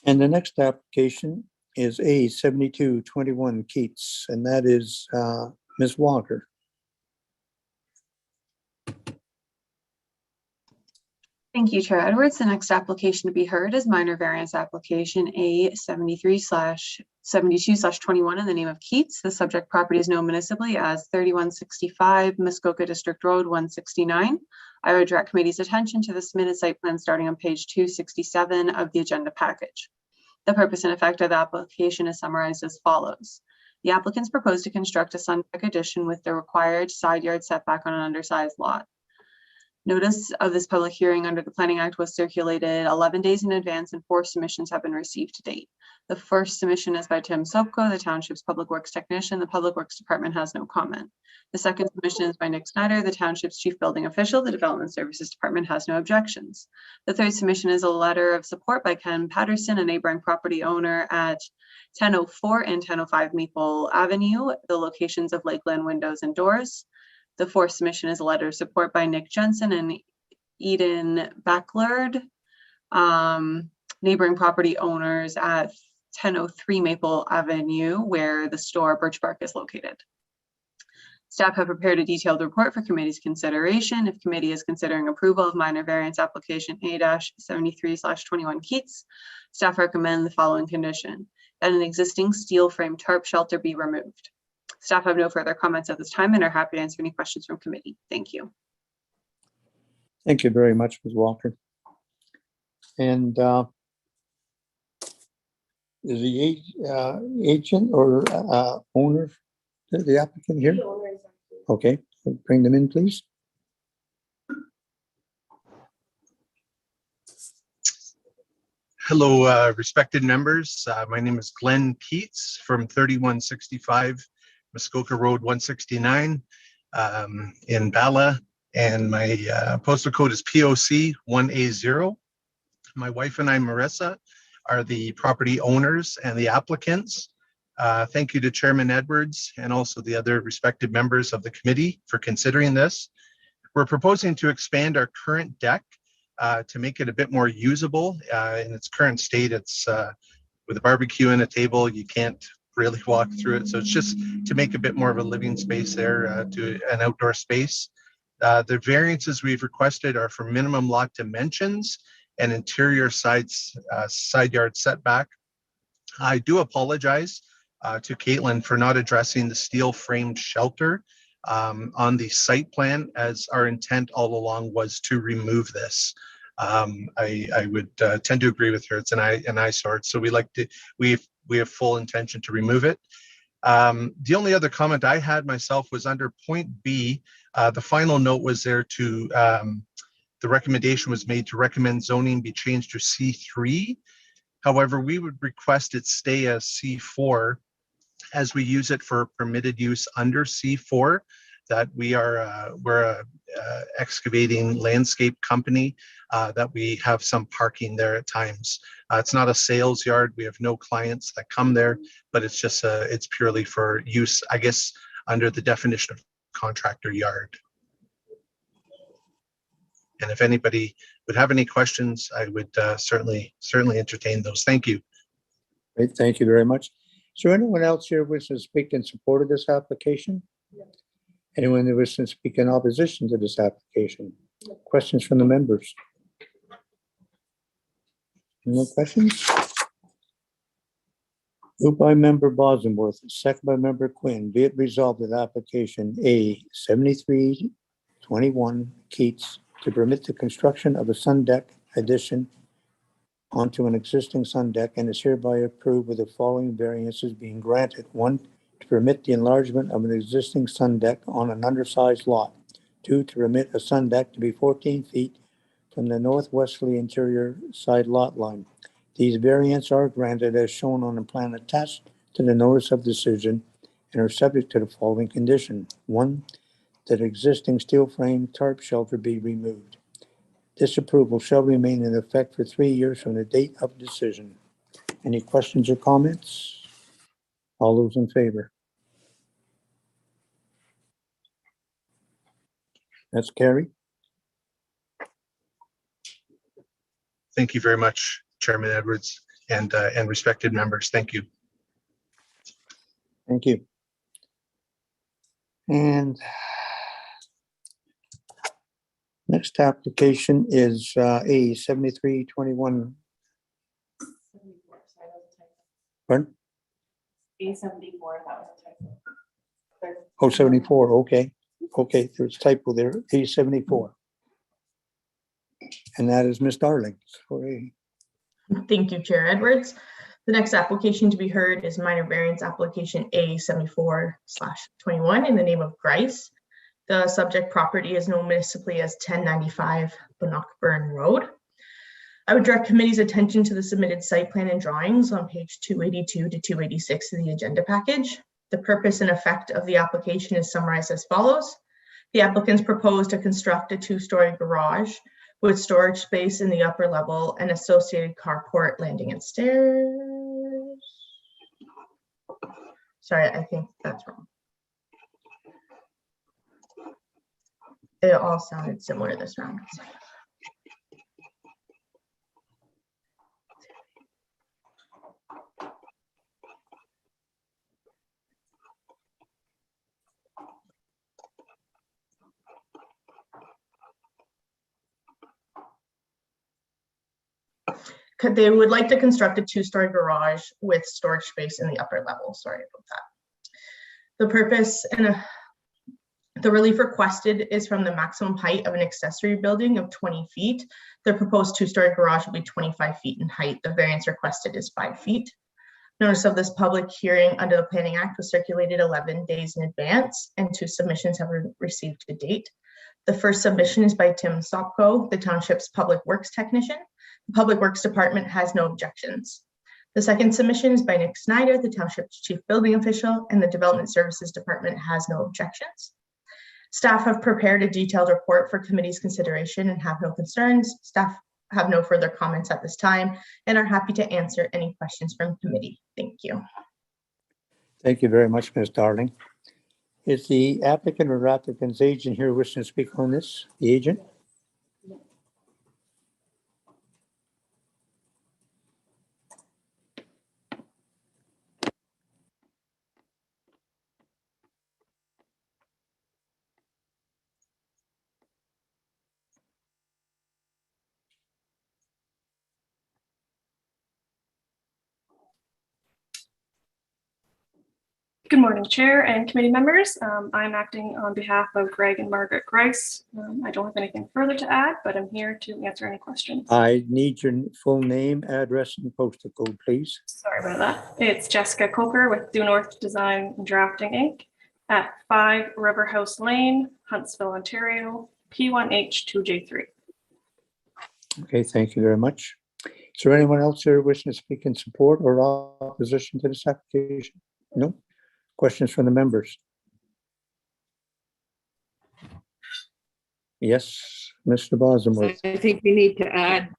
And the next application is A 7221 Keats, and that is Ms. Walker. Thank you, Chair Edwards. The next application to be heard is minor variance application A 73/72/21 in the name of Keats. The subject property is known municipally as 3165 Muskoka District Road 169. I would direct committee's attention to the submitted site plan starting on page 267 of the agenda package. The purpose and effect of the application is summarized as follows. The applicants propose to construct a sun deck addition with the required side yard setback on an undersized lot. Notice of this public hearing under the Planning Act was circulated 11 days in advance and 4 submissions have been received to date. The first submission is by Tim Sopko, the Township's Public Works Technician. The Public Works Department has no comment. The second submission is by Nick Snyder, the Township's Chief Building Official. The Development Services Department has no objections. The third submission is a letter of support by Ken Patterson, a neighboring property owner at 1004 and 1005 Maple Avenue, the locations of Lakeland Windows and Doors. The fourth submission is a letter of support by Nick Jensen and Eden Backlard, neighboring property owners at 1003 Maple Avenue, where the store Birch Bark is located. Staff have prepared a detailed report for committee's consideration. If committee is considering approval of minor variance application A-73/21 Keats, staff recommend the following condition: that an existing steel frame tarp shelter be removed. Staff have no further comments at this time and are happy to answer any questions from committee. Thank you. Thank you very much, Ms. Walker. And is the agent or owner, the applicant here? Okay, bring them in, please. Hello, respected members. My name is Glenn Keats from 3165 Muskoka Road 169 in Bala, and my postal code is POC 1A0. My wife and I, Marissa, are the property owners and the applicants. Thank you to Chairman Edwards and also the other respected members of the committee for considering this. We're proposing to expand our current deck to make it a bit more usable. In its current state, it's with a barbecue and a table, you can't really walk through it. So it's just to make a bit more of a living space there, to an outdoor space. The variances we've requested are for minimum lot dimensions and interior side yard setback. I do apologize to Caitlin for not addressing the steel framed shelter on the site plan, as our intent all along was to remove this. I would tend to agree with her. It's an eyesore, so we have full intention to remove it. The only other comment I had myself was under point B. The final note was there to, the recommendation was made to recommend zoning be changed to C3. However, we would request it stay as C4 as we use it for permitted use under C4. That we're a excavating landscape company, that we have some parking there at times. It's not a sales yard. We have no clients that come there, but it's just it's purely for use, I guess, under the definition of contractor yard. And if anybody would have any questions, I would certainly entertain those. Thank you. Great, thank you very much. Is there anyone else here wishing to speak in support of this application? Anyone who wishes to speak in opposition to this application? Questions from the members? No questions? Moved by member Bosworth, second by member Quinn. Be it resolved that application A 7321 Keats to permit the construction of a sun deck addition onto an existing sun deck and is hereby approved with the following variances being granted. 1, to permit the enlargement of an existing sun deck on an undersized lot. 2, to permit a sun deck to be 14 feet from the northwesterly interior side lot line. These variants are granted as shown on the plan attached to the notice of decision and are subject to the following condition. 1, that existing steel frame tarp shelter be removed. This approval shall remain in effect for 3 years from the date of decision. Any questions or comments? All those in favor? That's carried. Thank you very much, Chairman Edwards and respected members. Thank you. Thank you. And Next application is A 7321. Pardon? A74, that was a typo. Oh, 74, okay. Okay, there's typo there, A 74. And that is Miss Darling. Sorry. Thank you, Chair Edwards. The next application to be heard is minor variance application A74/21 in the name of Grice. The subject property is known municipally as 1095 Bannockburn Road. I would direct committee's attention to the submitted site plan and drawings on page 282 to 286 of the agenda package. The purpose and effect of the application is summarized as follows. The applicants propose to construct a 2-story garage with storage space in the upper level and associated carport, landing and stairs. Sorry, I think that's wrong. They all sounded similar this round. They would like to construct a 2-story garage with storage space in the upper level. Sorry about that. The purpose and the relief requested is from the maximum height of an accessory building of 20 feet. The proposed 2-story garage will be 25 feet in height. The variance requested is 5 feet. Notice of this public hearing under the Planning Act was circulated 11 days in advance, and 2 submissions have been received to date. The first submission is by Tim Sopko, the township's public works technician. The Public Works Department has no objections. The second submission is by Nick Snyder, the township's chief building official, and the Development Services Department has no objections. Staff have prepared a detailed report for committee's consideration and have no concerns. Staff have no further comments at this time and are happy to answer any questions from committee. Thank you. Thank you very much, Ms. Darling. Is the applicant or applicant's agent here wishing to speak on this? The agent? Good morning, Chair and committee members. I'm acting on behalf of Greg and Margaret Grice. I don't have anything further to add, but I'm here to answer any questions. I need your full name, address, and postal code, please. Sorry about that. It's Jessica Coker with Due North Design and Drafting Inc. at 5 River House Lane, Huntsville, Ontario, P1H2J3. Okay, thank you very much. Is there anyone else here wishing to speak in support or opposition to this application? No? Questions from the members? Yes, Mr. Bosworth. I think we need to add.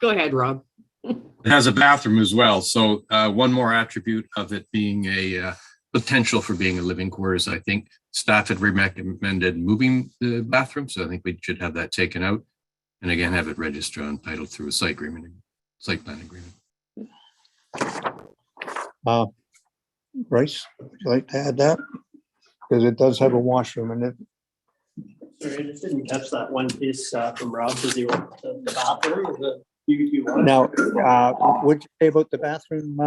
Go ahead, Rob. It has a bathroom as well. So one more attribute of it being a potential for being a living quarters. I think staff had recommended moving the bathroom. So I think we should have that taken out. And again, have it registered on title through a site plan agreement. Bryce, would you like to add that? Because it does have a washroom in it. Sorry, I just didn't catch that one piece from Rob. Does he want the bathroom or you want? Now, what'd you say about the bathroom?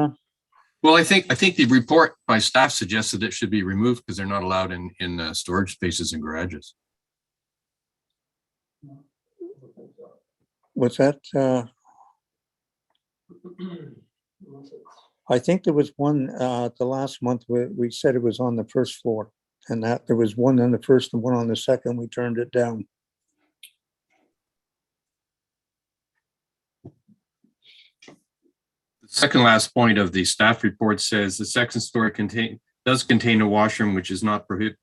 Well, I think the report by staff suggested it should be removed because they're not allowed in storage spaces and garages. What's that? I think there was one the last month where we said it was on the first floor, and that there was one on the first and one on the second. We turned it down. The second last point of the staff report says the second story does contain a washroom which is not prohibited.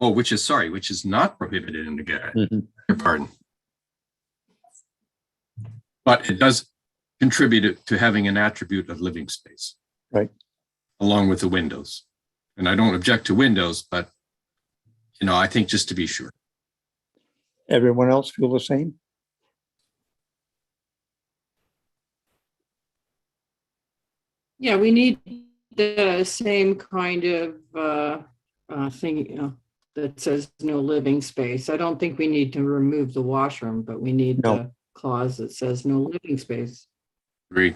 Oh, which is not prohibited in the garage. Pardon. But it does contribute to having an attribute of living space. Right. Along with the windows. And I don't object to windows, but I think just to be sure. Everyone else feel the same? Yeah, we need the same kind of thing, that says no living space. I don't think we need to remove the washroom, but we need No. the clause that says no living space. Agree.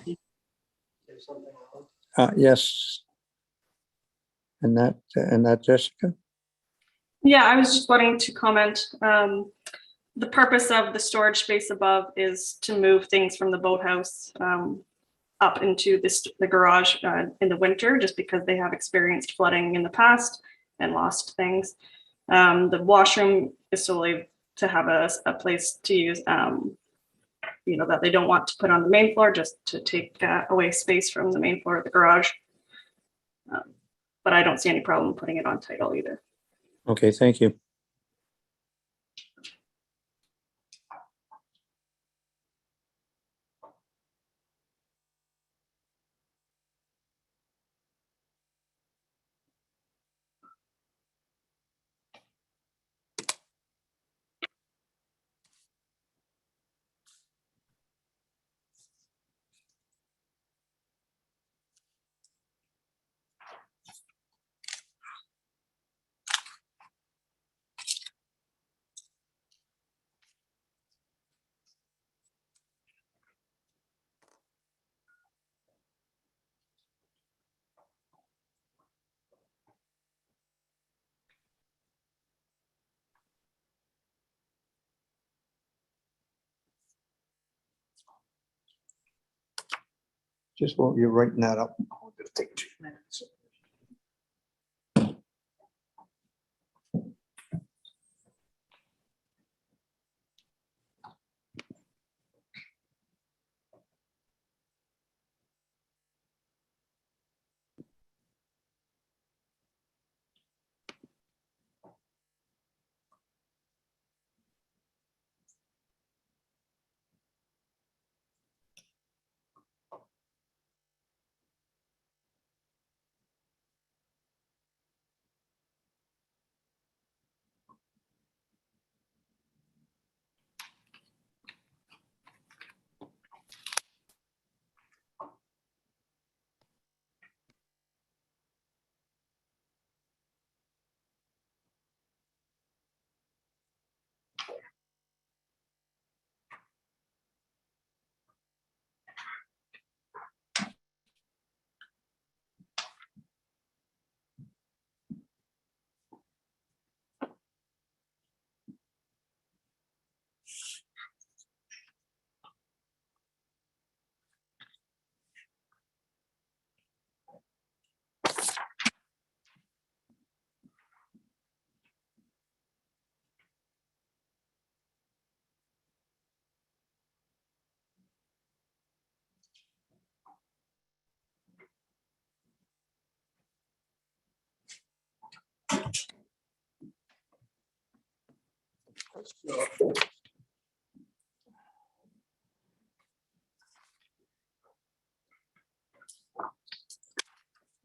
Yes. And that, Jessica? Yeah, I was just wanting to comment. The purpose of the storage space above is to move things from the boathouse up into the garage in the winter, just because they have experienced flooding in the past and lost things. The washroom is solely to have a place to use, that they don't want to put on the main floor, just to take away space from the main floor of the garage. But I don't see any problem putting it on title either. Okay, thank you. Just while you're writing that up, I'll just take 2 minutes.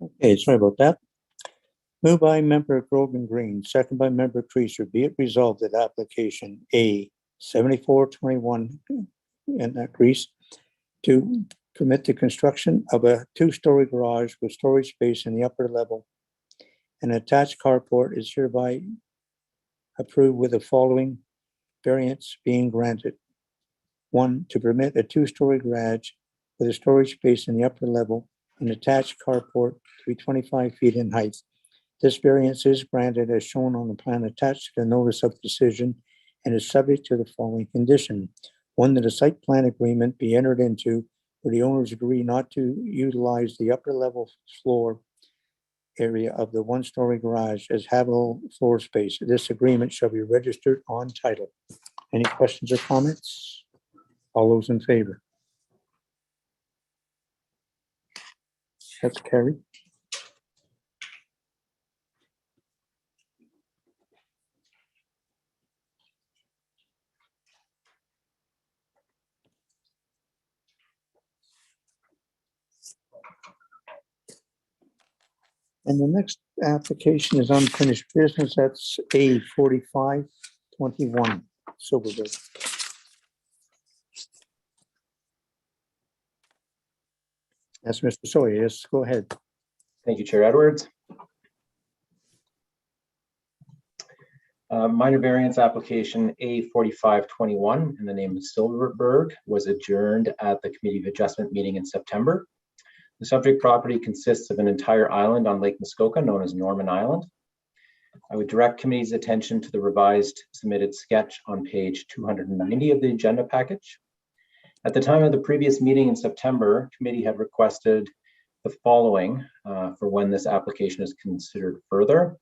Okay, sorry about that. Moved by member Grogan Green, second by member Creaser. Be it resolved that application A 7421 and that Grease to permit the construction of a 2-story garage with storage space in the upper level. An attached carport is hereby approved with the following variance being granted. 1, to permit a 2-story garage with a storage space in the upper level and attached carport to be 25 feet in height. This variance is granted as shown on the plan attached to the notice of decision and is subject to the following condition. 1, that a site plan agreement be entered into where the owners agree not to utilize the upper level floor area of the 1-story garage as habitable floor space. This agreement shall be registered on title. Any questions or comments? All those in favor? That's carried. And the next application is unfinished business. That's A 4521 Silverberg. That's Mr. Sawyer. Yes, go ahead. Thank you, Chair Edwards. Minor variance application A4521 in the name of Silverberg was adjourned at the Committee of Adjustment meeting in September. The subject property consists of an entire island on Lake Muskoka known as Norman Island. I would direct committee's attention to the revised submitted sketch on page 290 of the agenda package. At the time of the previous meeting in September, committee had requested the following for when this application is considered further.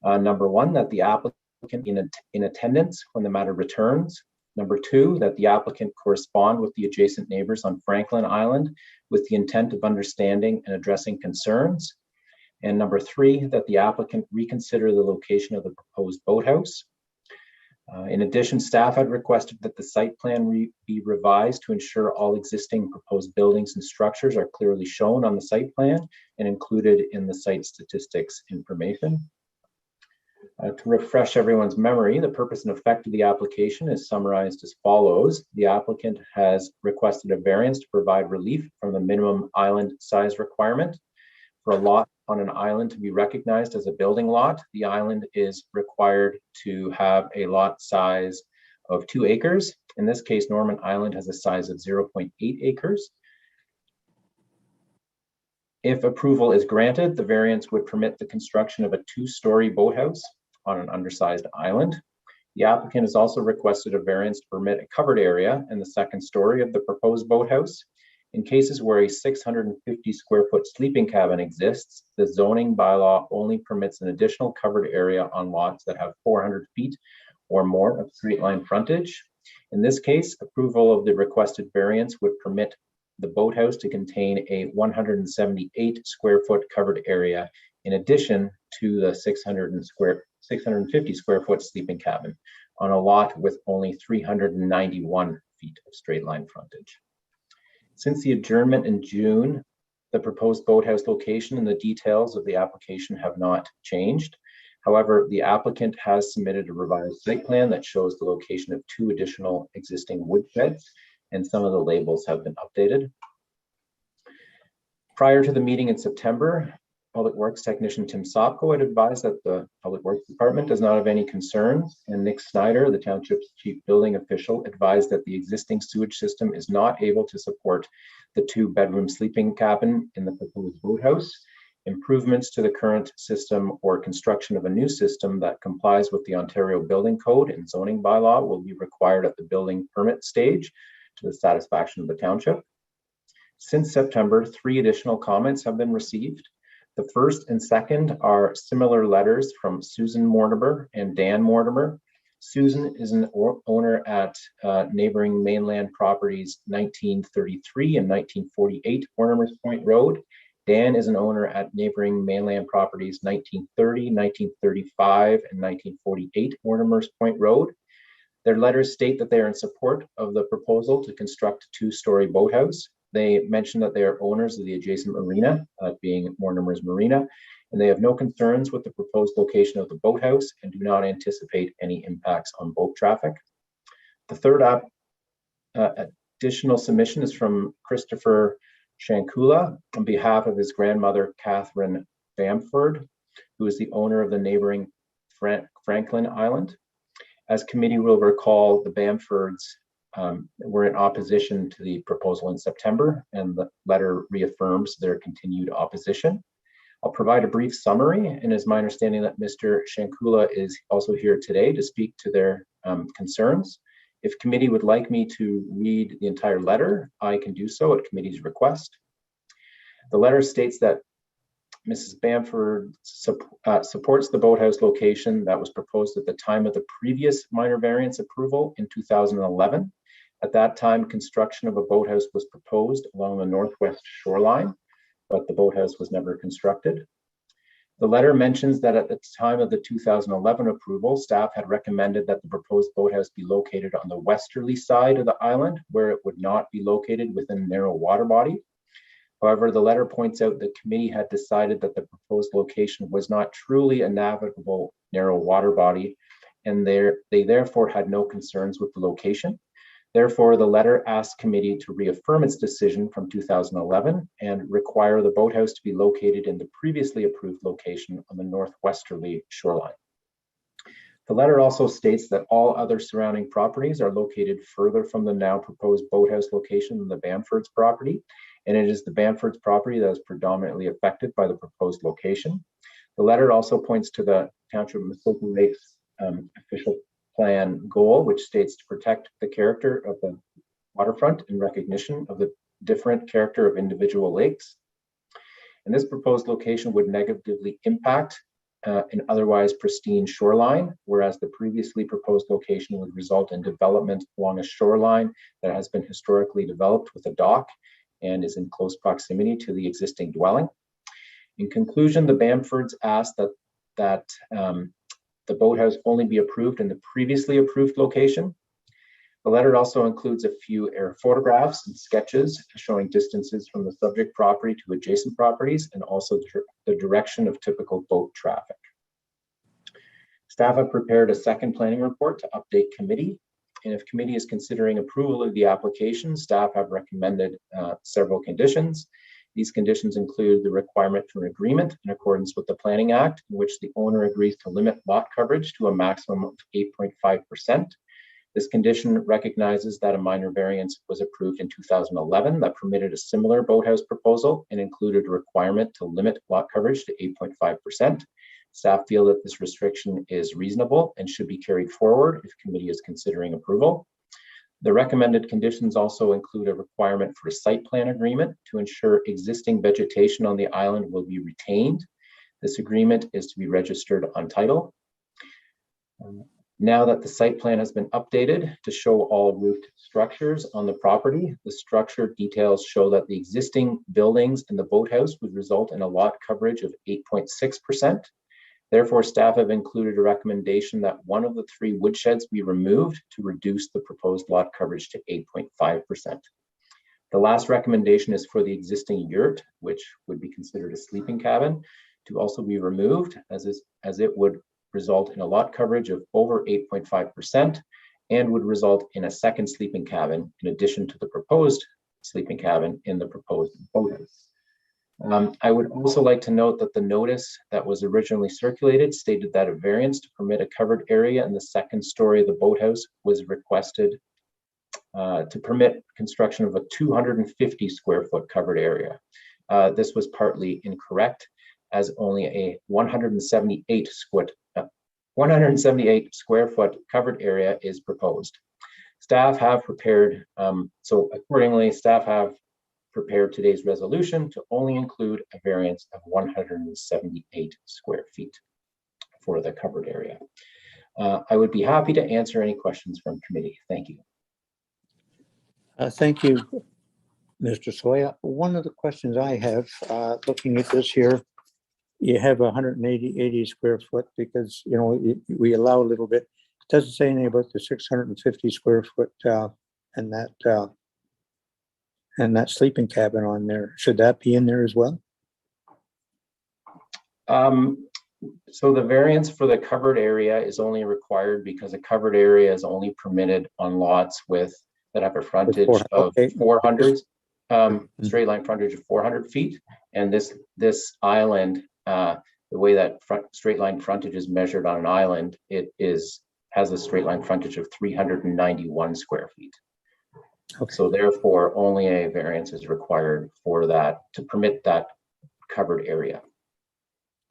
Number one, that the applicant in attendance when the matter returns. Number two, that the applicant correspond with the adjacent neighbors on Franklin Island with the intent of understanding and addressing concerns. And number three, that the applicant reconsider the location of the proposed boathouse. In addition, staff had requested that the site plan be revised to ensure all existing proposed buildings and structures are clearly shown on the site plan and included in the site statistics information. To refresh everyone's memory, the purpose and effect of the application is summarized as follows. The applicant has requested a variance to provide relief from the minimum island size requirement. For a lot on an island to be recognized as a building lot, the island is required to have a lot size of 2 acres. In this case, Norman Island has a size of 0.8 acres. If approval is granted, the variance would permit the construction of a 2-story boathouse on an undersized island. The applicant has also requested a variance to permit a covered area in the 2nd story of the proposed boathouse. In cases where a 650 square foot sleeping cabin exists, the zoning bylaw only permits an additional covered area on lots that have 400 feet or more of straight line frontage. In this case, approval of the requested variance would permit the boathouse to contain a 178 square foot covered area in addition to the 650 square foot sleeping cabin on a lot with only 391 feet of straight line frontage. Since the adjournment in June, the proposed boathouse location and the details of the application have not changed. However, the applicant has submitted a revised site plan that shows the location of 2 additional existing wood sheds, and some of the labels have been updated. Prior to the meeting in September, Public Works Technician Tim Sopko had advised that the Public Works Department does not have any concerns, and Nick Snyder, the township's chief building official, advised that the existing sewage system is not able to support the 2-bedroom sleeping cabin in the proposed boathouse. Improvements to the current system or construction of a new system that complies with the Ontario Building Code and zoning bylaw will be required at the building permit stage to the satisfaction of the township. Since September, 3 additional comments have been received. The first and second are similar letters from Susan Mortimer and Dan Mortimer. Susan is an owner at neighboring mainland properties 1933 and 1948 Mortimer's Point Road. Dan is an owner at neighboring mainland properties 1930, 1935, and 1948 Mortimer's Point Road. Their letters state that they are in support of the proposal to construct a 2-story boathouse. They mention that they are owners of the adjacent marina, being Mortimer's Marina, and they have no concerns with the proposed location of the boathouse and do not anticipate any impacts on boat traffic. The third additional submission is from Christopher Schankula on behalf of his grandmother, Catherine Banford, who is the owner of the neighboring Franklin Island. As committee will recall, the Banfords were in opposition to the proposal in September, and the letter reaffirms their continued opposition. I'll provide a brief summary, and it's my understanding that Mr. Schankula is also here today to speak to their concerns. If committee would like me to read the entire letter, I can do so at committee's request. The letter states that Mrs. Banford supports the boathouse location that was proposed at the time of the previous minor variance approval in 2011. At that time, construction of a boathouse was proposed along the northwest shoreline, but the boathouse was never constructed. The letter mentions that at the time of the 2011 approval, staff had recommended that the proposed boathouse be located on the westerly side of the island, where it would not be located within a narrow water body. However, the letter points out the committee had decided that the proposed location was not truly a navigable narrow water body, and they therefore had no concerns with the location. Therefore, the letter asks committee to reaffirm its decision from 2011 and require the boathouse to be located in the previously approved location on the northwesterly shoreline. The letter also states that all other surrounding properties are located further from the now proposed boathouse location than the Banford's property, and it is the Banford's property that is predominantly affected by the proposed location. The letter also points to the Township of Muskoka Lakes official plan goal, which states to protect the character of the waterfront in recognition of the different character of individual lakes. And this proposed location would negatively impact an otherwise pristine shoreline, whereas the previously proposed location would result in development along a shoreline that has been historically developed with a dock and is in close proximity to the existing dwelling. In conclusion, the Banfords asked that the boathouse only be approved in the previously approved location. The letter also includes a few air photographs and sketches showing distances from the subject property to adjacent properties and also the direction of typical boat traffic. Staff have prepared a second planning report to update committee. And if committee is considering approval of the application, staff have recommended several conditions. These conditions include the requirement for an agreement in accordance with the Planning Act, in which the owner agrees to limit lot coverage to a maximum of 8.5%. This condition recognizes that a minor variance was approved in 2011 that permitted a similar boathouse proposal and included a requirement to limit lot coverage to 8.5%. Staff feel that this restriction is reasonable and should be carried forward if committee is considering approval. The recommended conditions also include a requirement for a site plan agreement to ensure existing vegetation on the island will be retained. This agreement is to be registered on title. Now that the site plan has been updated to show all roofed structures on the property, the structure details show that the existing buildings in the boathouse would result in a lot coverage of 8.6%. Therefore, staff have included a recommendation that one of the 3 woodsheds be removed to reduce the proposed lot coverage to 8.5%. The last recommendation is for the existing yurt, which would be considered a sleeping cabin, to also be removed as it would result in a lot coverage of over 8.5% and would result in a second sleeping cabin in addition to the proposed sleeping cabin in the proposed boathouse. I would also like to note that the notice that was originally circulated stated that a variance to permit a covered area in the second story of the boathouse was requested to permit construction of a 250 square foot covered area. This was partly incorrect, as only a 178 square foot covered area is proposed. Staff have prepared, so accordingly, staff have prepared today's resolution to only include a variance of 178 square feet for the covered area. I would be happy to answer any questions from committee. Thank you. Thank you, Mr. Soya. One of the questions I have, looking at this here, you have 180 square foot because, you know, we allow a little bit. It doesn't say anything about the 650 square foot and that sleeping cabin on there. Should that be in there as well? So the variance for the covered area is only required because a covered area is only permitted on lots that have a frontage of 400, straight line frontage of 400 feet. And this island, the way that straight line frontage is measured on an island, has a straight line frontage of 391 square feet. Okay. So therefore, only a variance is required for that to permit that covered area.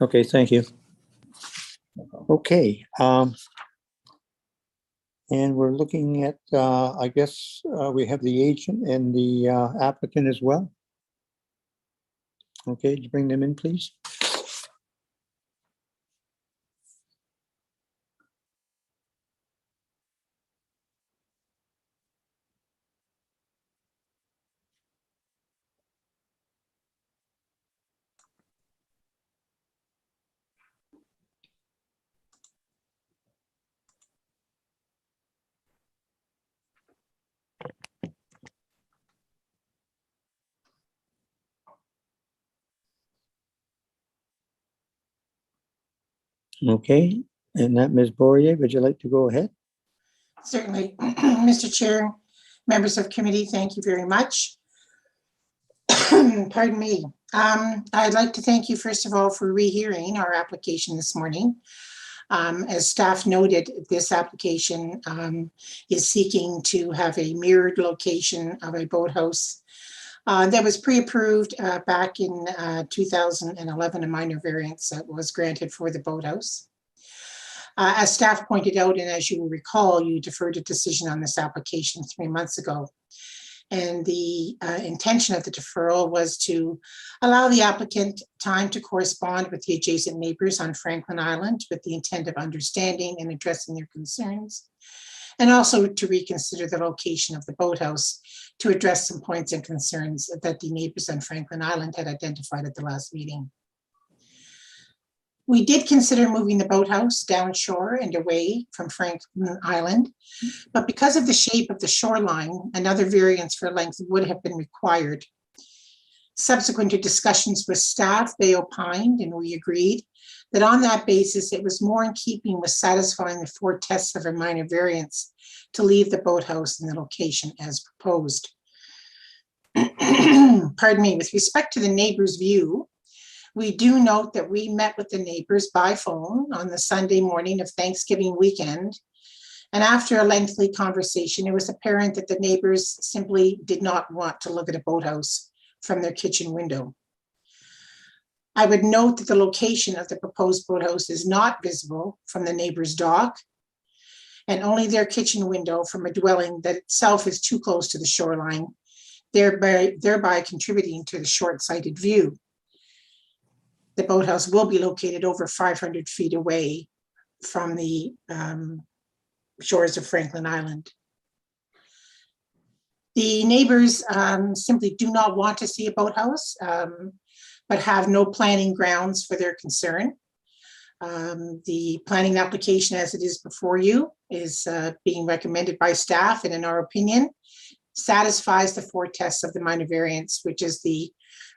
Okay, thank you. Okay, and we're looking at, I guess we have the agent and the applicant as well. Okay, you bring them in, please. Okay, and that Ms. Poirier, would you like to go ahead? Certainly. Mr. Chair, members of committee, thank you very much. Pardon me. I'd like to thank you, first of all, for rehearing our application this morning. As staff noted, this application is seeking to have a mirrored location of a boathouse that was pre-approved back in 2011, a minor variance that was granted for the boathouse. As staff pointed out, and as you recall, you deferred a decision on this application 3 months ago. And the intention of the deferral was to allow the applicant time to correspond with the adjacent neighbors on Franklin Island with the intent of understanding and addressing their concerns, and also to reconsider the location of the boathouse to address some points and concerns that the neighbors on Franklin Island had identified at the last meeting. We did consider moving the boathouse down shore and away from Franklin Island, but because of the shape of the shoreline, another variance for length would have been required. Subsequent to discussions with staff, they opined, and we agreed, that on that basis, it was more in keeping with satisfying the 4 tests of a minor variance to leave the boathouse in the location as proposed. Pardon me, with respect to the neighbor's view, we do note that we met with the neighbors by phone on the Sunday morning of Thanksgiving weekend. And after a lengthy conversation, it was apparent that the neighbors simply did not want to look at a boathouse from their kitchen window. I would note that the location of the proposed boathouse is not visible from the neighbor's dock, and only their kitchen window from a dwelling that itself is too close to the shoreline, thereby contributing to the short-sighted view. The boathouse will be located over 500 feet away from the shores of Franklin Island. The neighbors simply do not want to see a boathouse, but have no planning grounds for their concern. The planning application as it is before you is being recommended by staff, and in our opinion, satisfies the 4 tests of the minor variance, which is the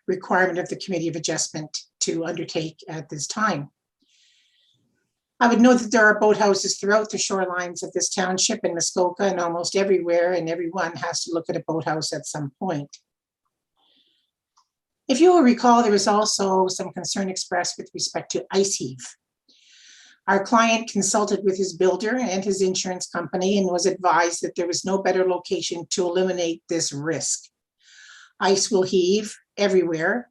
requirement of the Committee of Adjustment to undertake at this time. I would note that there are boathouses throughout the shorelines of this township in Muskoka and almost everywhere, and everyone has to look at a boathouse at some point. If you will recall, there was also some concern expressed with respect to ice heave. Our client consulted with his builder and his insurance company and was advised that there was no better location to eliminate this risk. Ice will heave everywhere,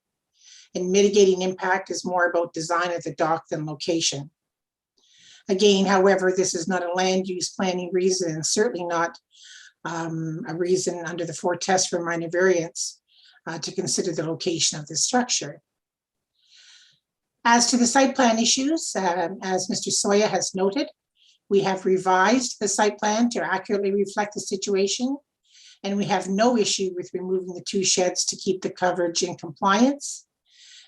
and mitigating impact is more about design of the dock than location. Again, however, this is not a land use planning reason, and certainly not a reason under the 4 tests for minor variance to consider the location of the structure. As to the site plan issues, as Mr. Soya has noted, we have revised the site plan to accurately reflect the situation, and we have no issue with removing the 2 sheds to keep the coverage in compliance,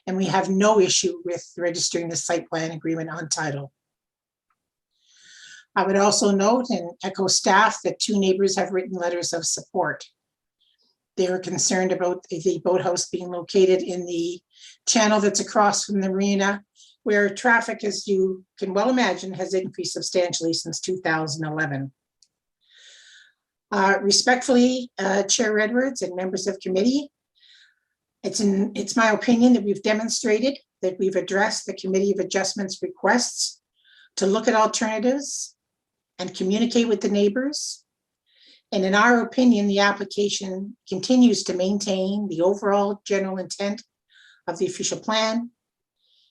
and we have no issue with registering the site plan agreement on title. I would also note and echo staff that 2 neighbors have written letters of support. They are concerned about the boathouse being located in the channel that's across from the marina, where traffic, as you can well imagine, has increased substantially since 2011. Respectfully, Chair Edwards and members of committee, it's my opinion that we've demonstrated that we've addressed the Committee of Adjustments requests to look at alternatives and communicate with the neighbors. And in our opinion, the application continues to maintain the overall general intent of the official plan.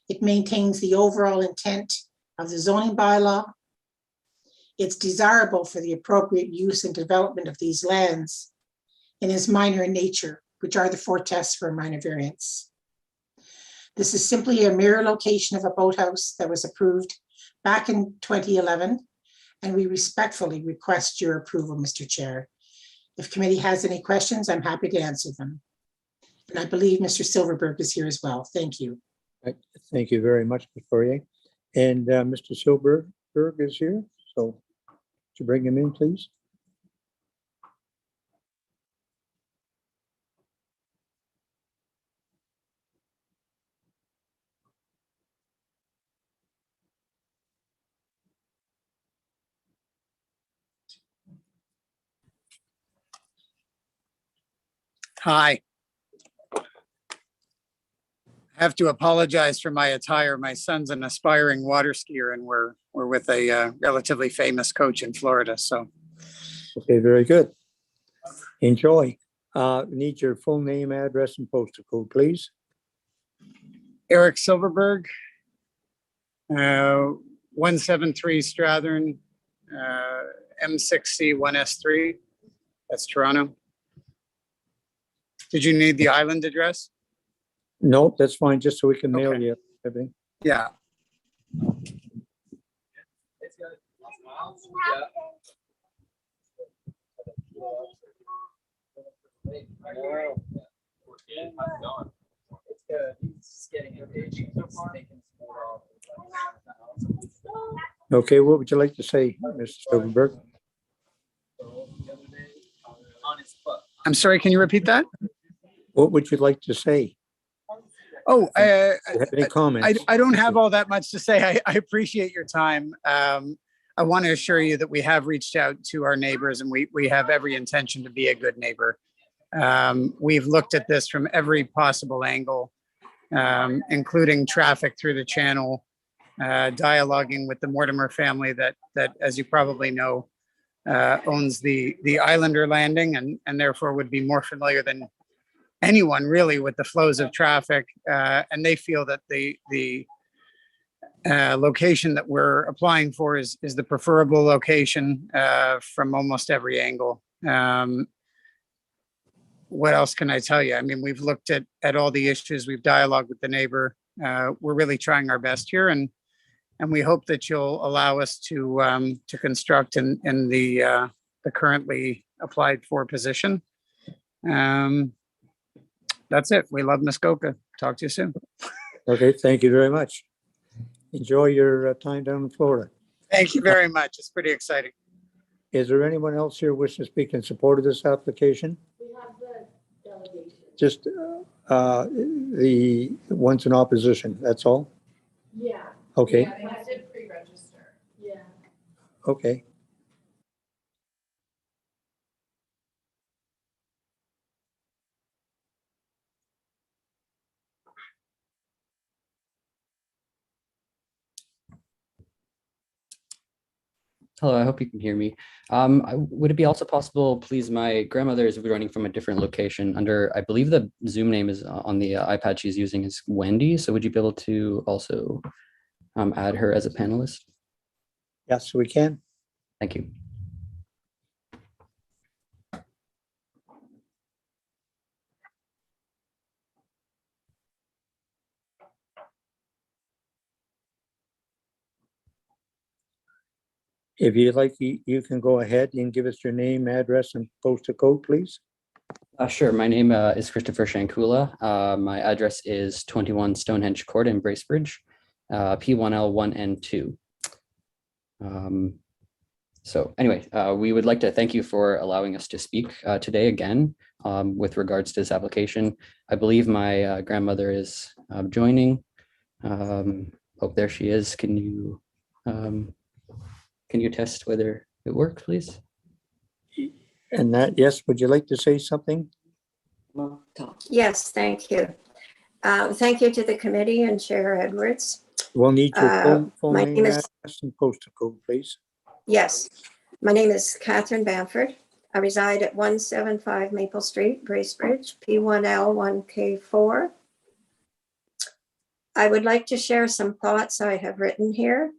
It maintains the overall intent of the zoning bylaw. It's desirable for the appropriate use and development of these lands and is minor in nature, which are the 4 tests for a minor variance. This is simply a mirror location of a boathouse that was approved back in 2011, and we respectfully request your approval, Mr. Chair. If committee has any questions, I'm happy to answer them. And I believe Mr. Silverberg is here as well. Thank you. Right. Thank you very much, Ms. Poirier. And Mr. Silverberg is here, so to bring him in, please. Hi. I have to apologize for my attire. My son's an aspiring water skier, and we're with a relatively famous coach in Florida. So, Okay, very good. Enjoy. Need your full name, address, and postal code, please. Eric Silverberg, 173 Strathern, M6C 1S3. That's Toronto. Did you need the island address? No, that's fine, just so we can mail you everything. Yeah. Okay, what would you like to say, Mr. Silverberg? I'm sorry, can you repeat that? What would you like to say? Oh, Any comments? I don't have all that much to say. I appreciate your time. I want to assure you that we have reached out to our neighbors, and we have every intention to be a good neighbor. We've looked at this from every possible angle, including traffic through the channel, dialoguing with the Mortimer family that, as you probably know, owns the Islander Landing, and therefore would be more familiar than anyone really with the flows of traffic. And they feel that the location that we're applying for is the preferable location from almost every angle. What else can I tell you? I mean, we've looked at all the issues, we've dialogued with the neighbor. We're really trying our best here, and we hope that you'll allow us to construct in the currently applied for position. That's it. We love Muskoka. Talk to you soon. Okay, thank you very much. Enjoy your time down in Florida. Thank you very much. It's pretty exciting. Is there anyone else here wishing to speak in support of this application? We have the delegation. Just the ones in opposition, that's all? Yeah. Okay, Yeah, they had to pre-register. Yeah. okay. Hello, I hope you can hear me. Would it be also possible, please, my grandmother is joining from a different location under, I believe the Zoom name is on the iPad she's using is Wendy. So would you be able to also add her as a panelist? Yes, we can. Thank you. If you'd like, you can go ahead and give us your name, address, and postal code, please. Sure. My name is Christopher Schankula. My address is 21 Stonehenge Court in Bracebridge, P1L1N2. So anyway, we would like to thank you for allowing us to speak today again with regards to this application. I believe my grandmother is joining. Hope there she is. Can you test whether it works, please? And that, yes, would you like to say something? Yes, thank you. Thank you to the committee and Chair Edwards. We'll need your full my name, name is- address, and postal code, please. Yes, my name is Catherine Banford. I reside at 175 Maple Street, Bracebridge, P1L1K4. I would like to share some thoughts I have written here.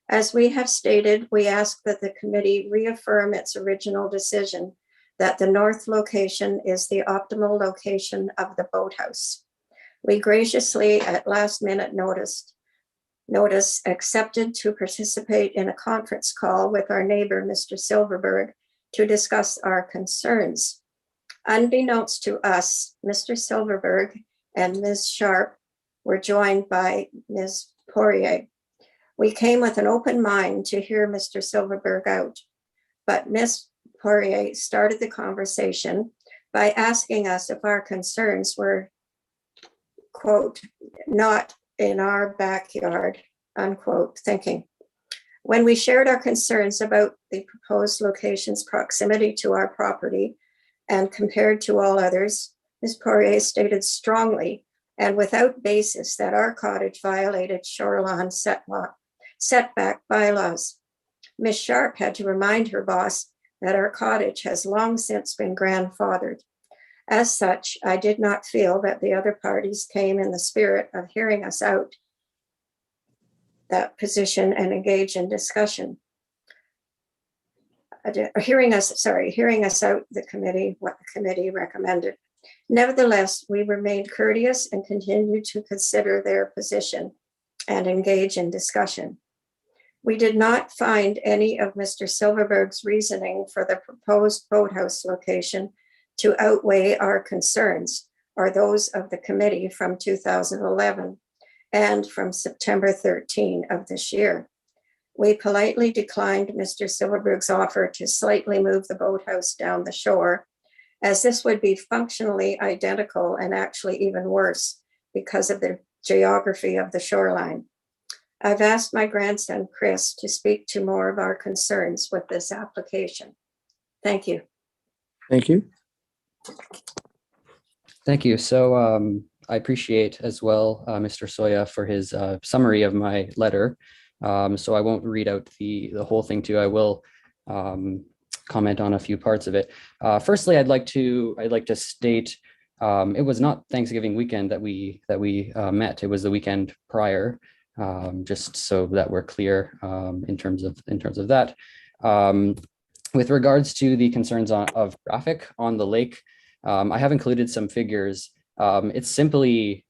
As we have stated, we ask that the committee reaffirm its original decision that the north location is the optimal location of the boathouse. We graciously, at last minute notice, accepted to participate in a conference call with our neighbor, Mr. Silverberg, to discuss our concerns. Unbeknownst to us, Mr. Silverberg and Ms. Sharp were joined by Ms. Poirier. We came with an open mind to hear Mr. Silverberg out, but Ms. Poirier started the conversation by asking us if our concerns were, quote, not in our backyard, unquote, thinking. When we shared our concerns about the proposed location's proximity to our property and compared to all others, Ms. Poirier stated strongly and without basis that our cottage violated shoreline setback bylaws. Ms. Sharp had to remind her boss that our cottage has long since been grandfathered. As such, I did not feel that the other parties came in the spirit of hearing us out that position and engage in discussion. Hearing us out the committee, what the committee recommended. Nevertheless, we remained courteous and continued to consider their position and engage in discussion. We did not find any of Mr. Silverberg's reasoning for the proposed boathouse location to outweigh our concerns or those of the committee from 2011 and from September 13 of this year. We politely declined Mr. Silverberg's offer to slightly move the boathouse down the shore, as this would be functionally identical and actually even worse because of the geography of the shoreline. I've asked my grandson, Chris, to speak to more of our concerns with this application. Thank you. Thank you. Thank you. So I appreciate as well Mr. Soya for his summary of my letter. So I won't read out the whole thing to you. I will comment on a few parts of it. Firstly, I'd like to state it was not Thanksgiving weekend that we met. It was the weekend prior. Just so that we're clear in terms of that. With regards to the concerns of traffic on the lake, I have included some figures. It's simply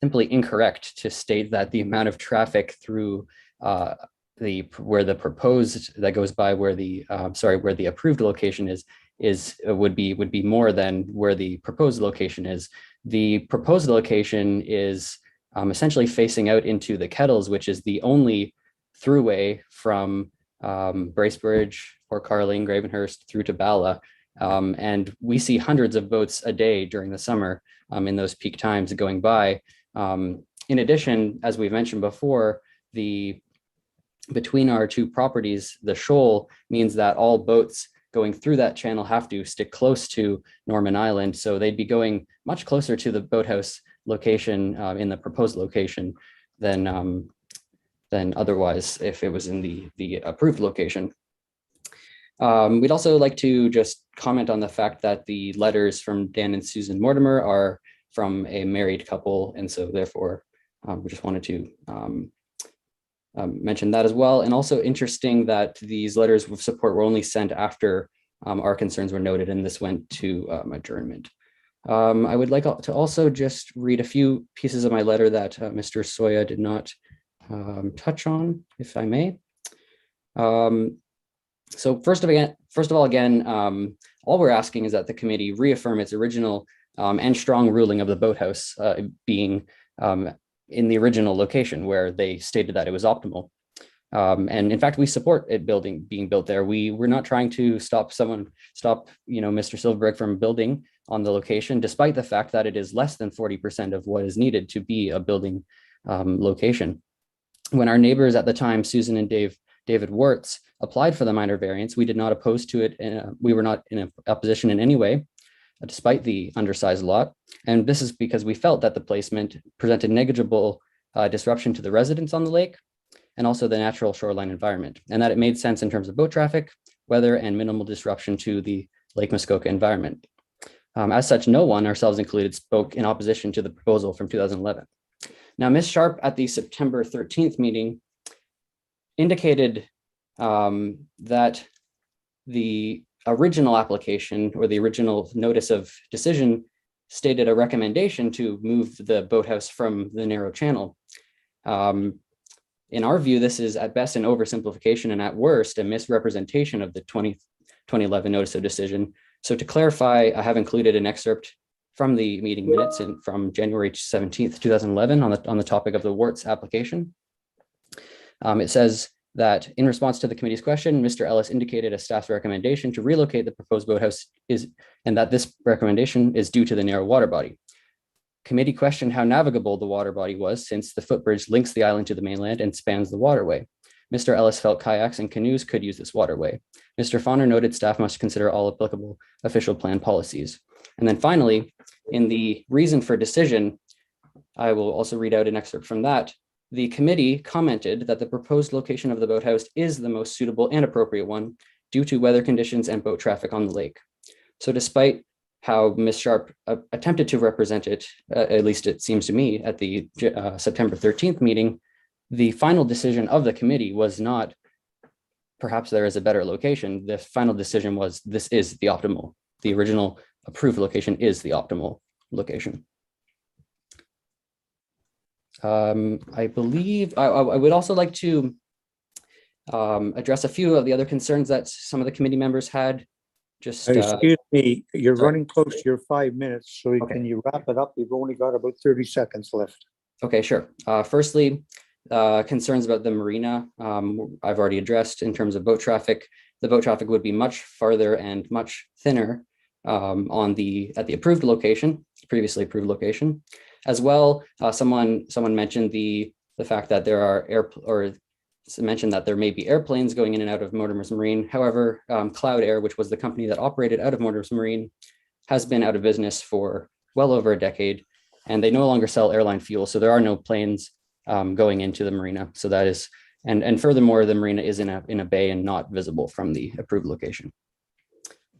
incorrect to state that the amount of traffic through where the proposed that goes by where the where the approved location would be more than where the proposed location is. The proposed location is essentially facing out into the Kettles, which is the only throughway from Bracebridge, Port Carling, Gravenhurst through to Bala. And we see hundreds of boats a day during the summer in those peak times going by. In addition, as we've mentioned before, between our two properties, the shoal means that all boats going through that channel have to stick close to Norman Island. So they'd be going much closer to the boathouse location in the proposed location than otherwise if it was in the approved location. We'd also like to just comment on the fact that the letters from Dan and Susan Mortimer are from a married couple, and so therefore we just wanted to mention that as well. And also interesting that these letters of support were only sent after our concerns were noted, and this went to adjournment. I would like to also just read a few pieces of my letter that Mr. Soya did not touch on, if I may. So first of all, again, all we're asking is that the committee reaffirm its original and strong ruling of the boathouse being in the original location where they stated that it was optimal. And in fact, we support it being built there. We're not trying to stop Mr. Silverberg from building on the location, despite the fact that it is less than 40% of what is needed to be a building location. When our neighbors at the time, Susan and David Wirtz, applied for the minor variance, we did not oppose to it. We were not in opposition in any way, despite the undersized lot. And this is because we felt that the placement presented negligible disruption to the residents on the lake and also the natural shoreline environment, and that it made sense in terms of boat traffic, weather, and minimal disruption to the Lake Muskoka environment. As such, no one, ourselves included, spoke in opposition to the proposal from 2011. Now, Ms. Sharp at the September 13th meeting indicated that the original application or the original notice of decision stated a recommendation to move the boathouse from the narrow channel. In our view, this is at best an oversimplification and at worst a misrepresentation of the 2011 notice of decision. So to clarify, I have included an excerpt from the meeting minutes from January 17th, 2011 on the topic of the Wirtz application. It says that in response to the committee's question, Mr. Ellis indicated a staff's recommendation to relocate the proposed boathouse and that this recommendation is due to the narrow water body. Committee questioned how navigable the water body was since the footbridge links the island to the mainland and spans the waterway. Mr. Ellis felt kayaks and canoes could use this waterway. Mr. Fauner noted staff must consider all applicable official plan policies. And then finally, In the reason for decision, I will also read out an excerpt from that. The committee commented that the proposed location of the boathouse is the most suitable and appropriate one due to weather conditions and boat traffic on the lake. So despite how Ms. Sharp attempted to represent it, at least it seems to me, at the September 13th meeting, the final decision of the committee was not, perhaps there is a better location. The final decision was, this is the optimal. The original approved location is the optimal location. I believe I would also like to address a few of the other concerns that some of the committee members had. Just Excuse me, you're sorry. running close to your 5 minutes, so can you wrap it up? You've only got about 30 seconds left. Okay, sure. Firstly, concerns about the marina, I've already addressed in terms of boat traffic. The boat traffic would be much farther and much thinner at the approved location, previously approved location. As well, someone mentioned the fact that there are mentioned that there may be airplanes going in and out of Mortimer's Marine. However, Cloud Air, which was the company that operated out of Mortimer's Marine, has been out of business for well over a decade, and they no longer sell airline fuel. So there are no planes going into the marina. So that is, and furthermore, the marina is in a bay and not visible from the approved location.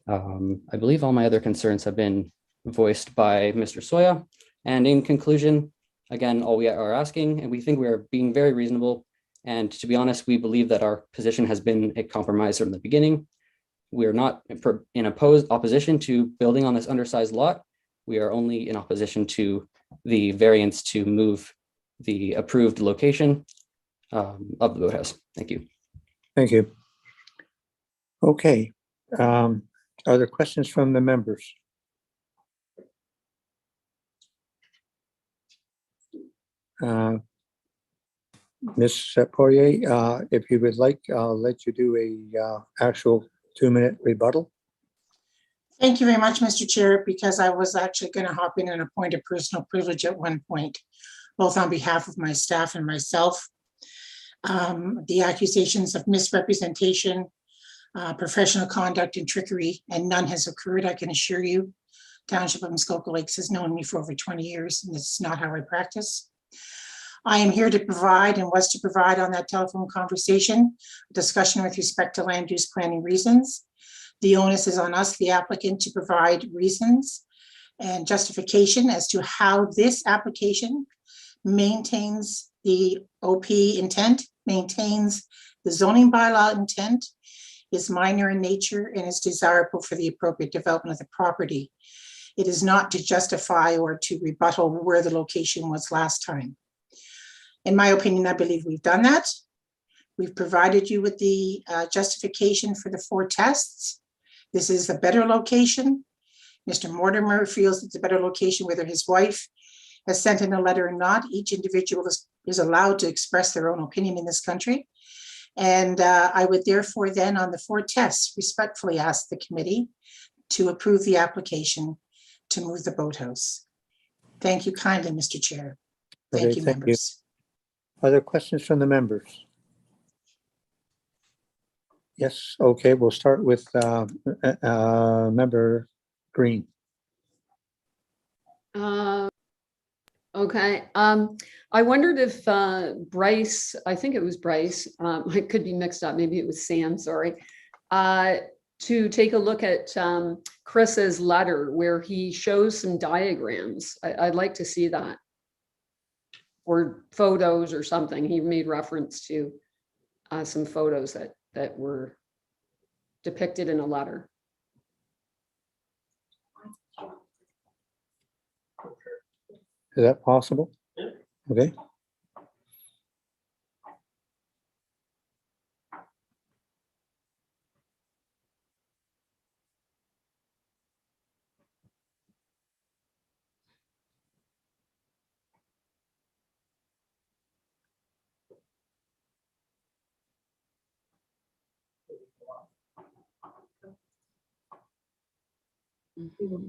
I believe all my other concerns have been voiced by Mr. Soya. And in conclusion, again, all we are asking, and we think we are being very reasonable. And to be honest, we believe that our position has been a compromise from the beginning. We are not in opposition to building on this undersized lot. We are only in opposition to the variance to move the approved location of the boathouse. Thank you. Thank you. Okay. Are there questions from the members? Ms. Poirier, if you would like, I'll let you do a actual 2-minute rebuttal. Thank you very much, Mr. Chair, because I was actually going to hop in and appoint a personal privilege at one point, both on behalf of my staff and myself. The accusations of misrepresentation, professional conduct and trickery, and none has occurred, I can assure you. Township of Muskoka Lakes has known me for over 20 years, and this is not how I practice. I am here to provide and was to provide on that telephone conversation, discussion with respect to land use planning reasons. The onus is on us, the applicant, to provide reasons and justification as to how this application maintains the OP intent, maintains the zoning bylaw intent, is minor in nature, and is desirable for the appropriate development of the property. It is not to justify or to rebuttal where the location was last time. In my opinion, I believe we've done that. We've provided you with the justification for the 4 tests. This is a better location. Mr. Mortimer feels it's a better location, whether his wife has sent in a letter or not. Each individual is allowed to express their own opinion in this country. And I would therefore then, on the 4 tests, respectfully ask the committee to approve the application to move the boathouse. Thank you kindly, Mr. Chair. Thank you, members. Other questions from the members? Yes, okay, we'll start with member Green. Okay. I wondered if Bryce, I think it was Bryce, I could be mixed up, maybe it was Sam, sorry, to take a look at Chris's letter where he shows some diagrams. I'd like to see that. Or photos or something. He made reference to some photos that were depicted in a letter. Is that possible? Yeah. Okay. Mm-hmm.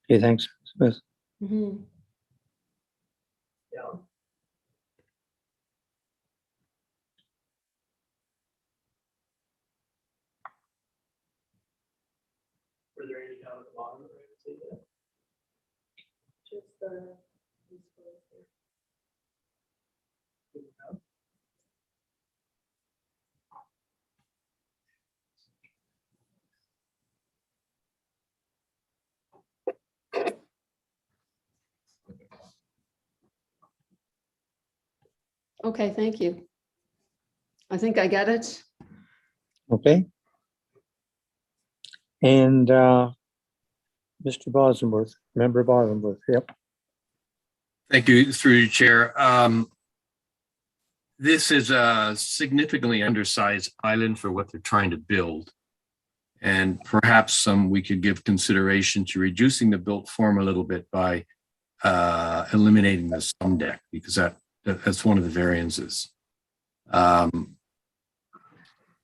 Okay, thanks, Smith. Mhm. Yeah. Were there any down at the bottom? Just the. Okay, thank you. I think I get it. Okay. And Mr. Bosworth, member Bosworth, yep. Thank you, through you, Chair. This is a significantly undersized island for what they're trying to build. And perhaps we could give consideration to reducing the built form a little bit by eliminating the sun deck, because that's one of the variances.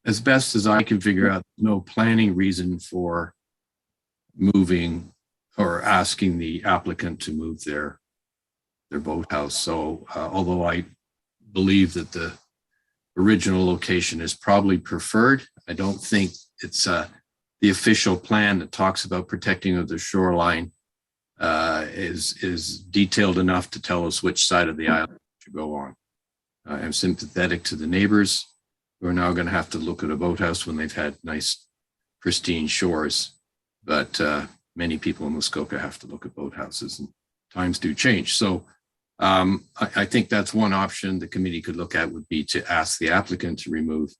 As best as I can figure out, no planning reason for moving or asking the applicant to move their boathouse. So although I believe that the original location is probably preferred, I don't think it's the official plan that talks about protecting of the shoreline is detailed enough to tell us which side of the island to go on. I'm sympathetic to the neighbors who are now going to have to look at a boathouse when they've had nice, pristine shores. But many people in Muskoka have to look at boathouses, and times do change. So I think that's one option the committee could look at, would be to ask the applicant to remove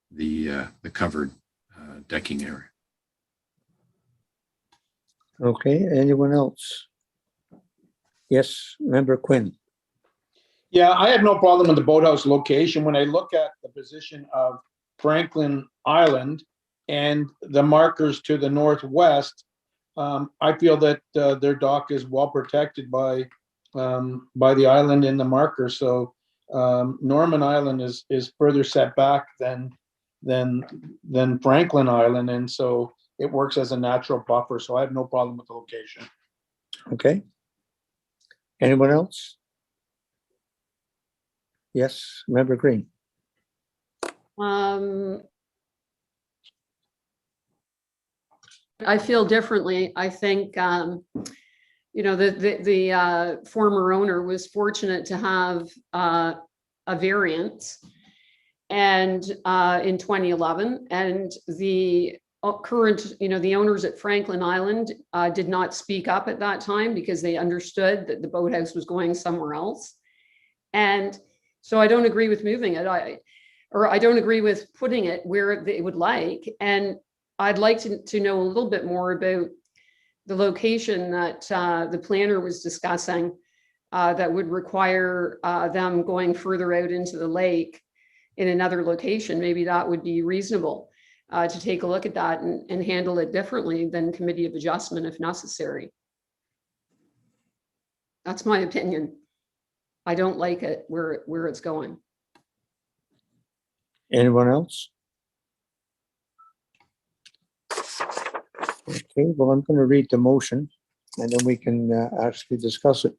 the covered decking area. Okay, anyone else? Yes, member Quinn. Yeah, I have no problem with the boathouse location. When I look at the position of Franklin Island and the markers to the northwest, I feel that their dock is well protected by the island and the marker. So Norman Island is further set back than Franklin Island, and so it works as a natural buffer. So I have no problem with the location. Okay. Anyone else? Yes, member Green. I feel differently. I think, you know, the former owner was fortunate to have a variance and in 2011, and the current, you know, the owners at Franklin Island did not speak up at that time because they understood that the boathouse was going somewhere else. And so I don't agree with moving it. I don't agree with putting it where they would like. And I'd like to know a little bit more about the location that the planner was discussing that would require them going further out into the lake in another location. Maybe that would be reasonable to take a look at that and handle it differently than committee of adjustment if necessary. That's my opinion. I don't like it where it's going. Anyone else? Okay, well, I'm going to read the motion and then we can actually discuss it.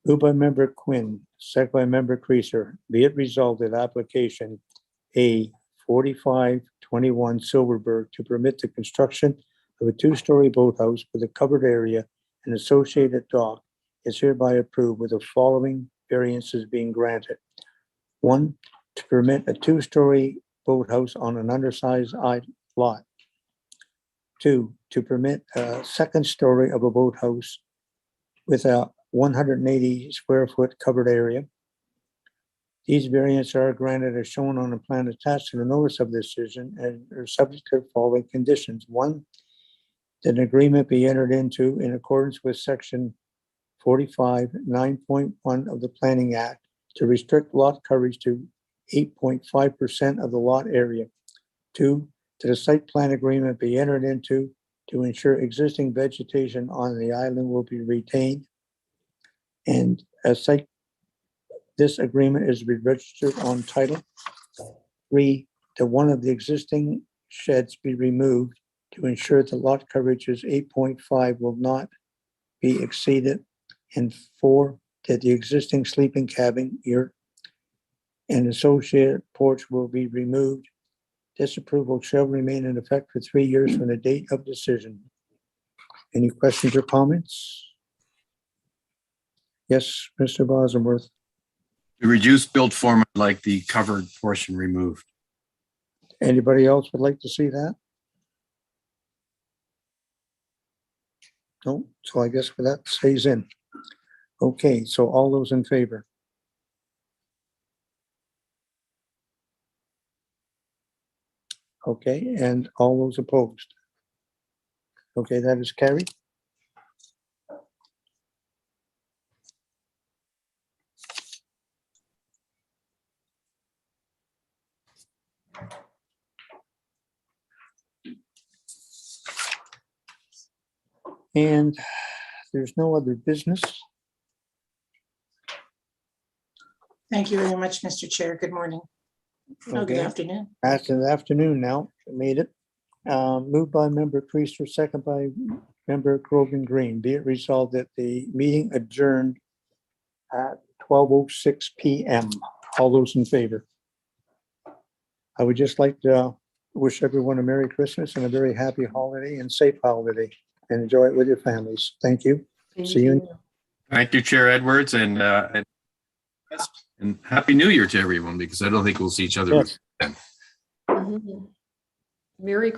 Moved by member Quinn, second by member Creaser. Be it resolved that application A 4521 Silverberg to permit the construction of a two-story boathouse with a covered area and associated dock is hereby approved with the following variances being granted. 1, to permit a two-story boathouse on an undersized lot. 2, to permit a second story of a boathouse with a 180 square foot covered area. These variants are granted as shown on the plan attached to the notice of decision and are subject to the following conditions. 1, that an agreement be entered into in accordance with section 45 9.1 of the Planning Act to restrict lot coverage to 8.5% of the lot area. 2, that a site plan agreement be entered into to ensure existing vegetation on the island will be retained. And this agreement is to be registered on title. 3, that one of the existing sheds be removed to ensure the lot coverage is 8.5 will not be exceeded. And 4, that the existing sleeping cabin, yurt, and associated porch will be removed. This approval shall remain in effect for 3 years from the date of decision. Any questions or comments? Yes, Mr. Bosworth. The reduced build form, I'd like the covered portion removed. Anybody else would like to see that? No, so I guess that stays in. Okay, so all those in favor? Okay, and all those opposed? Okay, that is carried. And there's no other business. Thank you very much, Mr. Chair. Good morning. Oh, good Okay. afternoon. After the afternoon now, made it. Moved by member Priester, second by member Grogan Green. Be it resolved that the meeting adjourned at 12:06 PM. All those in favor? I would just like to wish everyone a Merry Christmas and a very happy holiday and safe holiday. And enjoy it with your families. Thank you. See you. Thank you, Chair Edwards, and Happy New Year to everyone, because I don't think we'll see each other Yes. then. Merry